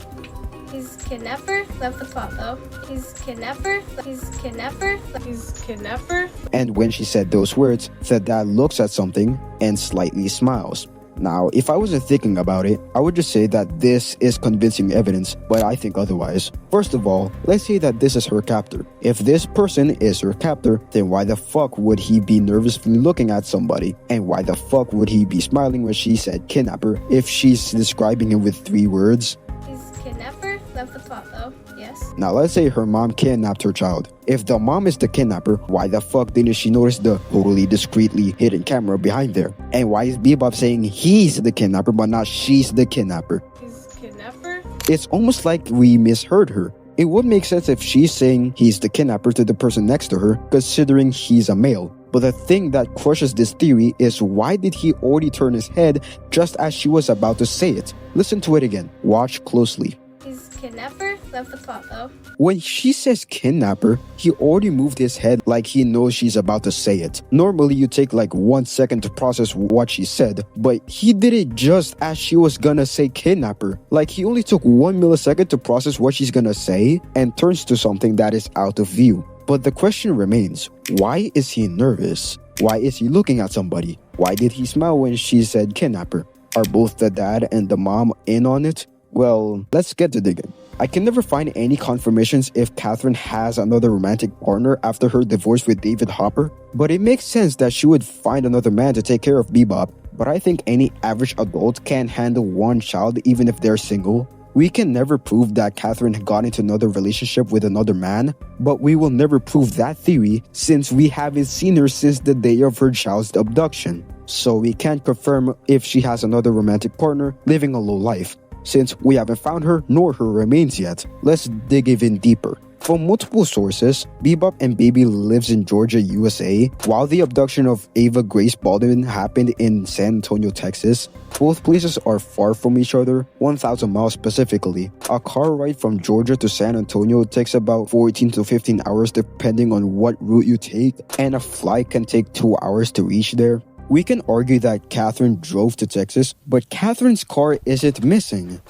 He's kidnapper. Love the plot though. He's kidnapper. He's kidnapper. He's kidnapper. And when she said those words, the dad looks at something and slightly smiles. Now, if I wasn't thinking about it, I would just say that this is convincing evidence, but I think otherwise. First of all, let's say that this is her captor. If this person is her captor, then why the fuck would he be nervously looking at somebody? And why the fuck would he be smiling when she said kidnapper if she's describing him with 3 words? He's kidnapper. Love the plot though. Yes. Now let's say her mom kidnapped her child. If the mom is the kidnapper, why the fuck didn't she notice the totally discreetly hidden camera behind there? And why is Bebop saying he's the kidnapper but not she's the kidnapper? He's kidnapper? It's almost like we misheard her. It would make sense if she's saying he's the kidnapper to the person next to her, considering he's a male. But the thing that crushes this theory is why did he already turn his head just as she was about to say it? Listen to it again. Watch closely. He's kidnapper. Love the plot though. When she says kidnapper, he already moved his head like he knows she's about to say it. Normally you take like 1 second to process what she said, but he did it just as she was gonna say kidnapper. Like he only took 1 millisecond to process what she's gonna say and turns to something that is out of view. But the question remains, why is he nervous? Why is he looking at somebody? Why did he smile when she said kidnapper? Are both the dad and the mom in on it? Well, let's get to digging. I can never find any confirmations if Catherine has another romantic partner after her divorce with David Hopper, but it makes sense that she would find another man to take care of Bebop. But I think any average adult can handle 1 child even if they're single. We can never prove that Catherine got into another relationship with another man, but we will never prove that theory since we haven't seen her since the day of her child's abduction. So we can't confirm if she has another romantic partner living a low life, since we haven't found her nor her remains yet. Let's dig even deeper. From multiple sources, Bebop and Baby lives in Georgia, USA, while the abduction of Ava Grace Baldwin happened in San Antonio, Texas. Both places are far from each other, 1,000 miles specifically. A car ride from Georgia to San Antonio takes about 14 to 15 hours depending on what route you take, and a flight can take 2 hours to reach there. We can argue that Catherine drove to Texas, but Catherine's car isn't missing.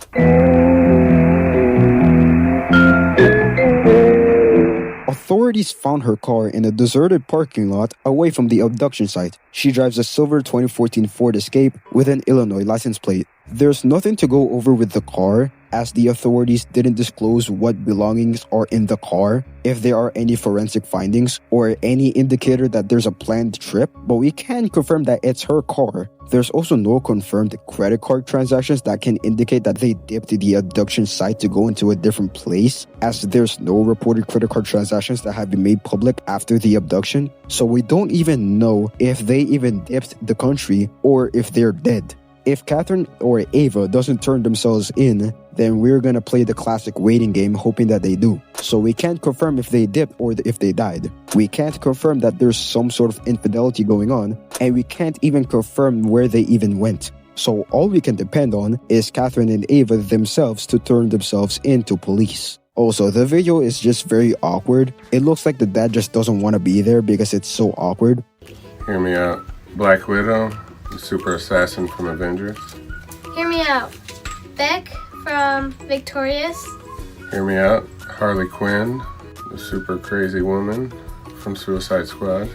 Authorities found her car in a deserted parking lot away from the abduction site. She drives a silver 2014 Ford Escape with an Illinois license plate. There's nothing to go over with the car, as the authorities didn't disclose what belongings are in the car, if there are any forensic findings, or any indicator that there's a planned trip, but we can confirm that it's her car. There's also no confirmed credit card transactions that can indicate that they dipped the abduction site to go into a different place, as there's no reported credit card transactions that have been made public after the abduction, so we don't even know if they even dipped the country or if they're dead. If Catherine or Ava doesn't turn themselves in, then we're gonna play the classic waiting game hoping that they do. So we can't confirm if they dipped or if they died. We can't confirm that there's some sort of infidelity going on, and we can't even confirm where they even went. So all we can depend on is Catherine and Ava themselves to turn themselves into police. Also, the video is just very awkward. It looks like the dad just doesn't want to be there because it's so awkward. Hear me out. Black Widow, the super assassin from Avengers. Hear me out. Beck from Victorious. Hear me out. Harley Quinn, the super crazy woman from Suicide Squad.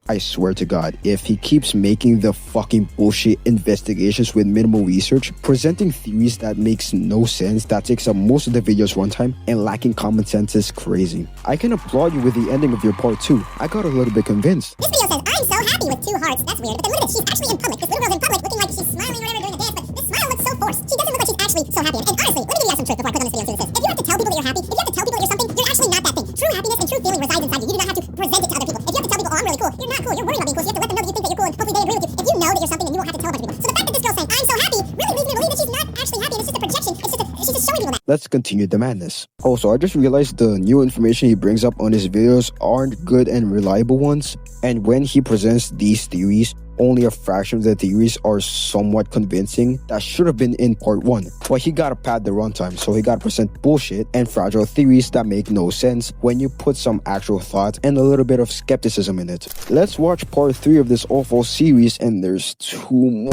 I swear to God, if he keeps making the fucking bullshit investigations with minimal research, presenting theories that makes no sense, that takes up most of the video's runtime, and lacking common sense is crazy. I can applaud you with the ending of your part 2. I got a little bit convinced. This video says, I'm so happy with 2 hearts. That's weird. But then look at it, she's actually in public. This little girl's in public looking like she's smiling or whatever during the dance, but this smile looks so forced. She doesn't look like she's actually so happy. And honestly, let me give you guys some truth before I click on this video and see what it says. If you have to tell people that you're happy, if you have to tell people that you're something, you're actually not that thing. True happiness and true feeling resides inside you. You do not have to present it to other people. If you have to tell people, oh, I'm really cool, you're not cool. You're worried about being cool, so you have to let them know that you think that you're cool, and hopefully they agree with you. If you know that you're something, then you won't have to tell a bunch of people. So the fact that this girl's saying, I'm so happy, really leads me to believe that she's not actually happy, and it's just a projection. She's just showing people that. Let's continue the madness. Also, I just realized the new information he brings up on his videos aren't good and reliable ones, and when he presents these theories, only a fraction of the theories are somewhat convincing that should have been in part 1. But he gotta pad the runtime, so he gotta present bullshit and fragile theories that make no sense when you put some actual thought and a little bit of skepticism in it. Let's watch part 3 of this awful series, and there's 2 more.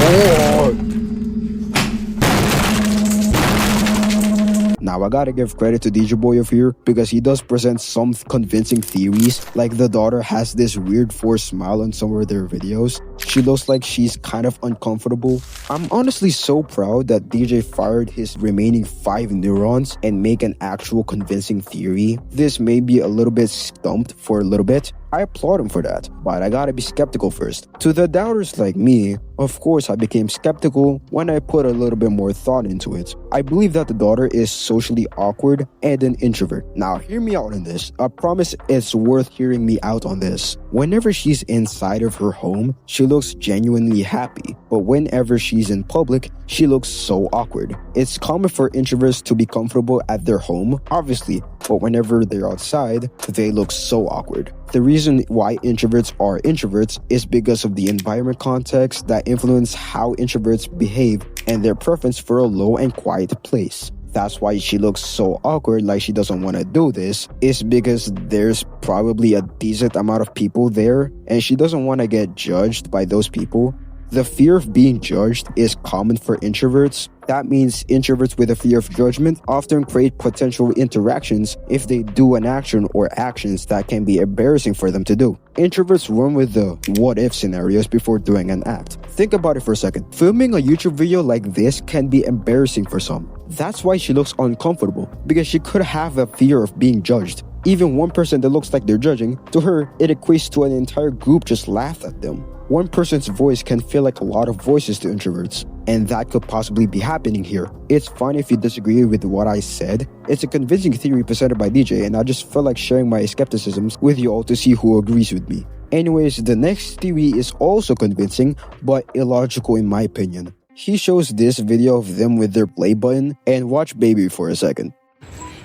Now I gotta give credit to DJ Boy of here because he does present some convincing theories, like the daughter has this weird forced smile on some of their videos. She looks like she's kind of uncomfortable. I'm honestly so proud that DJ fired his remaining 5 neurons and make an actual convincing theory. This may be a little bit stumped for a little bit. I applaud him for that, but I gotta be skeptical first. To the doubters like me, of course I became skeptical when I put a little bit more thought into it. I believe that the daughter is socially awkward and an introvert. Now hear me out on this. I promise it's worth hearing me out on this. Whenever she's inside of her home, she looks genuinely happy, but whenever she's in public, she looks so awkward. It's common for introverts to be comfortable at their home, obviously, but whenever they're outside, they look so awkward. The reason why introverts are introverts is because of the environment context that influence how introverts behave and their preference for a low and quiet place. That's why she looks so awkward, like she doesn't want to do this, is because there's probably a decent amount of people there and she doesn't want to get judged by those people. The fear of being judged is common for introverts. That means introverts with a fear of judgment often create potential interactions if they do an action or actions that can be embarrassing for them to do. Introverts run with the what-if scenarios before doing an act. Think about it for a second. Filming a YouTube video like this can be embarrassing for some. That's why she looks uncomfortable, because she could have a fear of being judged. Even one person that looks like they're judging, to her, it equates to an entire group just laugh at them. One person's voice can feel like a lot of voices to introverts, and that could possibly be happening here. It's fine if you disagree with what I said. It's a convincing theory presented by DJ, and I just felt like sharing my skepticisms with you all to see who agrees with me. Anyways, the next theory is also convincing, but illogical in my opinion. He shows this video of them with their play button, and watch baby for a second.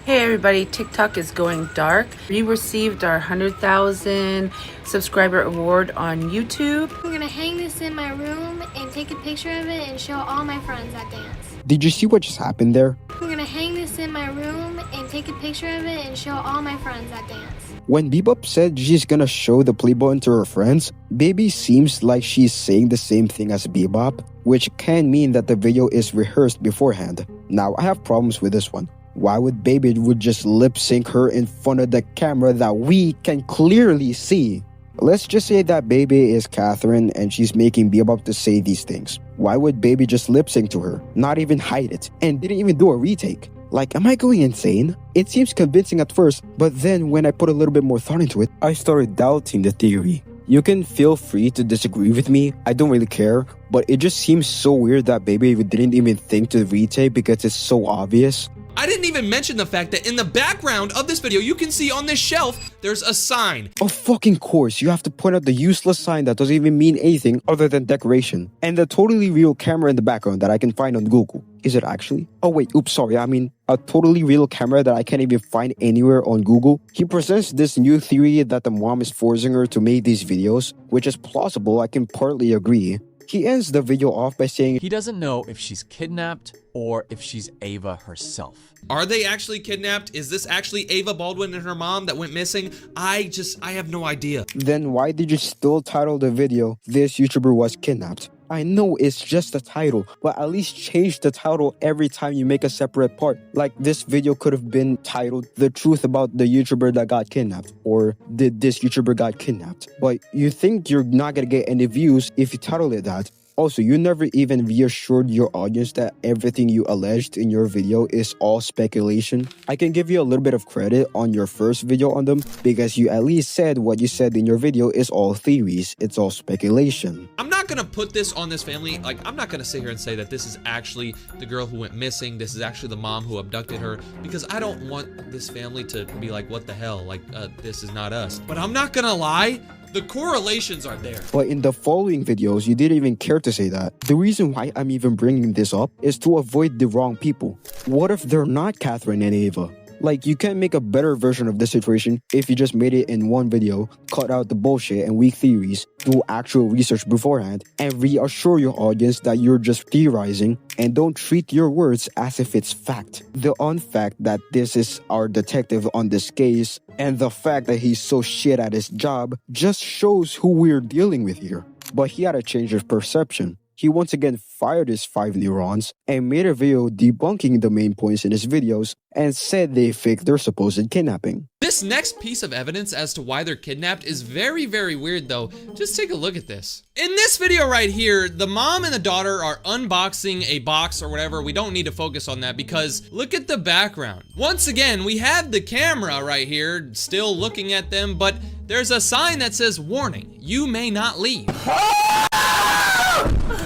Hey everybody, TikTok is going dark. We received our 100,000 subscriber award on YouTube. I'm gonna hang this in my room and take a picture of it and show all my friends that dance. Did you see what just happened there? I'm gonna hang this in my room and take a picture of it and show all my friends that dance. When Bebop said she's gonna show the play button to her friends, Baby seems like she's saying the same thing as Bebop, which can mean that the video is rehearsed beforehand. Now, I have problems with this one. Why would Baby would just lip sync her in front of the camera that we can clearly see? Let's just say that Baby is Catherine and she's making Bebop to say these things. Why would Baby just lip sync to her, not even hide it, and didn't even do a retake? Like, am I going insane? It seems convincing at first, but then when I put a little bit more thought into it, I started doubting the theory. You can feel free to disagree with me, I don't really care, but it just seems so weird that Baby didn't even think to retake because it's so obvious. I didn't even mention the fact that in the background of this video, you can see on this shelf, there's a sign. Of fucking course, you have to point out the useless sign that doesn't even mean anything other than decoration. And the totally real camera in the background that I can find on Google. Is it actually? Oh wait, oops, sorry, I mean a totally real camera that I can't even find anywhere on Google. He presents this new theory that the mom is forcing her to make these videos, which is plausible, I can partly agree. He ends the video off by saying he doesn't know if she's kidnapped or if she's Ava herself. Are they actually kidnapped? Is this actually Ava Baldwin and her mom that went missing? I have no idea. Then why did you still title the video, "This YouTuber was kidnapped"? I know it's just a title, but at least change the title every time you make a separate part. Like this video could have been titled "The Truth About the YouTuber That Got Kidnapped" or "Did This YouTuber Got Kidnapped?" But you think you're not gonna get any views if you title it that. Also, you never even reassured your audience that everything you alleged in your video is all speculation. I can give you a little bit of credit on your first video on them because you at least said what you said in your video is all theories, it's all speculation. I'm not gonna put this on this family. Like, I'm not gonna sit here and say that this is actually the girl who went missing, this is actually the mom who abducted her, because I don't want this family to be like, what the hell, like, this is not us. But I'm not gonna lie, the correlations are there. But in the following videos, you didn't even care to say that. The reason why I'm even bringing this up is to avoid the wrong people. What if they're not Catherine and Ava? Like, you can't make a better version of this situation if you just made it in one video, cut out the bullshit and weak theories, do actual research beforehand, and reassure your audience that you're just theorizing, and don't treat your words as if it's fact. The unfact that this is our detective on this case, and the fact that he's so shit at his job, just shows who we're dealing with here. But he had a change of perception. he once again fired his 5 neurons and made a video debunking the main points in his videos and said they faked their supposed kidnapping. This next piece of evidence as to why they're kidnapped is very, very weird though. Just take a look at this. In this video right here, the mom and the daughter are unboxing a box or whatever. We don't need to focus on that because look at the background. Once again, we have the camera right here still looking at them, but there's a sign that says, "Warning, you may not leave."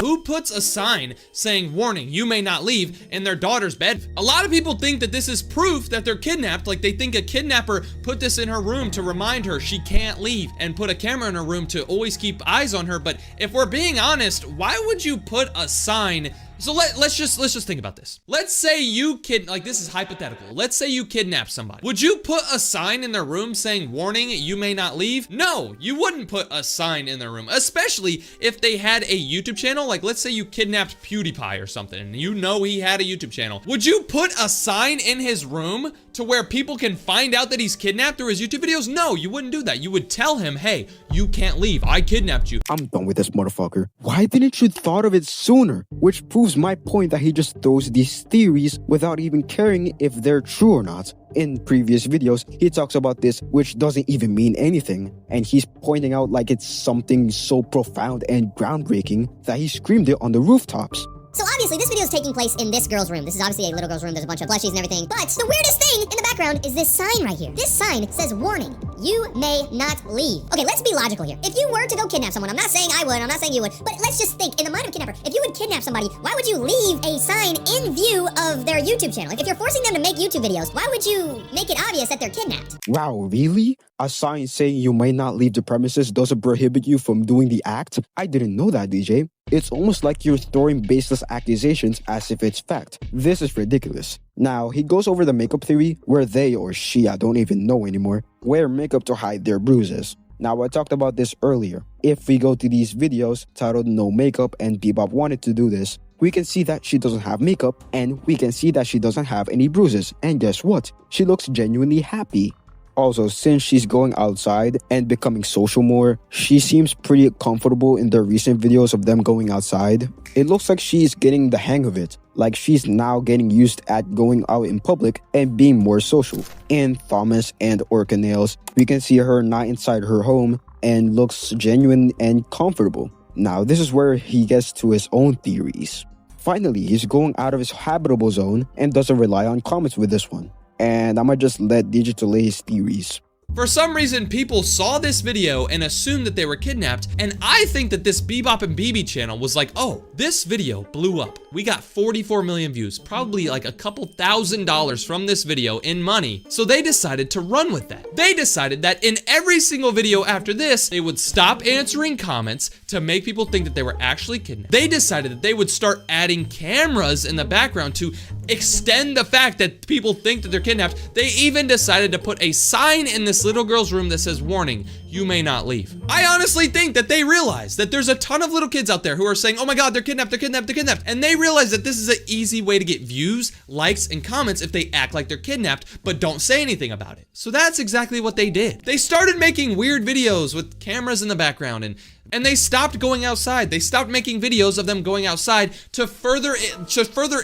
Who puts a sign saying, "Warning, you may not leave" in their daughter's bed? A lot of people think that this is proof that they're kidnapped, like they think a kidnapper put this in her room to remind her she can't leave and put a camera in her room to always keep eyes on her. But if we're being honest, why would you put a sign? So let's just think about this. Let's say you this is hypothetical. Let's say you kidnap somebody. Would you put a sign in their room saying, "Warning, you may not leave"? No, you wouldn't put a sign in their room, especially if they had a YouTube channel. Like let's say you kidnapped PewDiePie or something and you know he had a YouTube channel. Would you put a sign in his room to where people can find out that he's kidnapped through his YouTube videos? No, you wouldn't do that. You would tell him, "Hey, you can't leave. I kidnapped you." I'm done with this motherfucker. Why didn't you thought of it sooner? Which proves my point that he just throws these theories without even caring if they're true or not. In previous videos, he talks about this, which doesn't even mean anything, and he's pointing out like it's something so profound and groundbreaking that he screamed it on the rooftops. So obviously this video is taking place in this girl's room. This is obviously a little girl's room. There's a bunch of plushies and everything. But the weirdest thing in the background is this sign right here. This sign says, "Warning, you may not leave." Okay, let's be logical here. If you were to go kidnap someone, I'm not saying I would, I'm not saying you would, but let's just think in the mind of a kidnapper, if you would kidnap somebody, why would you leave a sign in view of their YouTube channel? Like if you're forcing them to make YouTube videos, why would you make it obvious that they're kidnapped? Wow, really? A sign saying you may not leave the premises doesn't prohibit you from doing the act? I didn't know that, DJ. It's almost like you're throwing baseless accusations as if it's fact. This is ridiculous. Now, he goes over the makeup theory where they, or she, I don't even know anymore, wear makeup to hide their bruises. Now, I talked about this earlier. If we go to these videos titled "No Makeup" and Bebop wanted to do this, we can see that she doesn't have makeup and we can see that she doesn't have any bruises. And guess what? She looks genuinely happy. Also, since she's going outside and becoming social more, she seems pretty comfortable in the recent videos of them going outside. It looks like she's getting the hang of it, like she's now getting used at going out in public and being more social. In Thomas and Orca Nails, we can see her not inside her home and looks genuine and comfortable. Now, this is where he gets to his own theories. Finally, he's going out of his habitable zone and doesn't rely on comments with this one. And I'ma just let Digital lay his theories. For some reason, people saw this video and assumed that they were kidnapped, and I think that this Bebop and BB channel was like, "Oh, this video blew up. We got 44 million views, probably like a couple $1,000s from this video in money." So they decided to run with that. They decided that in every single video after this, they would stop answering comments to make people think that they were actually kidnapped. They decided that they would start adding cameras in the background to extend the fact that people think that they're kidnapped. They even decided to put a sign in this little girl's room that says, "Warning, you may not leave." I honestly think that they realize that there's a ton of little kids out there who are saying, "Oh my God, they're kidnapped, they're kidnapped, they're kidnapped." And they realize that this is an easy way to get views, likes, and comments if they act like they're kidnapped, but don't say anything about it. So that's exactly what they did. They started making weird videos with cameras in the background and they stopped going outside. They stopped making videos of them going outside to further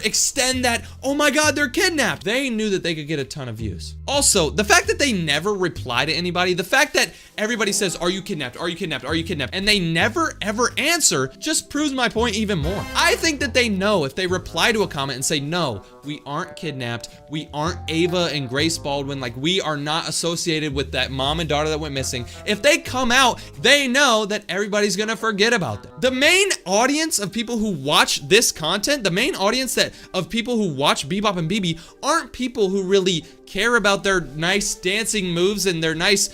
extend that, "Oh my God, they're kidnapped." They knew that they could get a ton of views. Also, the fact that they never reply to anybody, the fact that everybody says, "Are you kidnapped? Are you kidnapped? Are you kidnapped?" and they never ever answer just proves my point even more. I think that they know if they reply to a comment and say, "No, we aren't kidnapped. We aren't Ava and Grace Baldwin. Like, we are not associated with that mom and daughter that went missing." If they come out, they know that everybody's gonna forget about them. The main audience of people who watch this content, the main audience of people who watch Bebop and BB aren't people who really care about their nice dancing moves and their nice,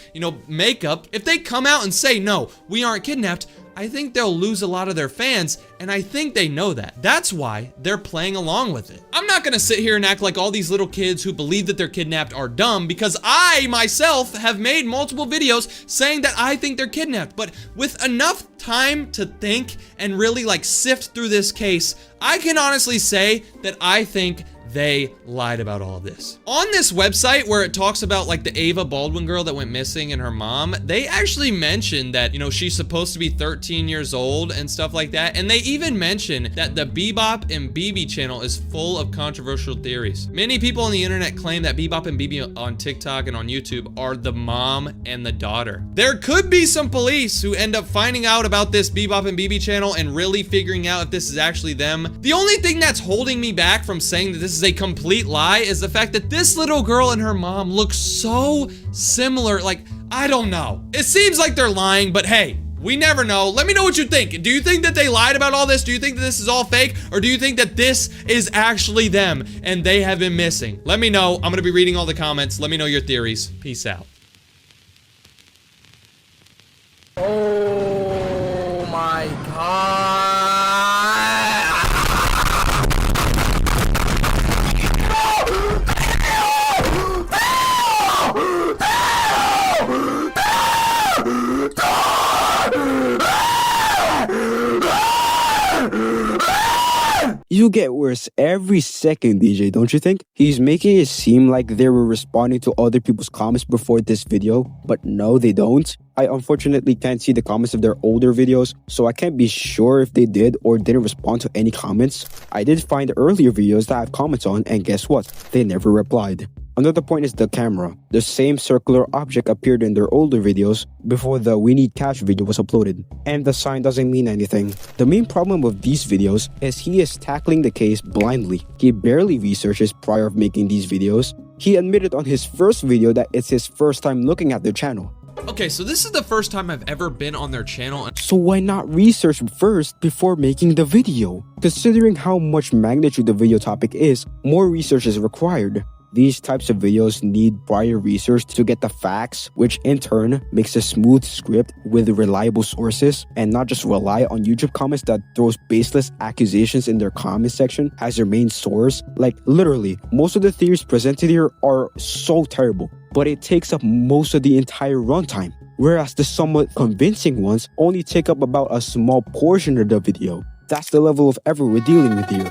makeup. If they come out and say, "No, we aren't kidnapped," I think they'll lose a lot of their fans, and I think they know that. That's why they're playing along with it. I'm not gonna sit here and act like all these little kids who believe that they're kidnapped are dumb, because I myself have made multiple videos saying that I think they're kidnapped, but with enough time to think and really sift through this case, I can honestly say that I think they lied about all of this. On this website where it talks about like the Ava Baldwin girl that went missing and her mom, they actually mentioned that, you know, she's supposed to be 13 years old and stuff like that. And they even mention that the Bebop and BB channel is full of controversial theories. Many people on the internet claim that Bebop and BB on TikTok and on YouTube are the mom and the daughter. There could be some police who end up finding out about this Bebop and BB channel and really figuring out if this is actually them. The only thing that's holding me back from saying that this is a complete lie is the fact that this little girl and her mom look so similar. Like, I don't know. It seems like they're lying, but hey, we never know. Let me know what you think. Do you think that they lied about all this? Do you think that this is all fake? Or do you think that this is actually them and they have been missing? Let me know. I'm gonna be reading all the comments. Let me know your theories. Peace out. Oh my god. You get worse every second, DJ, don't you think? He's making it seem like they were responding to other people's comments before this video, but no, they don't. I unfortunately can't see the comments of their older videos, so I can't be sure if they did or didn't respond to any comments. I did find earlier videos that I have comments on, and guess what? They never replied. Another point is the camera. The same circular object appeared in their older videos before the We Need Cash video was uploaded, and the sign doesn't mean anything. The main problem with these videos is he is tackling the case blindly. He barely researches prior to making these videos. He admitted on his first video that it's his first time looking at their channel. Okay, so this is the first time I've ever been on their channel. So why not research first before making the video? Considering how much magnitude the video topic is, more research is required. These types of videos need prior research to get the facts, which in turn makes a smooth script with reliable sources and not just rely on YouTube comments that throws baseless accusations in their comment section as their main source. Like literally, most of the theories presented here are so terrible, but it takes up most of the entire runtime, whereas the somewhat convincing ones only take up about a small portion of the video. That's the level of error we're dealing with here.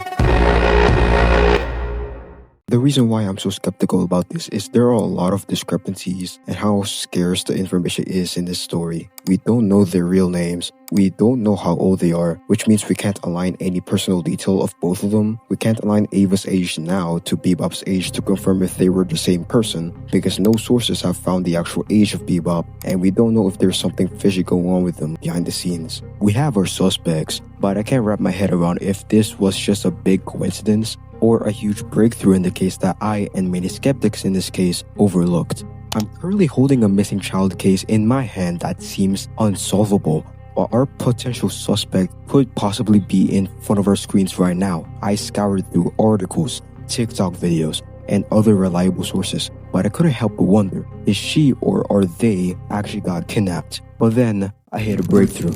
The reason why I'm so skeptical about this is there are a lot of discrepancies and how scarce the information is in this story. We don't know their real names. We don't know how old they are, which means we can't align any personal detail of both of them. We can't align Ava's age now to Bebop's age to confirm if they were the same person, because no sources have found the actual age of Bebop, and we don't know if there's something fishy going on with them behind the scenes. We have our suspects, but I can't wrap my head around if this was just a big coincidence or a huge breakthrough in the case that I and many skeptics in this case overlooked. I'm currently holding a missing child case in my hand that seems unsolvable, but our potential suspect could possibly be in front of our screens right now. I scoured through articles, TikTok videos, and other reliable sources, but I couldn't help but wonder, is she or are they actually got kidnapped? But then I hit a breakthrough.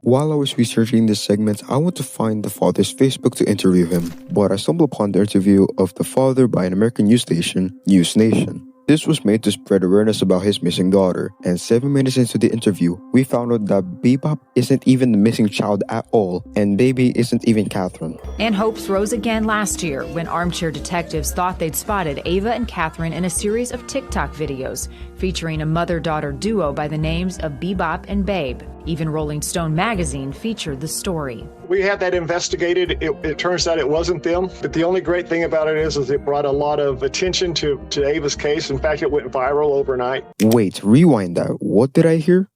While I was researching this segment, I went to find the father's Facebook to interview him, but I stumbled upon the interview of the father by an American news station, News Nation. This was made to spread awareness about his missing daughter, and 7 minutes into the interview, we found out that Bebop isn't even the missing child at all, and baby isn't even Catherine. And hopes rose again last year when armchair detectives thought they'd spotted Ava and Catherine in a series of TikTok videos featuring a mother-daughter duo by the names of Bebop and Babe. Even Rolling Stone magazine featured the story. We had that investigated. It turns out it wasn't them. But the only great thing about it is it brought a lot of attention to Ava's case. In fact, it went viral overnight. Wait, rewind that. What did I hear?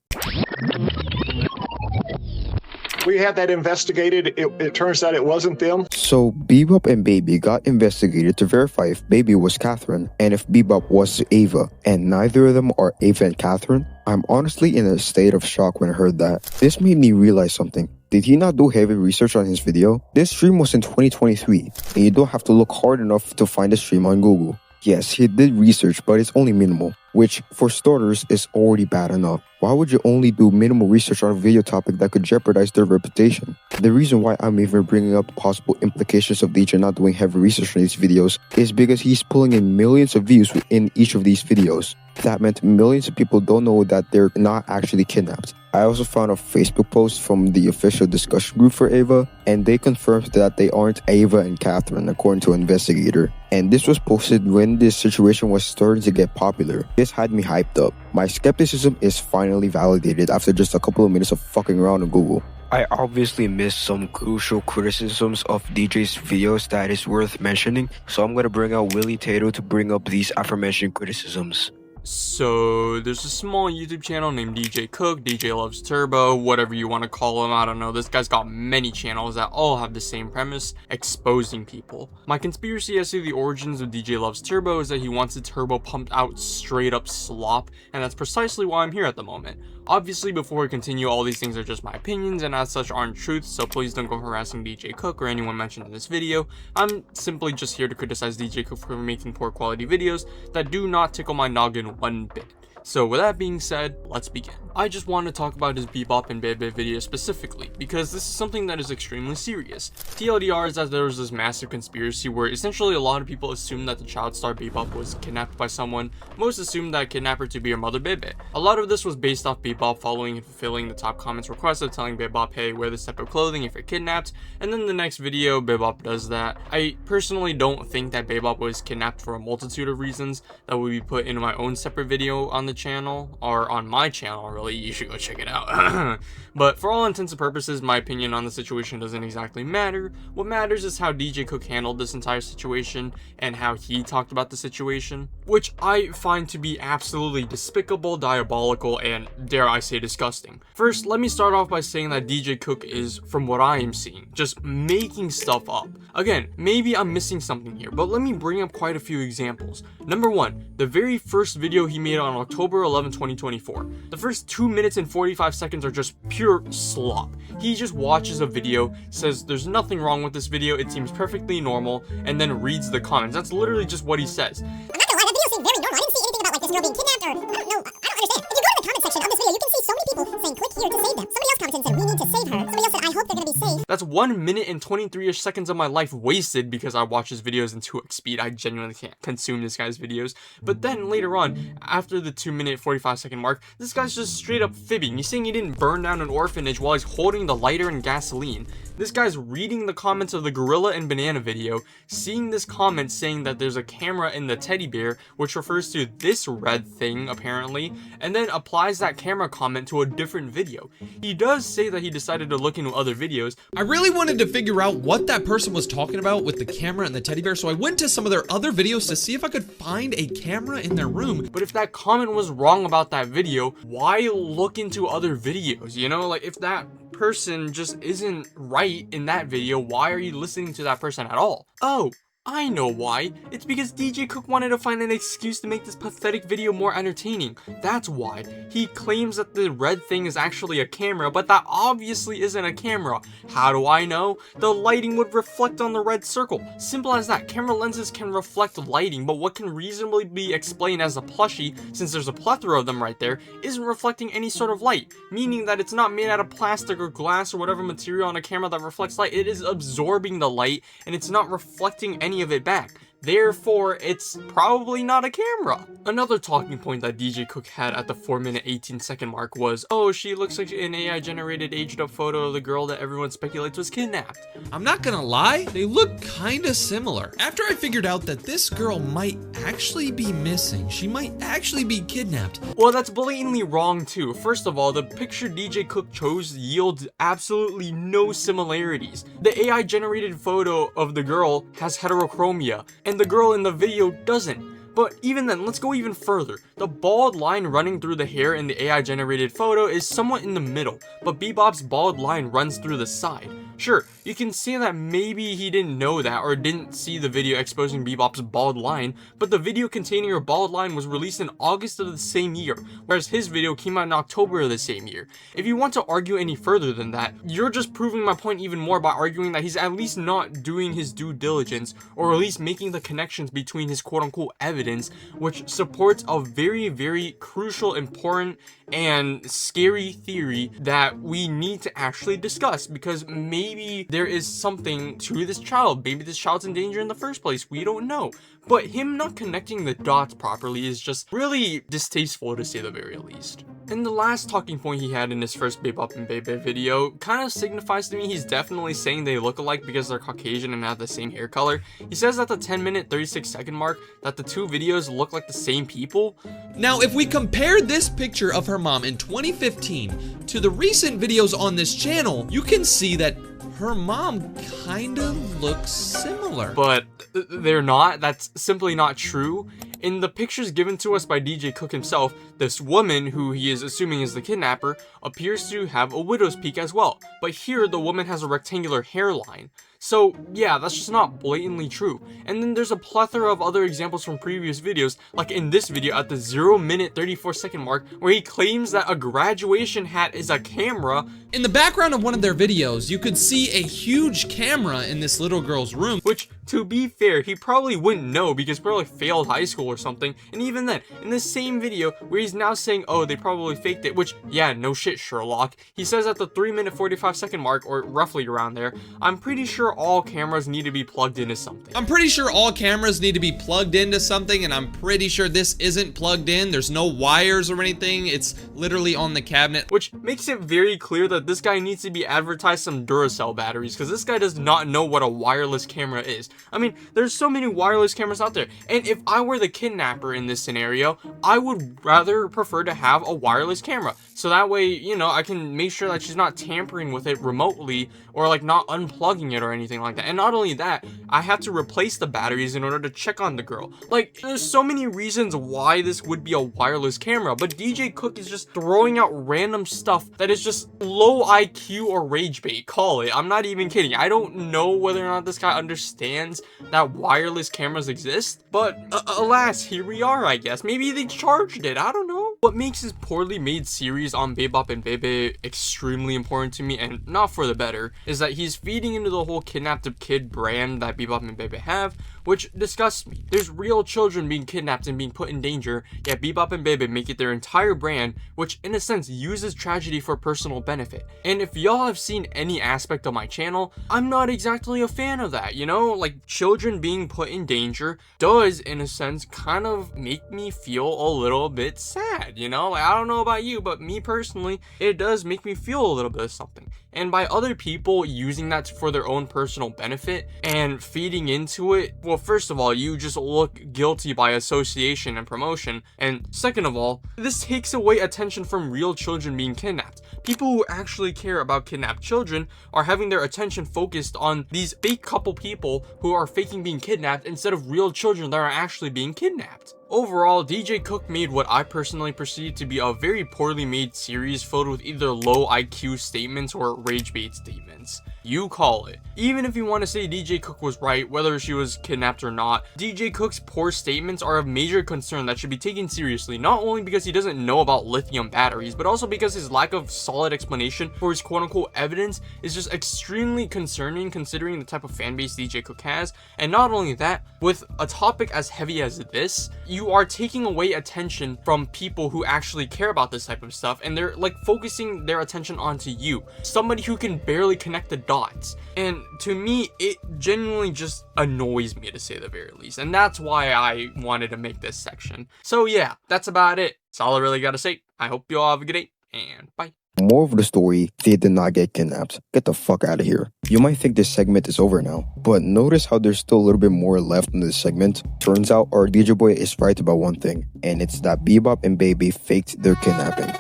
We had that investigated. It turns out it wasn't them. So Bebop and Baby got investigated to verify if Baby was Catherine and if Bebop was Ava, and neither of them are Ava and Catherine. I'm honestly in a state of shock when I heard that. This made me realize something. Did he not do heavy research on his video? This stream was in 2023, and you don't have to look hard enough to find the stream on Google. Yes, he did research, but it's only minimal, which, for starters, is already bad enough. Why would you only do minimal research on a video topic that could jeopardize their reputation? The reason why I'm even bringing up the possible implications of DJ not doing heavy research on these videos is because he's pulling in millions of views within each of these videos. That meant millions of people don't know that they're not actually kidnapped. I also found a Facebook post from the official discussion group for Ava, and they confirmed that they aren't Ava and Catherine, according to an investigator. And this was posted when this situation was starting to get popular. This had me hyped up. My skepticism is finally validated after just a couple of minutes of fucking around on Google. I obviously missed some crucial criticisms of DJ's videos that is worth mentioning, so I'm gonna bring out willytato to bring up these aforementioned criticisms. So there's a small YouTube channel named DJ Cook, DJ Loves Turbo, whatever you want to call him, I don't know. This guy's got many channels that all have the same premise, exposing people. My conspiracy as to the origins of DJ Loves Turbo is that he wants the turbo pumped out straight up slop, and that's precisely why I'm here at the moment. Obviously, before we continue, all these things are just my opinions and as such aren't truths, so please don't go harassing DJ Cook or anyone mentioned in this video. I'm simply just here to criticize DJ Cook for making poor quality videos that do not tickle my noggin one bit. So with that being said, let's begin. I just want to talk about his Bebop and Bebe video specifically, because this is something that is extremely serious. TLDR is that there was this massive conspiracy where essentially a lot of people assumed that the child star Bebop was kidnapped by someone. Most assumed that kidnapper to be her mother Bebe. A lot of this was based off Bebop following and fulfilling the top comments request of telling Bebop, hey, wear this type of clothing if you're kidnapped, and then the next video Bebop does that. I personally don't think that Bebop was kidnapped for a multitude of reasons that will be put into my own separate video on the channel, or on my channel really, you should go check it out. But for all intents and purposes, my opinion on the situation doesn't exactly matter. What matters is how DJ Cook handled this entire situation and how he talked about the situation, which I find to be absolutely despicable, diabolical, and dare I say disgusting. First, let me start off by saying that DJ Cook is, from what I am seeing, just making stuff up. Again, maybe I'm missing something here, but let me bring up quite a few examples. Number one, the very first video he made on October 11, 2024. The first 2 minutes and 45 seconds are just pure slop. He just watches a video, says there's nothing wrong with this video, it seems perfectly normal, and then reads the comments. That's literally just what he says. I'm not gonna lie, that video seemed very normal. I didn't see anything about like this girl being kidnapped or, I don't know, I don't understand. If you go to the comment section of this video, you can see so many people saying click here to save them. Somebody else commented and said we need to save her. Somebody else said I hope they're gonna be safe. That's 1 minute and 23-ish seconds of my life wasted because I watch his videos in 2x speed. I genuinely can't consume this guy's videos. But then later on, after the 2 minute 45 second mark, this guy's just straight up fibbing. He's saying he didn't burn down an orphanage while he's holding the lighter and gasoline. This guy's reading the comments of the gorilla and banana video, seeing this comment saying that there's a camera in the teddy bear, which refers to this red thing apparently, and then applies that camera comment to a different video. He does say that he decided to look into other videos. I really wanted to figure out what that person was talking about with the camera and the teddy bear, so I went to some of their other videos to see if I could find a camera in their room. But if that comment was wrong about that video, why look into other videos? You know, like if that person just isn't right in that video, why are you listening to that person at all? Oh, I know why. It's because DJ Cook wanted to find an excuse to make this pathetic video more entertaining. That's why. He claims that the red thing is actually a camera, but that obviously isn't a camera. How do I know? The lighting would reflect on the red circle. Simple as that. Camera lenses can reflect lighting, but what can reasonably be explained as a plushie, since there's a plethora of them right there, isn't reflecting any sort of light, meaning that it's not made out of plastic or glass or whatever material on a camera that reflects light. It is absorbing the light, and it's not reflecting any of it back. Therefore, it's probably not a camera. Another talking point that DJ Cook had at the 4 minute 18 second mark was, oh, she looks like an AI generated aged up photo of the girl that everyone speculates was kidnapped. I'm not gonna lie, they look kinda similar. After I figured out that this girl might actually be missing, she might actually be kidnapped. Well, that's blatantly wrong too. First of all, the picture DJ Cook chose yields absolutely no similarities. The AI generated photo of the girl has heterochromia, and the girl in the video doesn't. But even then, let's go even further. The bald line running through the hair in the AI generated photo is somewhat in the middle, but Bebop's bald line runs through the side. Sure, you can say that maybe he didn't know that or didn't see the video exposing Bebop's bald line, but the video containing her bald line was released in August of the same year, whereas his video came out in October of the same year. If you want to argue any further than that, you're just proving my point even more by arguing that he's at least not doing his due diligence, or at least making the connections between his quote-unquote evidence, which supports a very, very crucial, important, and scary theory that we need to actually discuss, because maybe there is something to this child. Maybe this child's in danger in the first place. We don't know. but him not connecting the dots properly is just really distasteful to say the very least. And the last talking point he had in his first Bebop and Bebe video kind of signifies to me he's definitely saying they look alike because they're Caucasian and have the same hair color. He says at the 10-minute 36-second mark that the two videos look like the same people. Now, if we compare this picture of her mom in 2015 to the recent videos on this channel, you can see that her mom kinda looks similar. But they're not. That's simply not true. In the pictures given to us by DJ Cook himself, this woman, who he is assuming is the kidnapper, appears to have a widow's peak as well. But here, the woman has a rectangular hairline. So yeah, that's just not blatantly true. And then there's a plethora of other examples from previous videos, like in this video at the 0-minute 34-second mark, where he claims that a graduation hat is a camera. In the background of one of their videos, you could see a huge camera in this little girl's room. Which, to be fair, he probably wouldn't know because he probably failed high school or something. And even then, in this same video where he's now saying, oh, they probably faked it, which, yeah, no shit, Sherlock. He says at the 3-minute 45-second mark, or roughly around there, I'm pretty sure all cameras need to be plugged into something. I'm pretty sure all cameras need to be plugged into something, and I'm pretty sure this isn't plugged in. There's no wires or anything. It's literally on the cabinet. Which makes it very clear that this guy needs to be advertised some Duracell batteries, because this guy does not know what a wireless camera is. I mean, there's so many wireless cameras out there, and if I were the kidnapper in this scenario, I would rather prefer to have a wireless camera. So that way, you know, I can make sure that she's not tampering with it remotely or like not unplugging it or anything like that. And not only that, I have to replace the batteries in order to check on the girl. Like, there's so many reasons why this would be a wireless camera, but DJ Cook is just throwing out random stuff that is just low IQ or rage bait, call it. I'm not even kidding. I don't know whether or not this guy understands that wireless cameras exist, but alas, here we are, I guess. Maybe they charged it, I don't know. What makes this poorly made series on Bebop and Bebe extremely important to me, and not for the better, is that he's feeding into the whole kidnapped kid brand that Bebop and Bebe have, which disgusts me. There's real children being kidnapped and being put in danger, yet Bebop and Bebe make it their entire brand, which in a sense uses tragedy for personal benefit. And if y'all have seen any aspect of my channel, I'm not exactly a fan of that, you know? Like, children being put in danger does, in a sense, kind of make me feel a little bit sad, you know? Like, I don't know about you, but me personally, it does make me feel a little bit of something. And by other people using that for their own personal benefit and feeding into it, well, first of all, you just look guilty by association and promotion. And second of all, this takes away attention from real children being kidnapped. People who actually care about kidnapped children are having their attention focused on these fake couple people who are faking being kidnapped instead of real children that are actually being kidnapped. Overall, DJ Cook made what I personally perceive to be a very poorly made series filled with either low IQ statements or rage bait statements. You call it. Even if you want to say DJ Cook was right, whether she was kidnapped or not, DJ Cook's poor statements are of major concern that should be taken seriously, not only because he doesn't know about lithium batteries, but also because his lack of solid explanation for his quote-unquote evidence is just extremely concerning considering the type of fanbase DJ Cook has. And not only that, with a topic as heavy as this, you are taking away attention from people who actually care about this type of stuff, and they're like focusing their attention onto you, somebody who can barely connect the dots. And to me, it genuinely just annoys me, to say the very least, and that's why I wanted to make this section. So yeah, that's about it. That's all I really gotta say. I hope you all have a good day, and bye. More of the story, they did not get kidnapped. Get the fuck out of here. You might think this segment is over now, but notice how there's still a little bit more left in this segment. Turns out our DJ boy is right about one thing, and it's that Bebop and Baby faked their kidnapping.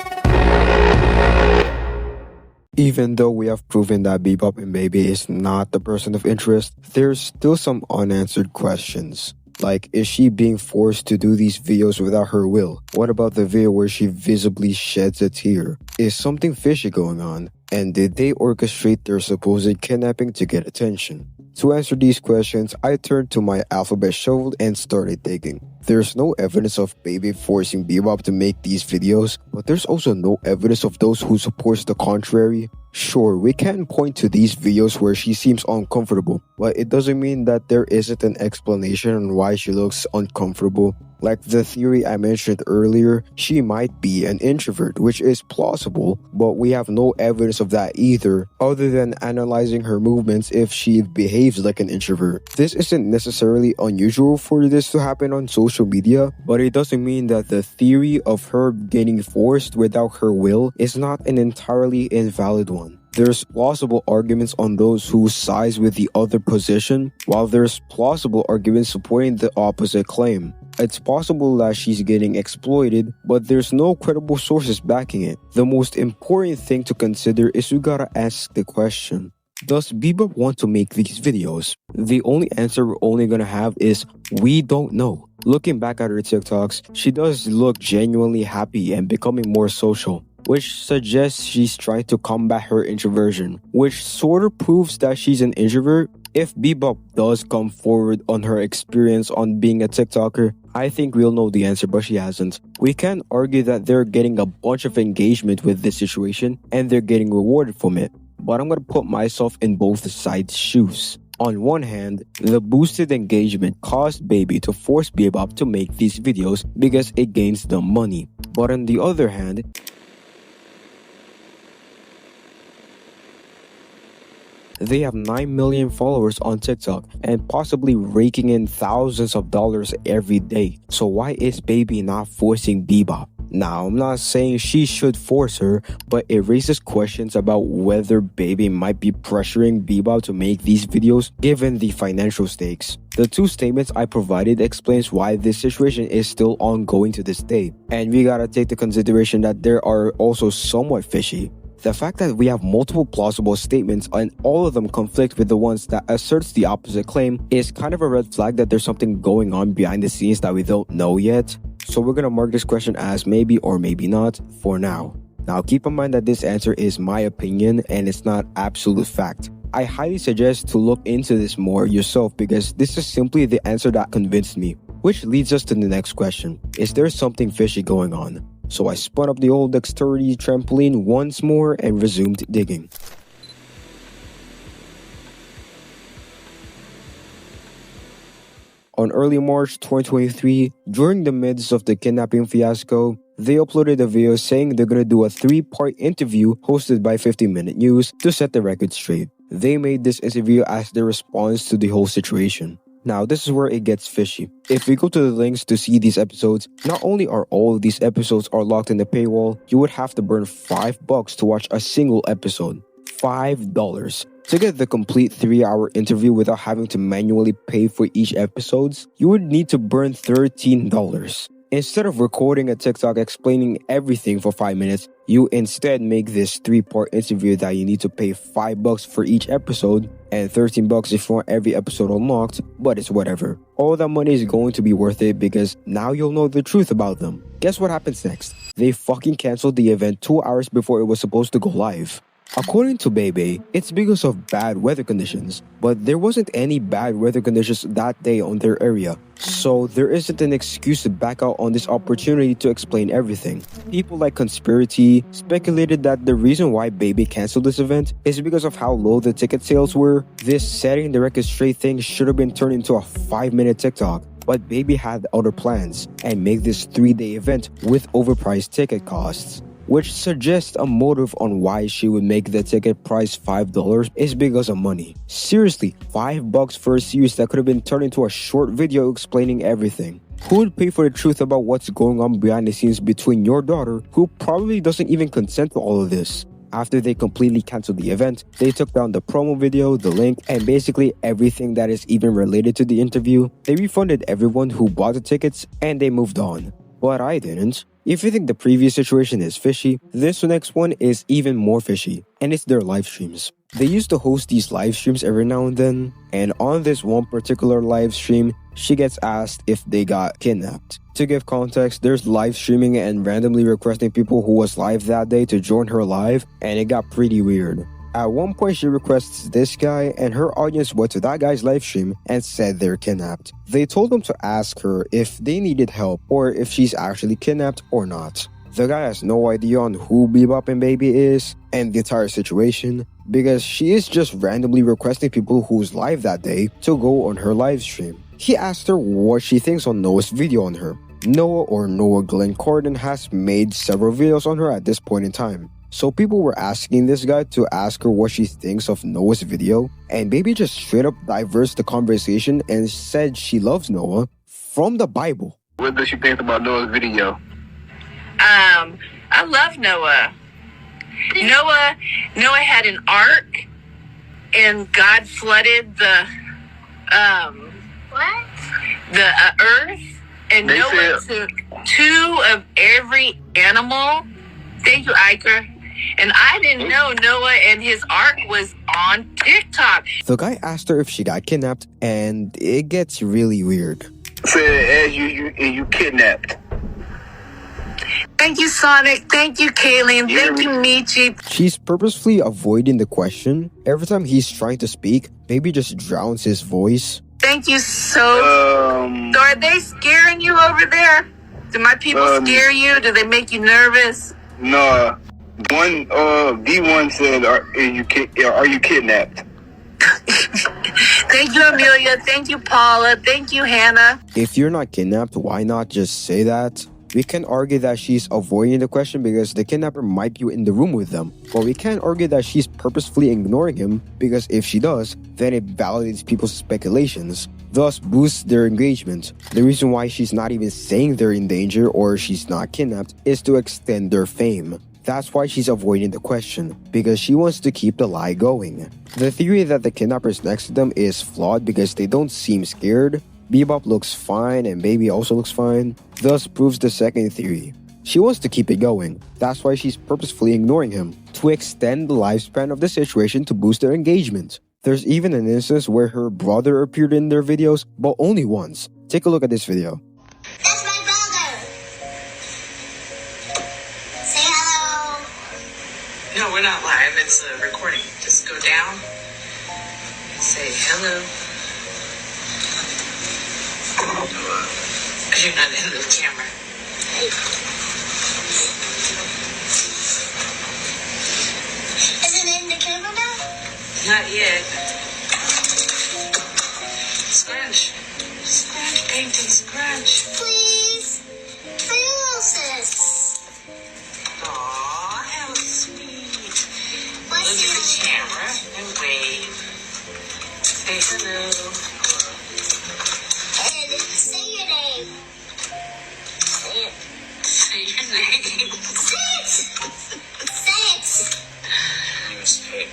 Even though we have proven that Bebop and Baby is not the person of interest, there's still some unanswered questions. Like, is she being forced to do these videos without her will? What about the video where she visibly sheds a tear? Is something fishy going on? And did they orchestrate their supposed kidnapping to get attention? To answer these questions, I turned to my alphabet shovel and started digging. There's no evidence of Baby forcing Bebop to make these videos, but there's also no evidence of those who supports the contrary. Sure, we can point to these videos where she seems uncomfortable, but it doesn't mean that there isn't an explanation on why she looks uncomfortable. Like the theory I mentioned earlier, she might be an introvert, which is plausible, but we have no evidence of that either, other than analyzing her movements if she behaves like an introvert. This isn't necessarily unusual for this to happen on social media, but it doesn't mean that the theory of her getting forced without her will is not an entirely invalid one. There's plausible arguments on those who sides with the other position, while there's plausible arguments supporting the opposite claim. It's possible that she's getting exploited, but there's no credible sources backing it. The most important thing to consider is you gotta ask the question: does Bebop want to make these videos? The only answer we're only gonna have is we don't know. Looking back at her TikToks, she does look genuinely happy and becoming more social, which suggests she's trying to combat her introversion, which sort of proves that she's an introvert. If Bebop does come forward on her experience on being a TikToker, I think we'll know the answer, but she hasn't. We can argue that they're getting a bunch of engagement with this situation and they're getting rewarded from it, but I'm gonna put myself in both sides' shoes. On one hand, the boosted engagement caused Baby to force Bebop to make these videos because it gains them money. But on the other hand, they have 9 million followers on TikTok and possibly raking in thousands of dollars every day. So why is Baby not forcing Bebop? Now, I'm not saying she should force her, but it raises questions about whether Baby might be pressuring Bebop to make these videos given the financial stakes. The two statements I provided explains why this situation is still ongoing to this day, and we gotta take the consideration that there are also somewhat fishy. The fact that we have multiple plausible statements and all of them conflict with the ones that asserts the opposite claim is kind of a red flag that there's something going on behind the scenes that we don't know yet. So we're gonna mark this question as maybe or maybe not for now. Now keep in mind that this answer is my opinion and it's not absolute fact. I highly suggest to look into this more yourself because this is simply the answer that convinced me. Which leads us to the next question. Is there something fishy going on? So I spun up the old dexterity trampoline once more and resumed digging. On early March 2023, during the midst of the kidnapping fiasco, they uploaded a video saying they're gonna do a 3-part interview hosted by 50-Minute News to set the record straight. They made this interview as their response to the whole situation. Now, this is where it gets fishy. If we go to the links to see these episodes, not only are all of these episodes are locked in the paywall, you would have to burn $5 to watch a single episode. $5. To get the complete 3-hour interview without having to manually pay for each episode, you would need to burn $13. Instead of recording a TikTok explaining everything for 5 minutes, you instead make this 3-part interview that you need to pay $5 for each episode and $13 if you want every episode unlocked, but it's whatever. All that money is going to be worth it because now you'll know the truth about them. Guess what happens next? They fucking canceled the event 2 hours before it was supposed to go live. According to Bebe, it's because of bad weather conditions, but there wasn't any bad weather conditions that day on their area, so there isn't an excuse to back out on this opportunity to explain everything. People like Conspiracy speculated that the reason why Bebe canceled this event is because of how low the ticket sales were. This setting the record straight thing should have been turned into a 5-minute TikTok, but Bebe had other plans and made this 3-day event with overpriced ticket costs, which suggests a motive on why she would make the ticket price $5 is because of money. Seriously, $5 for a series that could have been turned into a short video explaining everything. Who would pay for the truth about what's going on behind the scenes between your daughter, who probably doesn't even consent to all of this? After they completely canceled the event, they took down the promo video, the link, and basically everything that is even related to the interview. They refunded everyone who bought the tickets, and they moved on. But I didn't. If you think the previous situation is fishy, this next one is even more fishy, and it's their live streams. They used to host these live streams every now and then, and on this one particular live stream, she gets asked if they got kidnapped. To give context, there's live streaming and randomly requesting people who was live that day to join her live, and it got pretty weird. At one point, she requests this guy, and her audience went to that guy's live stream and said they're kidnapped. They told them to ask her if they needed help or if she's actually kidnapped or not. The guy has no idea on who Bebop and Baby is and the entire situation because she is just randomly requesting people who's live that day to go on her live stream. He asked her what she thinks on Noah's video on her. Noah Glenn Corden has made several videos on her at this point in time. So people were asking this guy to ask her what she thinks of Noah's video, and Baby just straight up diverted the conversation and said she loves Noah from the Bible. What does she think about Noah's video? I love Noah. Noah had an ark, and God flooded the earth, and Noah took 2 of every animal. Thank you, Iker. And I didn't know Noah and his ark was on TikTok. The guy asked her if she got kidnapped, and it gets really weird. Said as you kidnapped. Thank you, Sonic. Thank you, Kaylin. Thank you, Michi. She's purposefully avoiding the question. Every time he's trying to speak, Baby just drowns his voice. Thank you so. So are they scaring you over there? Do my people scare you? Do they make you nervous? No. D1 said, "Are you kidnapped?" Thank you, Amelia. Thank you, Paula. Thank you, Hannah. If you're not kidnapped, why not just say that? We can argue that she's avoiding the question because the kidnapper might be in the room with them. But we can't argue that she's purposefully ignoring him because if she does, then it validates people's speculations, thus boosts their engagement. The reason why she's not even saying they're in danger or she's not kidnapped is to extend their fame. That's why she's avoiding the question, because she wants to keep the lie going. The theory that the kidnappers next to them is flawed because they don't seem scared. Bebop looks fine and Baby also looks fine, thus proves the second theory. She wants to keep it going. That's why she's purposefully ignoring him, to extend the lifespan of the situation to boost their engagement. There's even an instance where her brother appeared in their videos, but only once. Take a look at this video. That's my brother! Say hello! No, we're not live. It's a recording. Just go down and say hello. You're not in the camera. Is it in the camera now? Not yet. Scrunch. Scrunch, painting, scrunch. Please. Sis. Aw, how sweet. What's Look at the camera and wave. Say hello. And say your name. Say it. Say your name. Say it. Say it.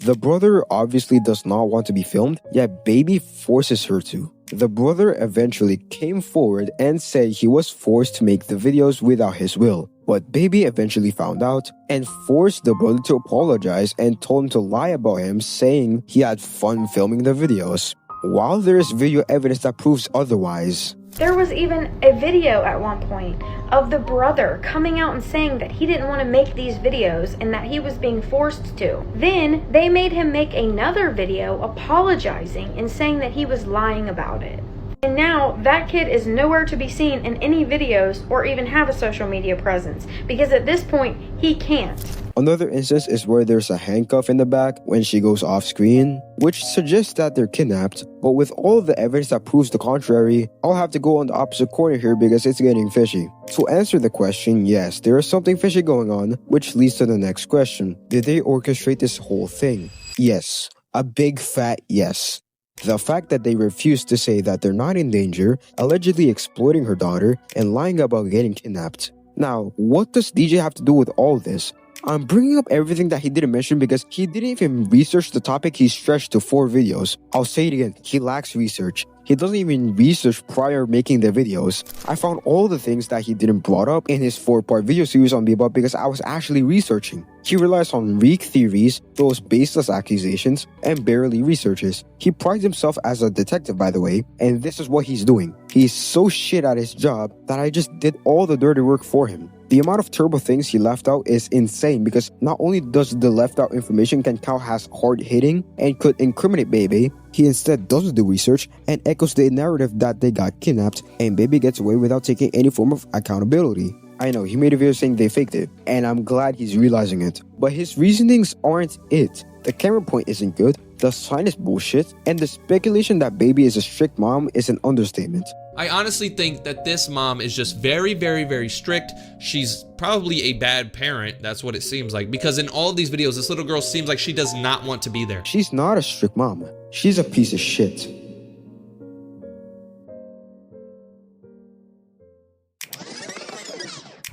The brother obviously does not want to be filmed, yet Baby forces her to. The brother eventually came forward and said he was forced to make the videos without his will. But Baby eventually found out and forced the brother to apologize and told him to lie about him, saying he had fun filming the videos. While there is video evidence that proves otherwise. There was even a video at one point of the brother coming out and saying that he didn't want to make these videos and that he was being forced to. Then they made him make another video apologizing and saying that he was lying about it. And now that kid is nowhere to be seen in any videos or even have a social media presence because at this point he can't. Another instance is where there's a handcuff in the back when she goes off screen, which suggests that they're kidnapped, but with all the evidence that proves the contrary, I'll have to go on the opposite corner here because it's getting fishy. To answer the question, yes, there is something fishy going on, which leads to the next question. Did they orchestrate this whole thing? Yes. A big fat yes. The fact that they refused to say that they're not in danger, allegedly exploiting her daughter, and lying about getting kidnapped. Now, what does DJ have to do with all this? I'm bringing up everything that he didn't mention because he didn't even research the topic he stretched to 4 videos. I'll say it again, he lacks research. He doesn't even research prior making the videos. I found all the things that he didn't brought up in his 4-part video series on Bebop because I was actually researching. He relies on weak theories, those baseless accusations, and barely researches. He prides himself as a detective, by the way, and this is what he's doing. He's so shit at his job that I just did all the dirty work for him. The amount of turbo things he left out is insane because not only does the left out information can count as hard hitting and could incriminate Baby, he instead doesn't do research and echoes the narrative that they got kidnapped and Baby gets away without taking any form of accountability. I know, he made a video saying they faked it, and I'm glad he's realizing it. But his reasonings aren't it. The camera point isn't good, The sign is bullshit, and the speculation that baby is a strict mom is an understatement. I honestly think that this mom is just very, very, very strict. She's probably a bad parent. That's what it seems like. Because in all of these videos, this little girl seems like she does not want to be there. She's not a strict mom. She's a piece of shit.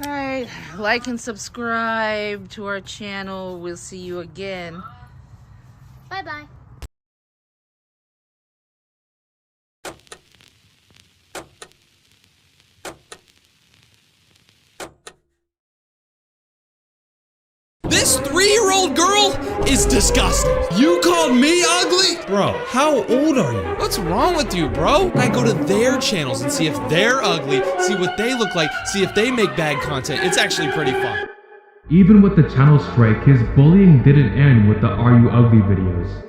Alright, like and subscribe to our channel. We'll see you again. Bye-bye. This 3-year-old girl is disgusting. You called me ugly? Bro, how old are you? What's wrong with you, bro? I go to their channels and see if they're ugly, see what they look like, see if they make bad content. It's actually pretty fun. Even with the channel strike, his bullying didn't end with the Are You Ugly videos.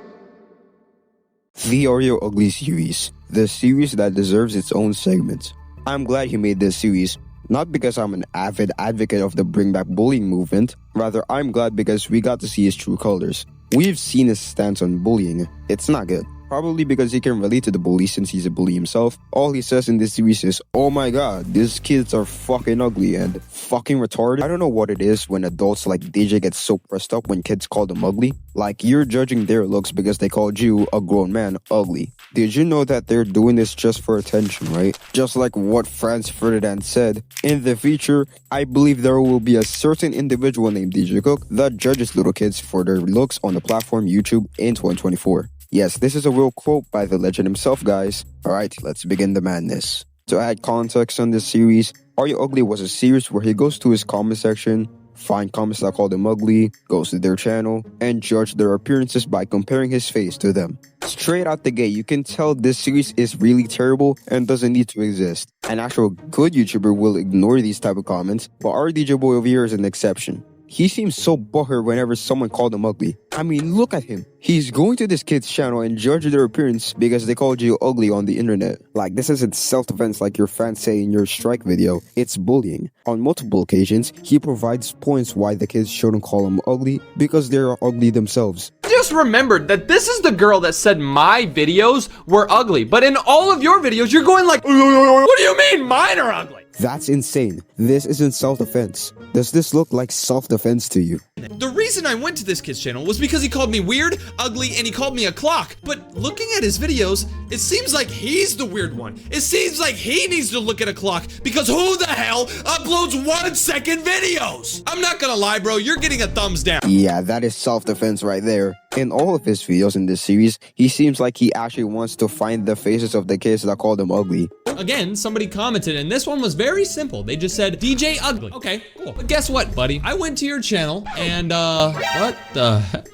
The Are You Ugly series, the series that deserves its own segment. I'm glad he made this series. Not because I'm an avid advocate of the Bring Back Bullying movement, rather I'm glad because we got to see his true colors. We've seen his stance on bullying. It's not good. Probably because he can relate to the bully since he's a bully himself. All he says in this series is, oh my god, these kids are fucking ugly and fucking retarded. I don't know what it is when adults like DJ get so pressed up when kids call them ugly. Like you're judging their looks because they called you, a grown man, ugly. Did you know that they're doing this just for attention, right? Just like what Franz Ferdinand said, in the future, I believe there will be a certain individual named DJ Cook that judges little kids for their looks on the platform YouTube in 2024. Yes, this is a real quote by the legend himself, guys. Alright, let's begin the madness. To add context on this series, Are You Ugly was a series where he goes to his comment section, find comments that call them ugly, goes to their channel, and judge their appearances by comparing his face to them. Straight out the gate, you can tell this series is really terrible and doesn't need to exist. An actual good YouTuber will ignore these type of comments, but our DJ boy over here is an exception. He seems so butthurt whenever someone called him ugly. I mean, look at him. He's going to this kid's channel and judge their appearance because they called you ugly on the internet. Like, this isn't self-defense like your fans say in your strike video. It's bullying. On multiple occasions, he provides points why the kids shouldn't call him ugly because they are ugly themselves. Just remembered that this is the girl that said my videos were ugly, but in all of your videos, you're going like, what do you mean mine are ugly? That's insane. This isn't self-defense. Does this look like self-defense to you? The reason I went to this kid's channel was because he called me weird, ugly, and he called me a clock. But looking at his videos, it seems like he's the weird one. It seems like he needs to look at a clock because who the hell uploads 1-second videos? I'm not gonna lie, bro, you're getting a thumbs down. Yeah, that is self-defense right there. In all of his videos in this series, he seems like he actually wants to find the faces of the kids that called him ugly. Again, somebody commented, and this one was very simple. They just said, DJ ugly. Okay, cool. But guess what, buddy? I went to your channel, and, what the heck?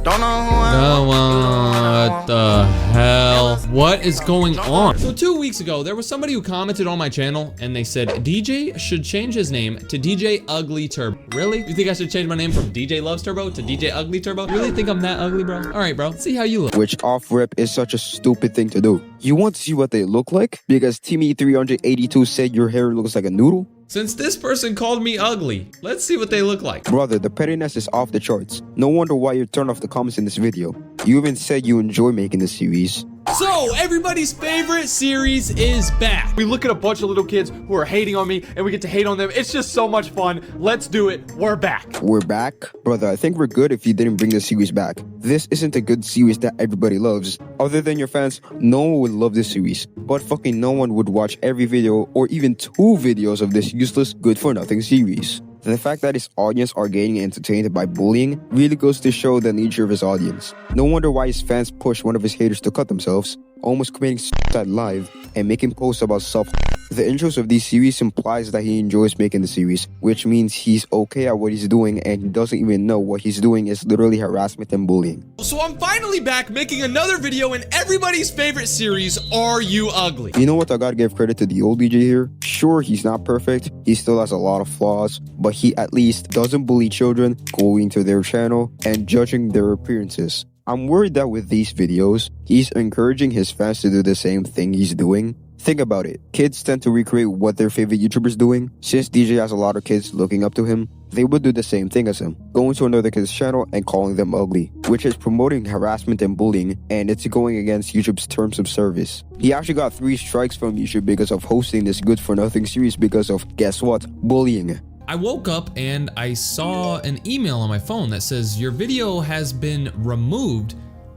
Don't know who I am. What the hell? What is going on? So 2 weeks ago, there was somebody who commented on my channel and they said, DJ should change his name to DJ Ugly Turbo. Really? You think I should change my name from DJ Loves Turbo to DJ Ugly Turbo? Really think I'm that ugly, bro? All right, bro. Let's see how you look. Which off-rip is such a stupid thing to do. You want to see what they look like? Because Timmy382 said your hair looks like a noodle? Since this person called me ugly, let's see what they look like. Brother, the pettiness is off the charts. No wonder why you turned off the comments in this video. You even said you enjoy making this series. So, everybody's favorite series is back. We look at a bunch of little kids who are hating on me and we get to hate on them. It's just so much fun. Let's do it. We're back. We're back? Brother, I think we're good if you didn't bring the series back. This isn't a good series that everybody loves. Other than your fans, no one would love this series. But fucking no one would watch every video or even 2 videos of this useless, good-for-nothing series. The fact that his audience are getting entertained by bullying really goes to show the nature of his audience. No wonder why his fans push one of his haters to cut themselves, almost committing suicide live, and making posts about self. The intros of these series implies that he enjoys making the series, which means he's okay at what he's doing and he doesn't even know what he's doing is literally harassment and bullying. So I'm finally back making another video in everybody's favorite series, Are You Ugly? You know what, I gotta give credit to the old DJ here. Sure, he's not perfect, he still has a lot of flaws, but he at least doesn't bully children, going to their channel, and judging their appearances. I'm worried that with these videos, he's encouraging his fans to do the same thing he's doing, Think about it. Kids tend to recreate what their favorite YouTuber's doing. Since DJ has a lot of kids looking up to him, they would do the same thing as him, going to another kid's channel and calling them ugly, which is promoting harassment and bullying, and it's going against YouTube's terms of service. He actually got 3 strikes from YouTube because of hosting this good-for-nothing series because of, guess what, bullying. I woke up and I saw an email on my phone that says your video has been removed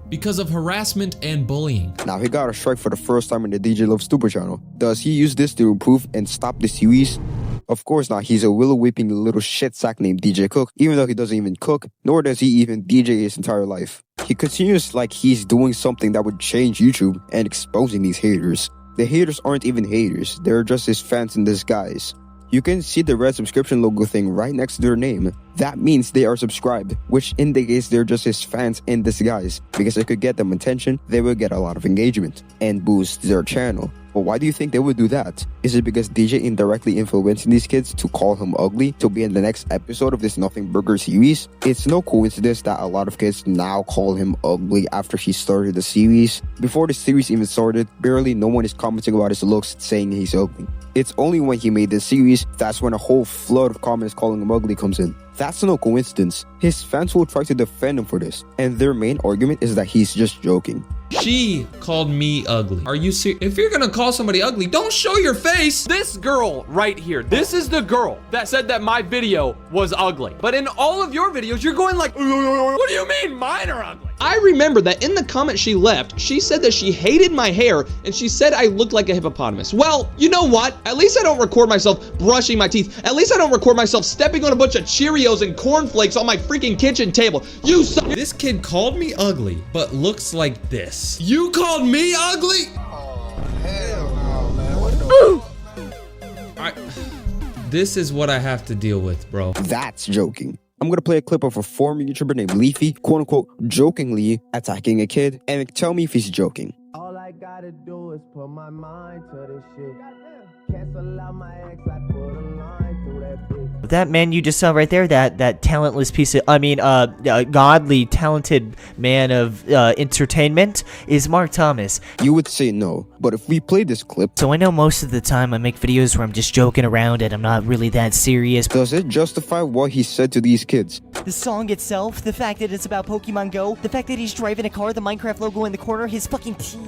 because of harassment and bullying. Now he got a strike for the first time in the DJ Love Stupid channel. Does he use this to improve and stop the series? Of course not. He's a willow-weeping little shit sack named DJ Cook, even though he doesn't even cook, nor does he even DJ his entire life. He continues like he's doing something that would change YouTube and exposing these haters. The haters aren't even haters, they're just his fans in disguise. You can see the red subscription logo thing right next to their name. That means they are subscribed, which indicates they're just his fans in disguise. Because it could get them attention, they will get a lot of engagement and boost their channel. But why do you think they would do that? Is it because DJ indirectly influencing these kids to call him ugly to be in the next episode of this Nothing Burger series? It's no coincidence that a lot of kids now call him ugly after he started the series. Before the series even started, barely no one is commenting about his looks saying he's ugly. It's only when he made this series that's when a whole flood of comments calling him ugly comes in. That's no coincidence. His fans will try to defend him for this, and their main argument is that he's just joking. She called me ugly. Are you serious? If you're gonna call somebody ugly, don't show your face. This girl right here, this is the girl that said that my video was ugly. But in all of your videos, you're going like, what do you mean mine are ugly? I remember that in the comment she left, she said that she hated my hair and she said I looked like a hippopotamus. Well, you know what? At least I don't record myself brushing my teeth. At least I don't record myself stepping on a bunch of Cheerios and cornflakes on my freaking kitchen table. You suck. This kid called me ugly, but looks like this. You called me ugly? This is what I have to deal with, bro. That's joking. I'm gonna play a clip of a former YouTuber named Leafy, quote unquote, jokingly attacking a kid, and tell me if he's joking. All I gotta do is put my mind to this shit. Cancel out my ex, I put a line through that bitch. That man you just saw right there, that talentless piece of, godly, talented man of entertainment is Mark Thomas. You would say no, but if we play this clip... So I know most of the time I make videos where I'm just joking around and I'm not really that serious. Does it justify what he said to these kids? The song itself, the fact that it's about Pokemon Go, the fact that he's driving a car, the Minecraft logo in the corner, his fucking teeth.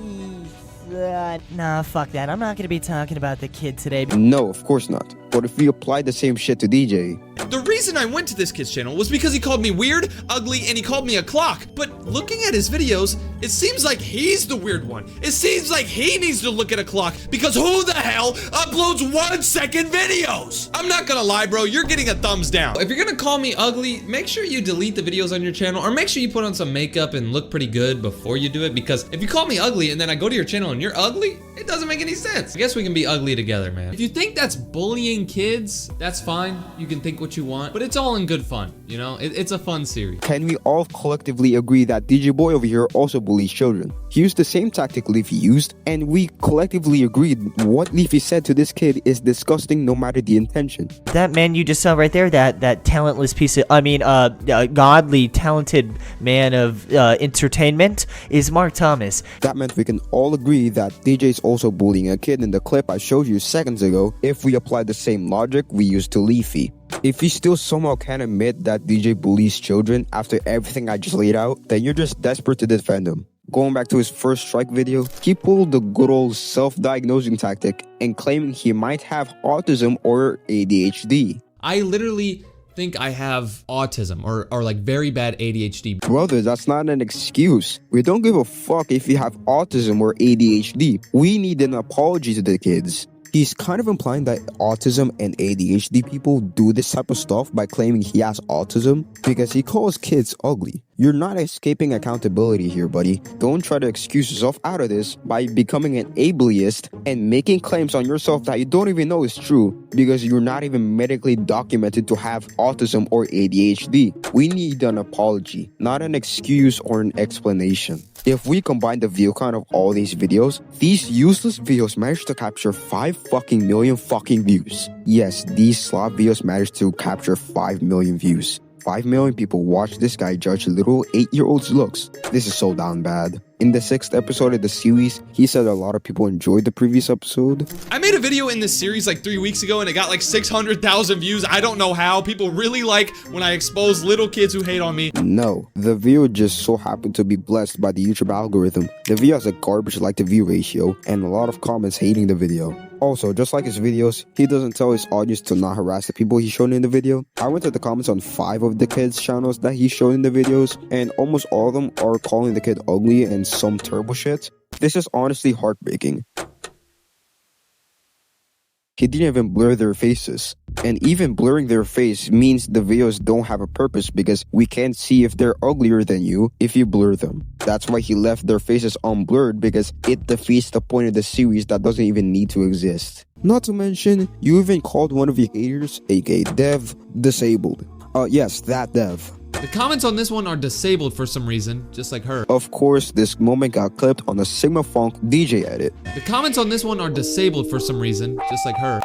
Nah, fuck that. I'm not gonna be talking about the kid today. No, of course not. But if we apply the same shit to DJ... The reason I went to this kid's channel was because he called me weird, ugly, and he called me a clock. But looking at his videos, it seems like he's the weird one. It seems like he needs to look at a clock because who the hell uploads 1-second videos? I'm not gonna lie, bro, you're getting a thumbs down. If you're gonna call me ugly, make sure you delete the videos on your channel or make sure you put on some makeup and look pretty good before you do it, because if you call me ugly and then I go to your channel and you're ugly, it doesn't make any sense. I guess we can be ugly together, man. If you think that's bullying kids, that's fine. You can think what you want, but it's all in good fun, you know? It's a fun series. Can we all collectively agree that DJ Boy over here also bullies children? He used the same tactic Leafy used, and we collectively agreed what Leafy said to this kid is disgusting no matter the intention. That man you just saw right there, that talentless piece of, godly, talented man of entertainment is Mark Thomas. That meant we can all agree that DJ's also bullying a kid in the clip I showed you seconds ago if we apply the same logic we used to Leafy. If you still somehow can't admit that DJ bullies children after everything I just laid out, then you're just desperate to defend him. Going back to his first strike video, he pulled the good old self-diagnosing tactic and claiming he might have autism or ADHD. I literally think I have autism or like very bad ADHD. Brother, that's not an excuse. We don't give a fuck if you have autism or ADHD. We need an apology to the kids. He's kind of implying that autism and ADHD people do this type of stuff by claiming he has autism because he calls kids ugly. You're not escaping accountability here, buddy. Don't try to excuse yourself out of this by becoming an ableist and making claims on yourself that you don't even know is true because you're not even medically documented to have autism or ADHD. We need an apology, not an excuse or an explanation. If we combine the view count of all these videos, these useless videos managed to capture 5 fucking million fucking views. Yes, these slop videos managed to capture 5 million views. 5 million people watched this guy judge little 8-year-olds' looks. This is so down bad. In the 6th episode of the series, he said a lot of people enjoyed the previous episode. I made a video in this series like 3 weeks ago and it got like 600,000 views. I don't know how. People really like when I expose little kids who hate on me. No, the video just so happened to be blessed by the YouTube algorithm. The video has a garbage like to view ratio and a lot of comments hating the video. Also, just like his videos, he doesn't tell his audience to not harass the people he showed in the video. I went to the comments on 5 of the kids' channels that he showed in the videos, and almost all of them are calling the kid ugly and some turbo shit. This is honestly heartbreaking. He didn't even blur their faces. And even blurring their face means the videos don't have a purpose because we can't see if they're uglier than you if you blur them. That's why he left their faces unblurred, because it defeats the point of the series that doesn't even need to exist. Not to mention, you even called one of your haters, aka Dev, disabled. Yes, that Dev. The comments on this one are disabled for some reason, just like her. Of course, this moment got clipped on a Sigma Funk DJ edit. The comments on this one are disabled for some reason, just like her.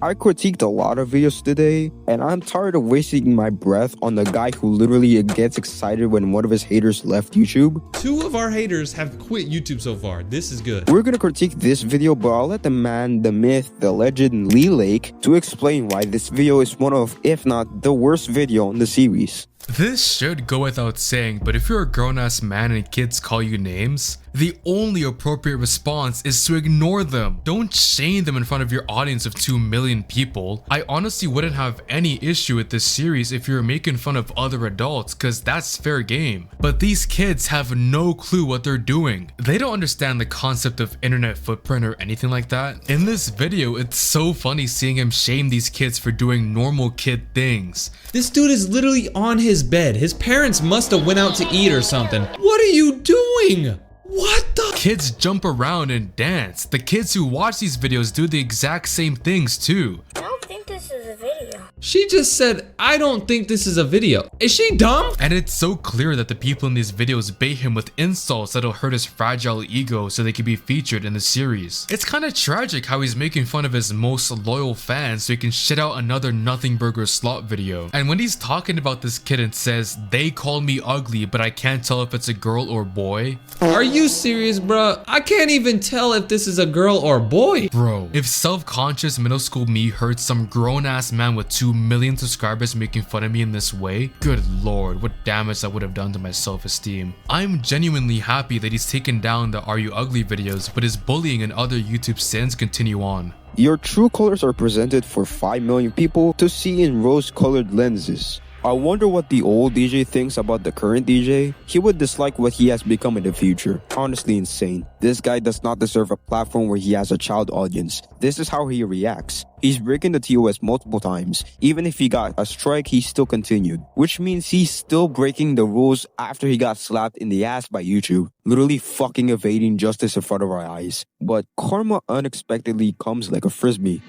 I critiqued a lot of videos today, and I'm tired of wasting my breath on the guy who literally gets excited when one of his haters left YouTube. 2 of our haters have quit YouTube so far. This is good. We're gonna critique this video, but I'll let the man, the myth, the legend, Lee Lake to explain why this video is one of, if not the worst video in the series. This should go without saying, but if you're a grown-ass man and kids call you names, the only appropriate response is to ignore them. Don't shame them in front of your audience of 2 million people. I honestly wouldn't have any issue with this series if you were making fun of other adults, cause that's fair game. But these kids have no clue what they're doing. They don't understand the concept of internet footprint or anything like that. In this video, it's so funny seeing him shame these kids for doing normal kid things. This dude is literally on his bed. His parents must have went out to eat or something. What are you doing? What the? Kids jump around and dance. The kids who watch these videos do the exact same things too. I don't think this is a video. She just said, I don't think this is a video. Is she dumb? And it's so clear that the people in these videos bait him with insults that'll hurt his fragile ego so they can be featured in the series. It's kind of tragic how he's making fun of his most loyal fans so he can shit out another nothing burger slop video. And when he's talking about this kid and says, they call me ugly but I can't tell if it's a girl or boy. Are you serious, bro? I can't even tell if this is a girl or boy. Bro, if self-conscious middle school me heard some grown-ass man with 2 million subscribers making fun of me in this way, good lord, what damage that would have done to my self-esteem. I'm genuinely happy that he's taken down the Are You Ugly videos, but his bullying and other YouTube sins continue on. Your true colors are presented for 5 million people to see in rose-colored lenses. I wonder what the old DJ thinks about the current DJ. He would dislike what he has become in the future. Honestly insane. This guy does not deserve a platform where he has a child audience. This is how he reacts. He's breaking the TOS multiple times. Even if he got a strike, he still continued. Which means he's still breaking the rules after he got slapped in the ass by YouTube. Literally fucking evading justice in front of our eyes. But karma unexpectedly comes like a frisbee.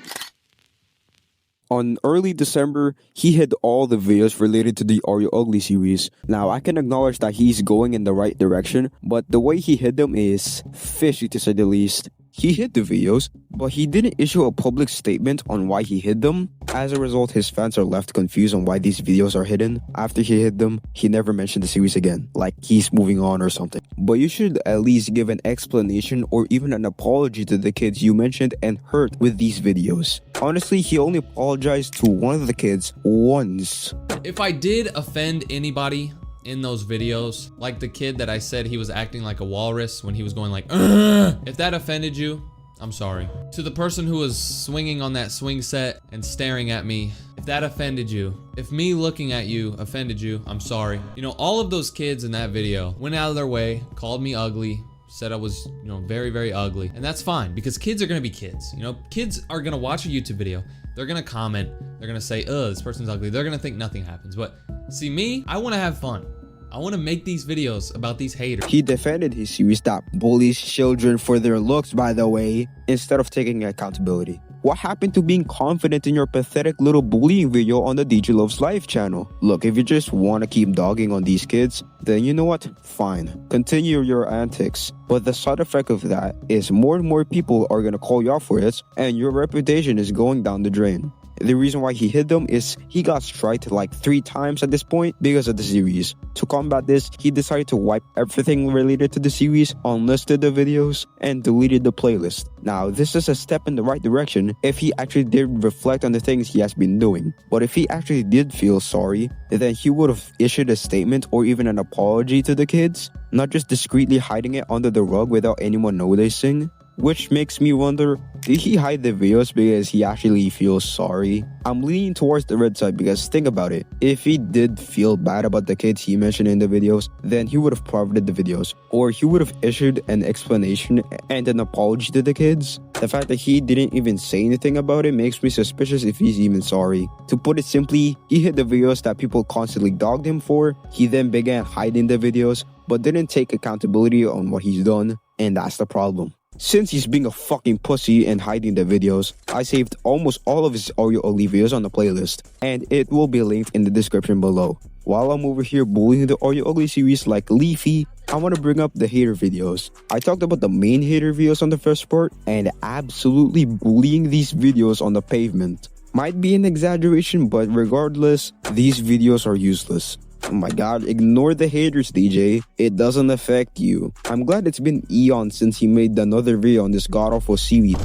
On early December, he hid all the videos related to the Are You Ugly series. Now, I can acknowledge that he's going in the right direction, but the way he hid them is fishy to say the least. He hid the videos, but he didn't issue a public statement on why he hid them. As a result, his fans are left confused on why these videos are hidden. After he hid them, he never mentioned the series again, like he's moving on or something. But you should at least give an explanation or even an apology to the kids you mentioned and hurt with these videos. Honestly, he only apologized to one of the kids once. If I did offend anybody in those videos, like the kid that I said he was acting like a walrus when he was going like, ugh! If that offended you, I'm sorry. To the person who was swinging on that swing set and staring at me, if that offended you, if me looking at you offended you, I'm sorry. You know, all of those kids in that video went out of their way, called me ugly, said I was, you know, very, very ugly. And that's fine, because kids are gonna be kids. You know, kids are gonna watch a YouTube video, they're gonna comment, they're gonna say, ugh, this person's ugly. They're gonna think nothing happens. But see, me, I wanna have fun. I want to make these videos about these haters. He defended his series that bullies children for their looks, by the way, instead of taking accountability. What happened to being confident in your pathetic little bullying video on the DJ Loves Life channel? Look, if you just want to keep dogging on these kids, then you know what? Fine. Continue your antics. But the side effect of that is more and more people are going to call you out for it, and your reputation is going down the drain. The reason why he hid them is he got striked like 3 times at this point because of the series. To combat this, he decided to wipe everything related to the series, unlisted the videos, and deleted the playlist. Now, this is a step in the right direction if he actually did reflect on the things he has been doing. But if he actually did feel sorry, then he would have issued a statement or even an apology to the kids, not just discreetly hiding it under the rug without anyone noticing. Which makes me wonder, did he hide the videos because he actually feels sorry? I'm leaning towards the red side because think about it. If he did feel bad about the kids he mentioned in the videos, then he would have privated the videos. Or he would have issued an explanation and an apology to the kids. The fact that he didn't even say anything about it makes me suspicious if he's even sorry. To put it simply, he hid the videos that people constantly dogged him for. He then began hiding the videos, but didn't take accountability on what he's done. And that's the problem. Since he's being a fucking pussy and hiding the videos, I saved almost all of his Oreo Ugly videos on the playlist, and it will be linked in the description below. While I'm over here bullying the Oreo Ugly series like Leafy, I want to bring up the hater videos. I talked about the main hater videos on the first part, and absolutely bullying these videos on the pavement. Might be an exaggeration, but regardless, these videos are useless. Oh my god, ignore the haters, DJ. It doesn't affect you. I'm glad it's been eons since he made another video on this god-awful seaweed.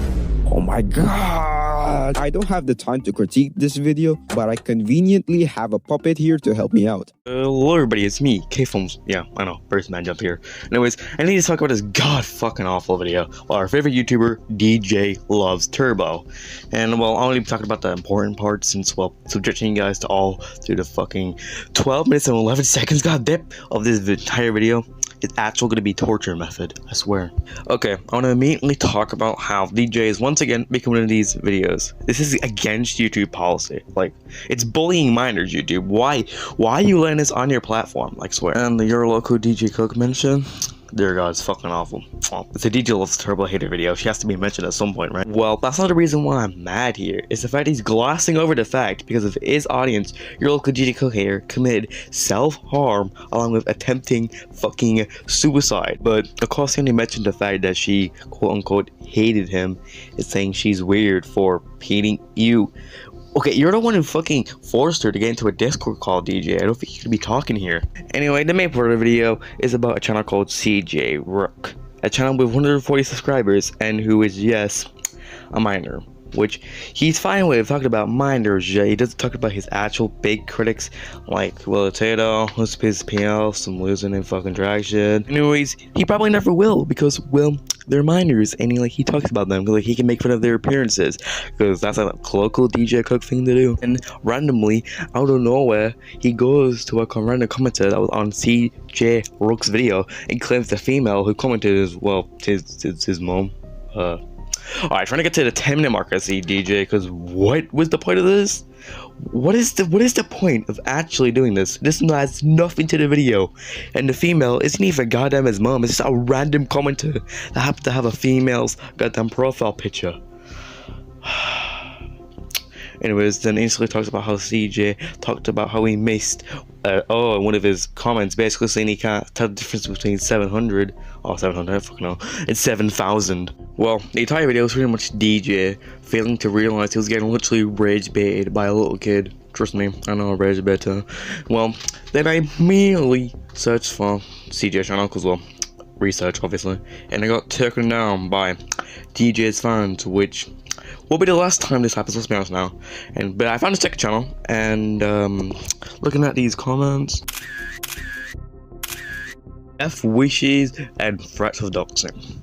Oh my god. I don't have the time to critique this video, but I conveniently have a puppet here to help me out. Hello everybody, it's me, Kayfilms. Yeah, I know, first man jump here. Anyways, I need to talk about this god fucking awful video. Well, our favorite YouTuber, DJ Loves Turbo. And well, I'll only be talking about the important parts since, well, subjecting you guys to all through the fucking 12 minutes and 11 seconds, goddamn, of this entire video. It's actually going to be torture method, I swear. Okay, I want to immediately talk about how DJ is once again making one of these videos. This is against YouTube policy. Like, it's bullying minors, YouTube. Why are you letting this on your platform? Like, swear. And your local DJ Cook mention? Dear God, it's fucking awful. Well, it's a DJ Loves Turbo hater video. She has to be mentioned at some point, right? Well, that's not the reason why I'm mad here. It's the fact he's glossing over the fact because of his audience, your local DJ Cook hater committed self-harm along with attempting fucking suicide. But of course, he only mentioned the fact that she quote-unquote hated him. It's saying she's weird for hating you. Okay, you're the one who fucking forced her to get into a Discord call, DJ. I don't think you should be talking here. Anyway, the main part of the video is about a channel called CJ Rook. A channel with 140 subscribers and who is, yes, a minor. Which he's fine with talking about minors, yeah. He doesn't talk about his actual big critics like willytato, who's pissed me off, some losing and fucking drag shit. Anyways, he probably never will because, well, they're minors and he talks about them because he can make fun of their appearances because that's a local DJ Cook thing to do. And randomly, out of nowhere, he goes to a random commenter that was on CJ Rook's video and claims the female who commented is, well, his mom. Alright, trying to get to the 10-minute mark, I see, DJ, because what was the point of this? What is the point of actually doing this? This adds nothing to the video. And the female isn't even goddamn his mom, it's just a random commenter that happens to have a female's goddamn profile picture. Anyways, then instantly talks about how CJ talked about how he missed in one of his comments, basically saying he can't tell the difference between 700 or 700, I fucking know, and 7,000. Well, the entire video was pretty much DJ failing to realize he was getting literally rage baited by a little kid. Trust me, I know rage bait too. Well, then I immediately searched for CJ channel, because, well, research obviously, and I got taken down by DJ's fans, which will be the last time this happens, let's be honest now. But I found a second channel, and looking at these comments, F wishes and threats of doxing.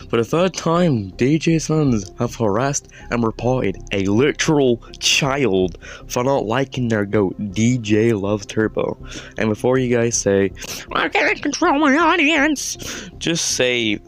For the third time, DJ's fans have harassed and reported a literal child for not liking their goat, DJ Loves Turbo. And before you guys say, I can't control my audience, just say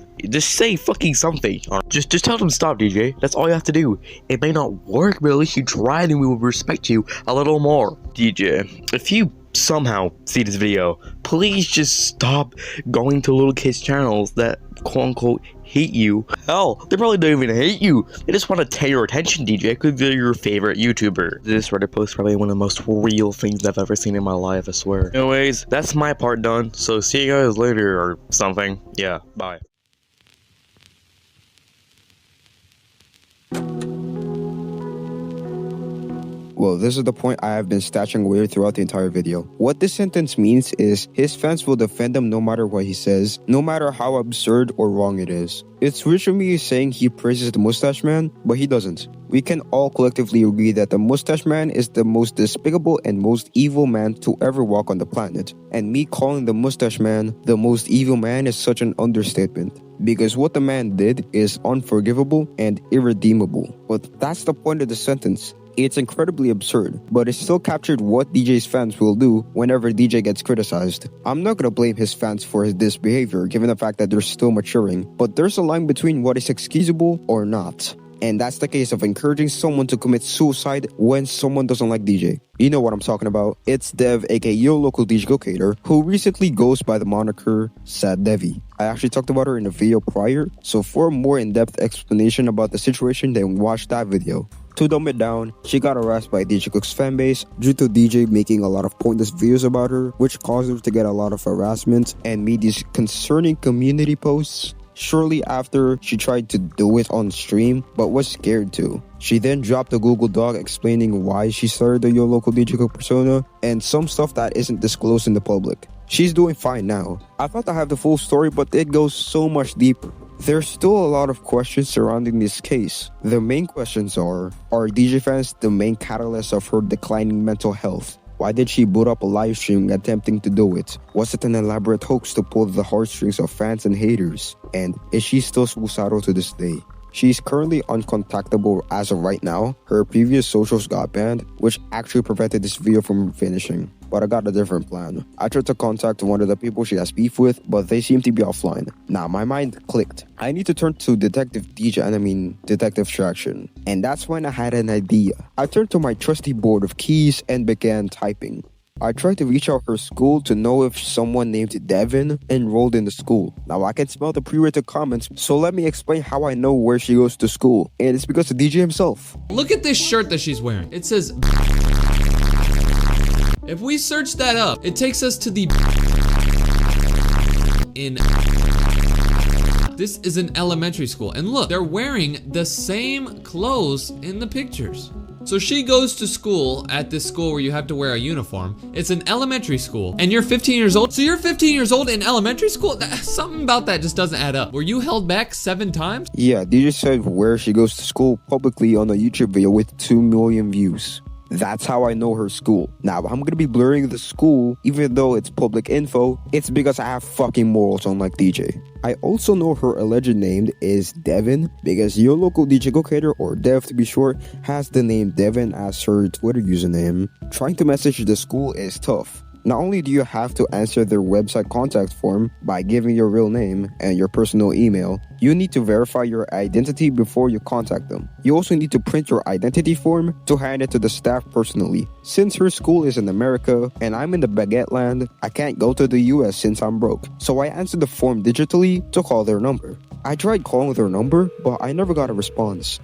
fucking something. Just tell them stop, DJ. That's all you have to do. It may not work, but at least you tried and we will respect you a little more. DJ, if you somehow see this video, please just stop going to little kids' channels that quote-unquote hate you. Hell, they probably don't even hate you. They just want to take your attention, DJ, because they're your favorite YouTuber. This Reddit post is probably one of the most real things I've ever seen in my life, I swear. Anyways, that's my part done, so see you guys later or something. Yeah, bye. Well, this is the point I have been stashing away throughout the entire video. What this sentence means is his fans will defend him no matter what he says, no matter how absurd or wrong it is. It's weird for me saying he praises the mustache man, but he doesn't. We can all collectively agree that the mustache man is the most despicable and most evil man to ever walk on the planet. And me calling the mustache man the most evil man is such an understatement. Because what the man did is unforgivable and irredeemable. But that's the point of the sentence. It's incredibly absurd, but it still captured what DJ's fans will do whenever DJ gets criticized. I'm not gonna blame his fans for this behavior given the fact that they're still maturing, but there's a line between what is excusable or not. And that's the case of encouraging someone to commit suicide when someone doesn't like DJ. You know what I'm talking about. It's Dev, aka your local DJ locator, who recently goes by the moniker Sad Devi. I actually talked about her in a video prior, so for a more in-depth explanation about the situation, then watch that video. To dumb it down, she got harassed by DJ Cook's fanbase due to DJ making a lot of pointless videos about her, which caused her to get a lot of harassment and made these concerning community posts. Shortly after, she tried to do it on stream, but was scared to. She then dropped a Google Doc explaining why she started the Yo Local DJ Cook persona, and some stuff that isn't disclosed in the public. She's doing fine now. I thought I had the full story, but it goes so much deeper. There's still a lot of questions surrounding this case. The main questions are DJ fans the main catalyst of her declining mental health? Why did she boot up a live stream attempting to do it? Was it an elaborate hoax to pull the heartstrings of fans and haters? And is she still suicidal to this day? She's currently uncontactable as of right now. Her previous socials got banned, which actually prevented this video from finishing. But I got a different plan. I tried to contact one of the people she has beef with, but they seem to be offline. Now, my mind clicked. I need to turn to Detective Traction. And that's when I had an idea. I turned to my trusty board of keys and began typing. I tried to reach out her school to know if someone named Devin enrolled in the school. Now I can smell the pre-written comments, so let me explain how I know where she goes to school. And it's because of DJ himself. Look at this shirt that she's wearing. It says... If we search that up, it takes us to the... This is an elementary school. And look, they're wearing the same clothes in the pictures. So she goes to school at this school where you have to wear a uniform. It's an elementary school and you're 15 years old. So you're 15 years old in elementary school? Something about that just doesn't add up. Were you held back 7 times? Yeah, DJ said where she goes to school publicly on a YouTube video with 2 million views. That's how I know her school. Now, I'm gonna be blurring the school, even though it's public info. It's because I have fucking morals, unlike DJ. I also know her alleged name is Devin, because your local DJ locator, or Dev to be short, has the name Devin as her Twitter username. Trying to message the school is tough. Not only do you have to answer their website contact form by giving your real name and your personal email, you need to verify your identity before you contact them. You also need to print your identity form to hand it to the staff personally. Since her school is in America and I'm in the baguette land, I can't go to the US since I'm broke. So I answered the form digitally to call their number. I tried calling their number, but I never got a response.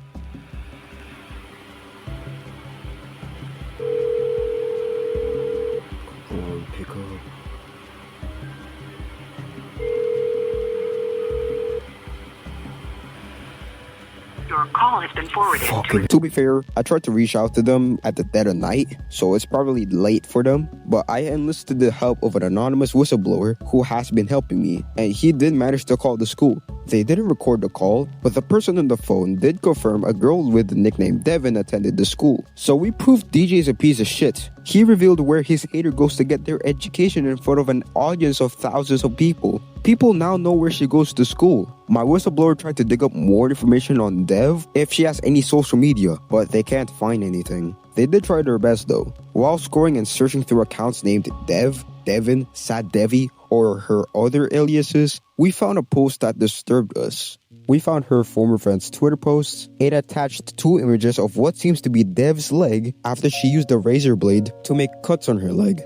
Your call has been forwarded. To be fair, I tried to reach out to them at the dead of night, so it's probably late for them, but I enlisted the help of an anonymous whistleblower who has been helping me, and he did manage to call the school. They didn't record the call, but the person on the phone did confirm a girl with the nickname Devin attended the school. So we proved DJ is a piece of shit. He revealed where his hater goes to get their education in front of an audience of thousands of people. People now know where she goes to school. My whistleblower tried to dig up more information on Dev if she has any social media, but they can't find anything. They did try their best though. While scoring and searching through accounts named Dev, Devin, Sad Devi, or her other aliases, we found a post that disturbed us. We found her former friend's Twitter posts. It attached 2 images of what seems to be Dev's leg after she used a razor blade to make cuts on her leg.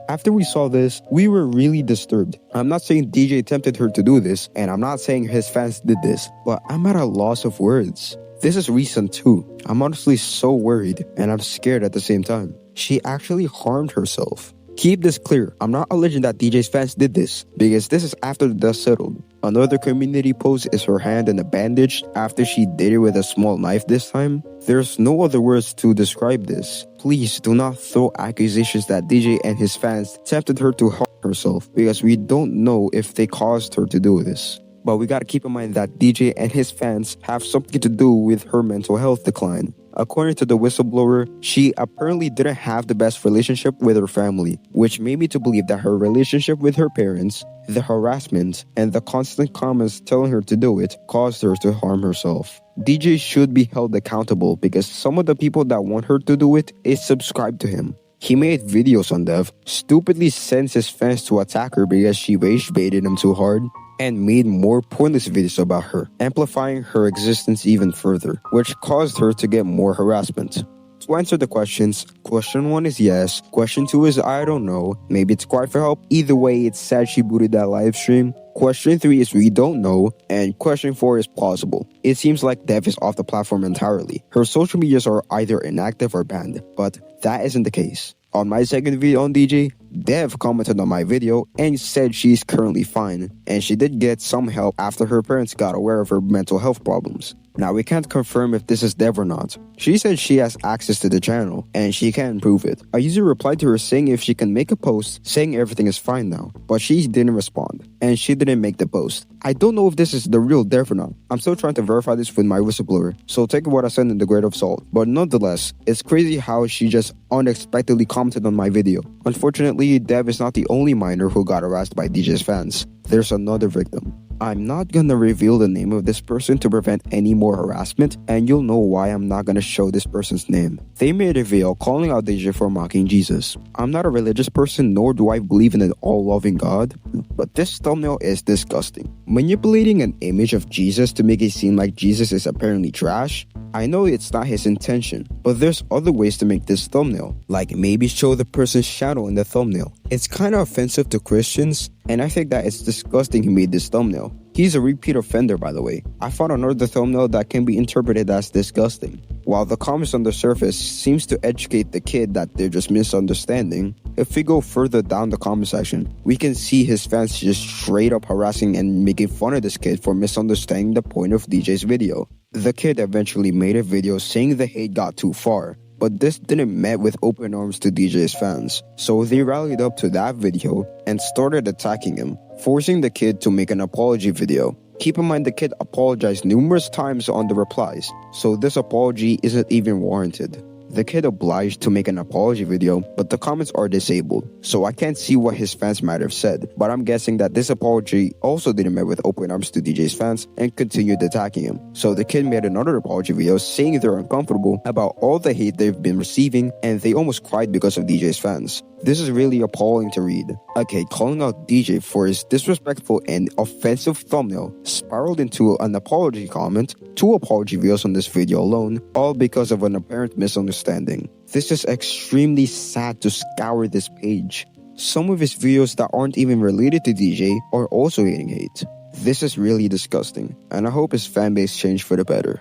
After we saw this, we were really disturbed. I'm not saying DJ tempted her to do this, and I'm not saying his fans did this, but I'm at a loss of words. This is recent too. I'm honestly so worried, and I'm scared at the same time. She actually harmed herself. Keep this clear, I'm not alleging that DJ's fans did this, because this is after the dust settled. Another community post is her hand in a bandage after she did it with a small knife this time. There's no other words to describe this. Please do not throw accusations that DJ and his fans tempted her to harm herself, because we don't know if they caused her to do this. But we gotta keep in mind that DJ and his fans have something to do with her mental health decline. According to the whistleblower, she apparently didn't have the best relationship with her family, which made me to believe that her relationship with her parents, the harassment, and the constant comments telling her to do it caused her to harm herself. DJ should be held accountable because some of the people that want her to do it is subscribed to him. He made videos on Dev, stupidly sends his fans to attack her because she rage baited him too hard, and made more pointless videos about her, amplifying her existence even further, which caused her to get more harassment. To answer the questions, question 1 is yes, question 2 is I don't know, maybe it's cry for help, either way it's sad she booted that live stream. Question 3 is we don't know, and question 4 is plausible. It seems like Dev is off the platform entirely. Her social medias are either inactive or banned, but that isn't the case. On my second video on DJ, Dev commented on my video and said she's currently fine, and she did get some help after her parents got aware of her mental health problems. Now we can't confirm if this is Dev or not. She said she has access to the channel, and she can prove it. A user replied to her saying if she can make a post saying everything is fine now, but she didn't respond, and she didn't make the post. I don't know if this is the real Dev or not. I'm still trying to verify this with my whistleblower, so take what I said in the grain of salt. But nonetheless, it's crazy how she just unexpectedly commented on my video. Unfortunately, Dev is not the only minor who got harassed by DJ's fans. There's another victim. I'm not gonna reveal the name of this person to prevent any more harassment, and you'll know why I'm not gonna show this person's name. They made a video calling out DJ for mocking Jesus. I'm not a religious person, nor do I believe in an all-loving God, but this thumbnail is disgusting. Manipulating an image of Jesus to make it seem like Jesus is apparently trash? I know it's not his intention, but there's other ways to make this thumbnail, like maybe show the person's shadow in the thumbnail. It's kinda offensive to Christians, and I think that it's disgusting he made this thumbnail. He's a repeat offender, by the way. I found another thumbnail that can be interpreted as disgusting. While the comments on the surface seems to educate the kid that they're just misunderstanding, if we go further down the comment section, we can see his fans just straight up harassing and making fun of this kid for misunderstanding the point of DJ's video. The kid eventually made a video saying the hate got too far, but this didn't met with open arms to DJ's fans, so they rallied up to that video and started attacking him, forcing the kid to make an apology video. Keep in mind the kid apologized numerous times on the replies, so this apology isn't even warranted. The kid obliged to make an apology video, but the comments are disabled, so I can't see what his fans might have said, but I'm guessing that this apology also didn't met with open arms to DJ's fans and continued attacking him. So the kid made another apology video saying they're uncomfortable about all the hate they've been receiving, and they almost cried because of DJ's fans. This is really appalling to read. A kid calling out DJ for his disrespectful and offensive thumbnail spiraled into an apology comment, 2 apology videos on this video alone, all because of an apparent misunderstanding. This is extremely sad to scour this page. Some of his videos that aren't even related to DJ are also getting hate. This is really disgusting, and I hope his fanbase changed for the better.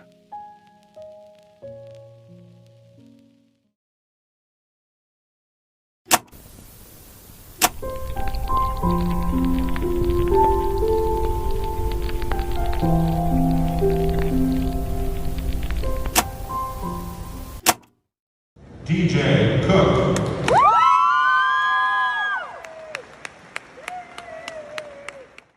DJ Cook.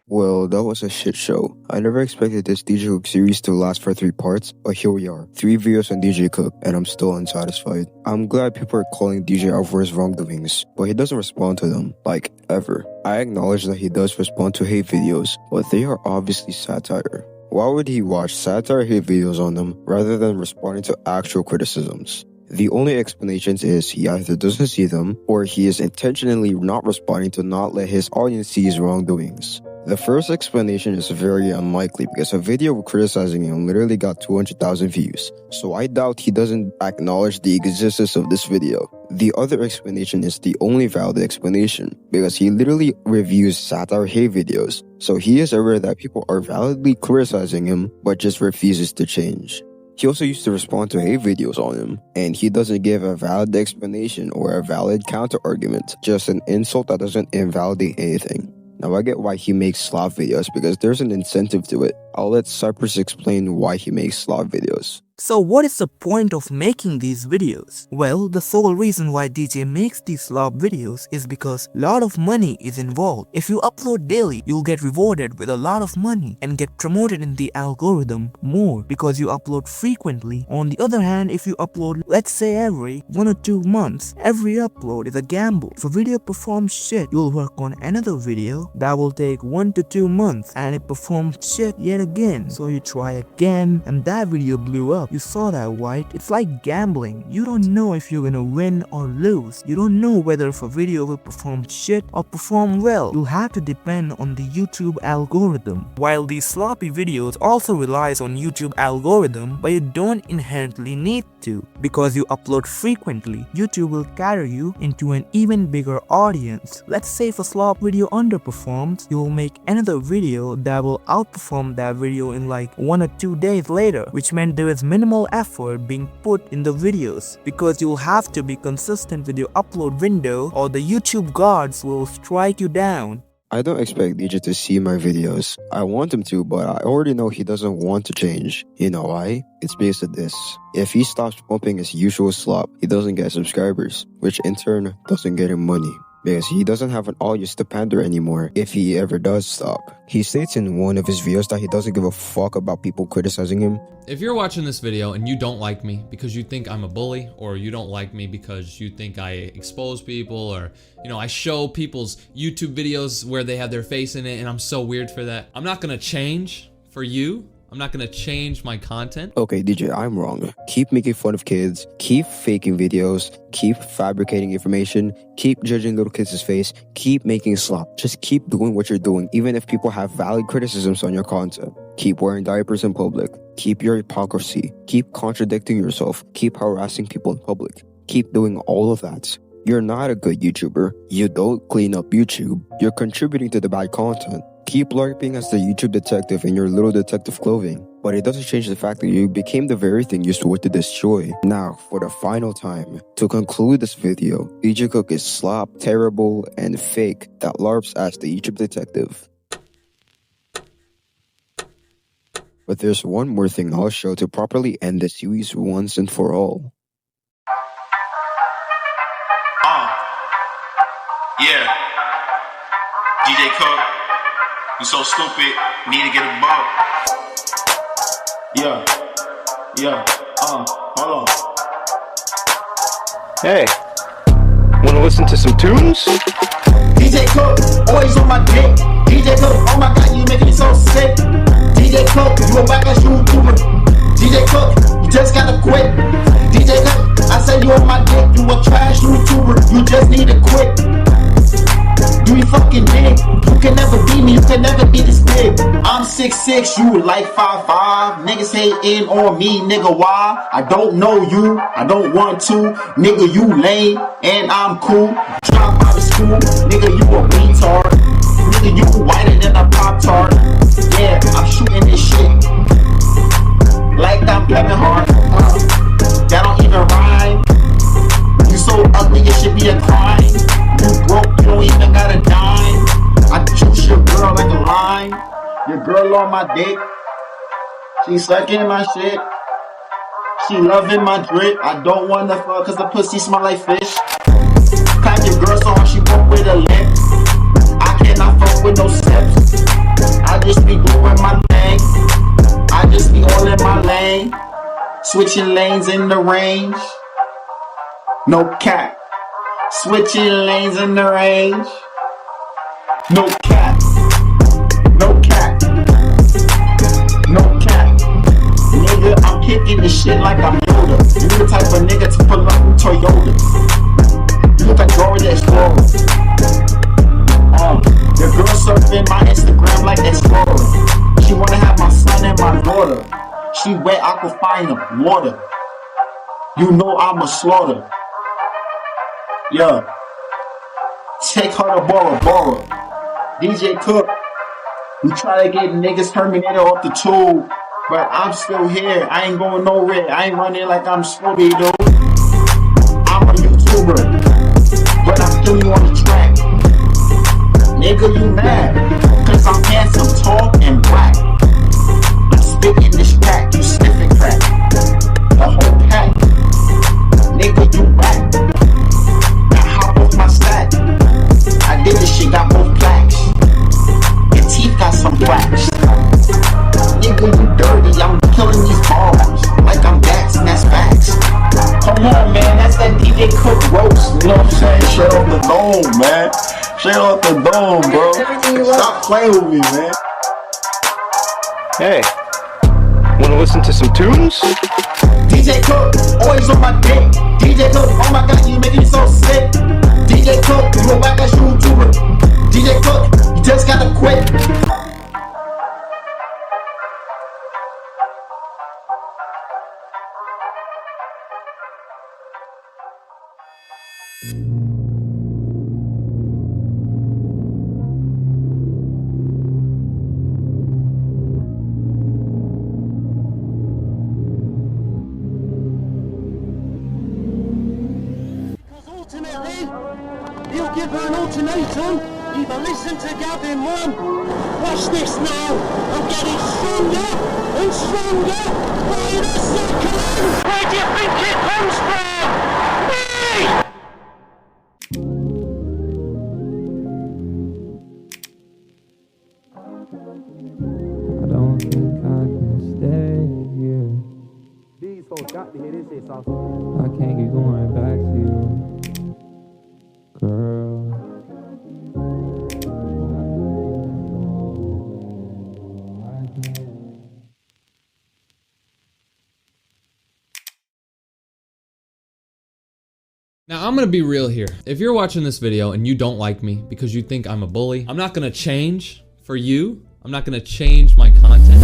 Well, that was a shit show. I never expected this DJ Cook series to last for 3 parts, but here we are. 3 videos on DJ Cook, and I'm still unsatisfied. I'm glad people are calling DJ out for his wrongdoings, but he doesn't respond to them, like, ever. I acknowledge that he does respond to hate videos, but they are obviously satire. Why would he watch satire hate videos on them rather than responding to actual criticisms? The only explanations is he either doesn't see them, or he is intentionally not responding to not let his audience see his wrongdoings. The first explanation is very unlikely because a video criticizing him literally got 200,000 views, so I doubt he doesn't acknowledge the existence of this video. The other explanation is the only valid explanation because he literally reviews satire hate videos, so he is aware that people are validly criticizing him but just refuses to change. He also used to respond to hate videos on him, and he doesn't give a valid explanation or a valid counter-argument, just an insult that doesn't invalidate anything. Now I get why he makes slop videos because there's an incentive to it. I'll let Cyprus explain why he makes slop videos. So what is the point of making these videos? Well, the sole reason why DJ makes these slop videos is because a lot of money is involved. If you upload daily, you'll get rewarded with a lot of money and get promoted in the algorithm more because you upload frequently. On the other hand, if you upload, let's say every 1 or 2 months, every upload is a gamble. If a video performs shit, you'll work on another video that will take 1 to 2 months and it performs shit yet again. So you try again and that video blew up. You saw that, right? It's like gambling. You don't know if you're gonna win or lose. You don't know whether if a video will perform shit or perform well. You'll have to depend on the YouTube algorithm. While these sloppy videos also relies on YouTube algorithm, but you don't inherently need to. Because you upload frequently, YouTube will carry you into an even bigger audience. Let's say if a slop video underperforms, you will make another video that will outperform that video in like 1 or 2 days later, which meant there is minimal effort being put in the videos because you'll have to be consistent with your upload window or the YouTube gods will strike you down. I don't expect DJ to see my videos. I want him to, but I already know he doesn't want to change. You know why? It's based on this. If he stops pumping his usual slop, he doesn't get subscribers, which in turn doesn't get him money. Because he doesn't have an audience to pander anymore if he ever does stop. He states in one of his videos that he doesn't give a fuck about people criticizing him. If you're watching this video and you don't like me because you think I'm a bully, or you don't like me because you think I expose people, or, you know, I show people's YouTube videos where they have their face in it and I'm so weird for that, I'm not gonna change for you. I'm not gonna change my content. Okay, DJ, I'm wrong. Keep making fun of kids, keep faking videos, keep fabricating information, keep judging little kids' face, keep making slop. Just keep doing what you're doing, even if people have valid criticisms on your content. Keep wearing diapers in public. Keep your hypocrisy. Keep contradicting yourself. Keep harassing people in public. Keep doing all of that. You're not a good YouTuber. You don't clean up YouTube. You're contributing to the bad content. Keep LARPing as the YouTube detective in your little detective clothing. But it doesn't change the fact that you became the very thing you swore to destroy. Now, for the final time, to conclude this video, DJ Cook is slop, terrible, and fake that LARPs as the YouTube detective. But there's one more thing I'll show to properly end the series once and for all. Yeah. DJ Cook. You so stupid, need to get a bump. Hold on. Hey, wanna listen to some tunes? DJ Cook, always on my dick. DJ Cook, oh my god, you making me so sick. DJ Cook, you a backlash YouTuber. DJ Cook, you just gotta quit. DJ Cook, I said you on my dick, you a trash YouTuber. You just need to quit. You fucking big. You can never be me, you can never be this big. I'm 6'6", you like 5'5". Niggas hating on me, nigga, why? I don't know you, I don't want to. Nigga, you lame, and I'm cool. Drop out of school, nigga, you a retard. Nigga, you whiter than a Pop-Tart. Yeah, I'm shooting this shit like I'm Kevin Hart. That don't even rhyme. You so ugly, it should be a crime. You broke, you don't even got a dime. I juice your girl like a lime. Your girl on my dick. She sucking my shit. She loving my drip. I don't wanna fuck cause the pussy smell like fish. Clap your girl so hard she broke with a lip. I cannot fuck with no steps. I just be doing my thing. I just be all in my lane. Switching lanes in the range. No cap. Switching lanes in the range. No cap. No cap. No cap. Nigga, I'm kicking this shit like I'm Yoda. You the type of nigga to pull up in Toyota. You look like Dora the Explorer. Your girl surfing my Instagram like Explorer. She wanna have my son and my daughter. She wet Aquafina water. You know I'm a slaughter. Yeah. Take her to Bora Bora. DJ Cook. We try to get niggas terminated off the tube. but I'm still here. I ain't going nowhere. I ain't running like I'm Scooby Doo. I'm a YouTuber, but I'm still you on the track. Nigga, you mad? Cause I'm handsome, tall, and black. I'm spitting this pack, you sniffing crack. The whole pack. Nigga, you whack. Now hop off my stack. I did this shit, got both plaques. Your teeth got some wax. Nigga, you dirty, I'm killing these bars like I'm Dax, and that's facts. Come on, man, that's that DJ Cook roast. You know what I'm saying? Straight off the dome, man. Straight off the dome, bro. Stop playing with me, man. Hey, wanna listen to some tunes? DJ Cook, always on my dick. DJ Cook, oh my god, you making me so sick. DJ Cook, you a whack ass YouTuber. DJ Cook, you just gotta quit. He'll give her an ultimatum. Either listen to Gavin, Mum. Watch this now. I'm getting stronger and stronger by the second. Where do you think it comes from? Me! I don't think I can stay here. These folks got to hear this shit, so I can't get going back to you, girl. Now, I'm gonna be real here. If you're watching this video and you don't like me because you think I'm a bully, I'm not gonna change for you. I'm not gonna change my content.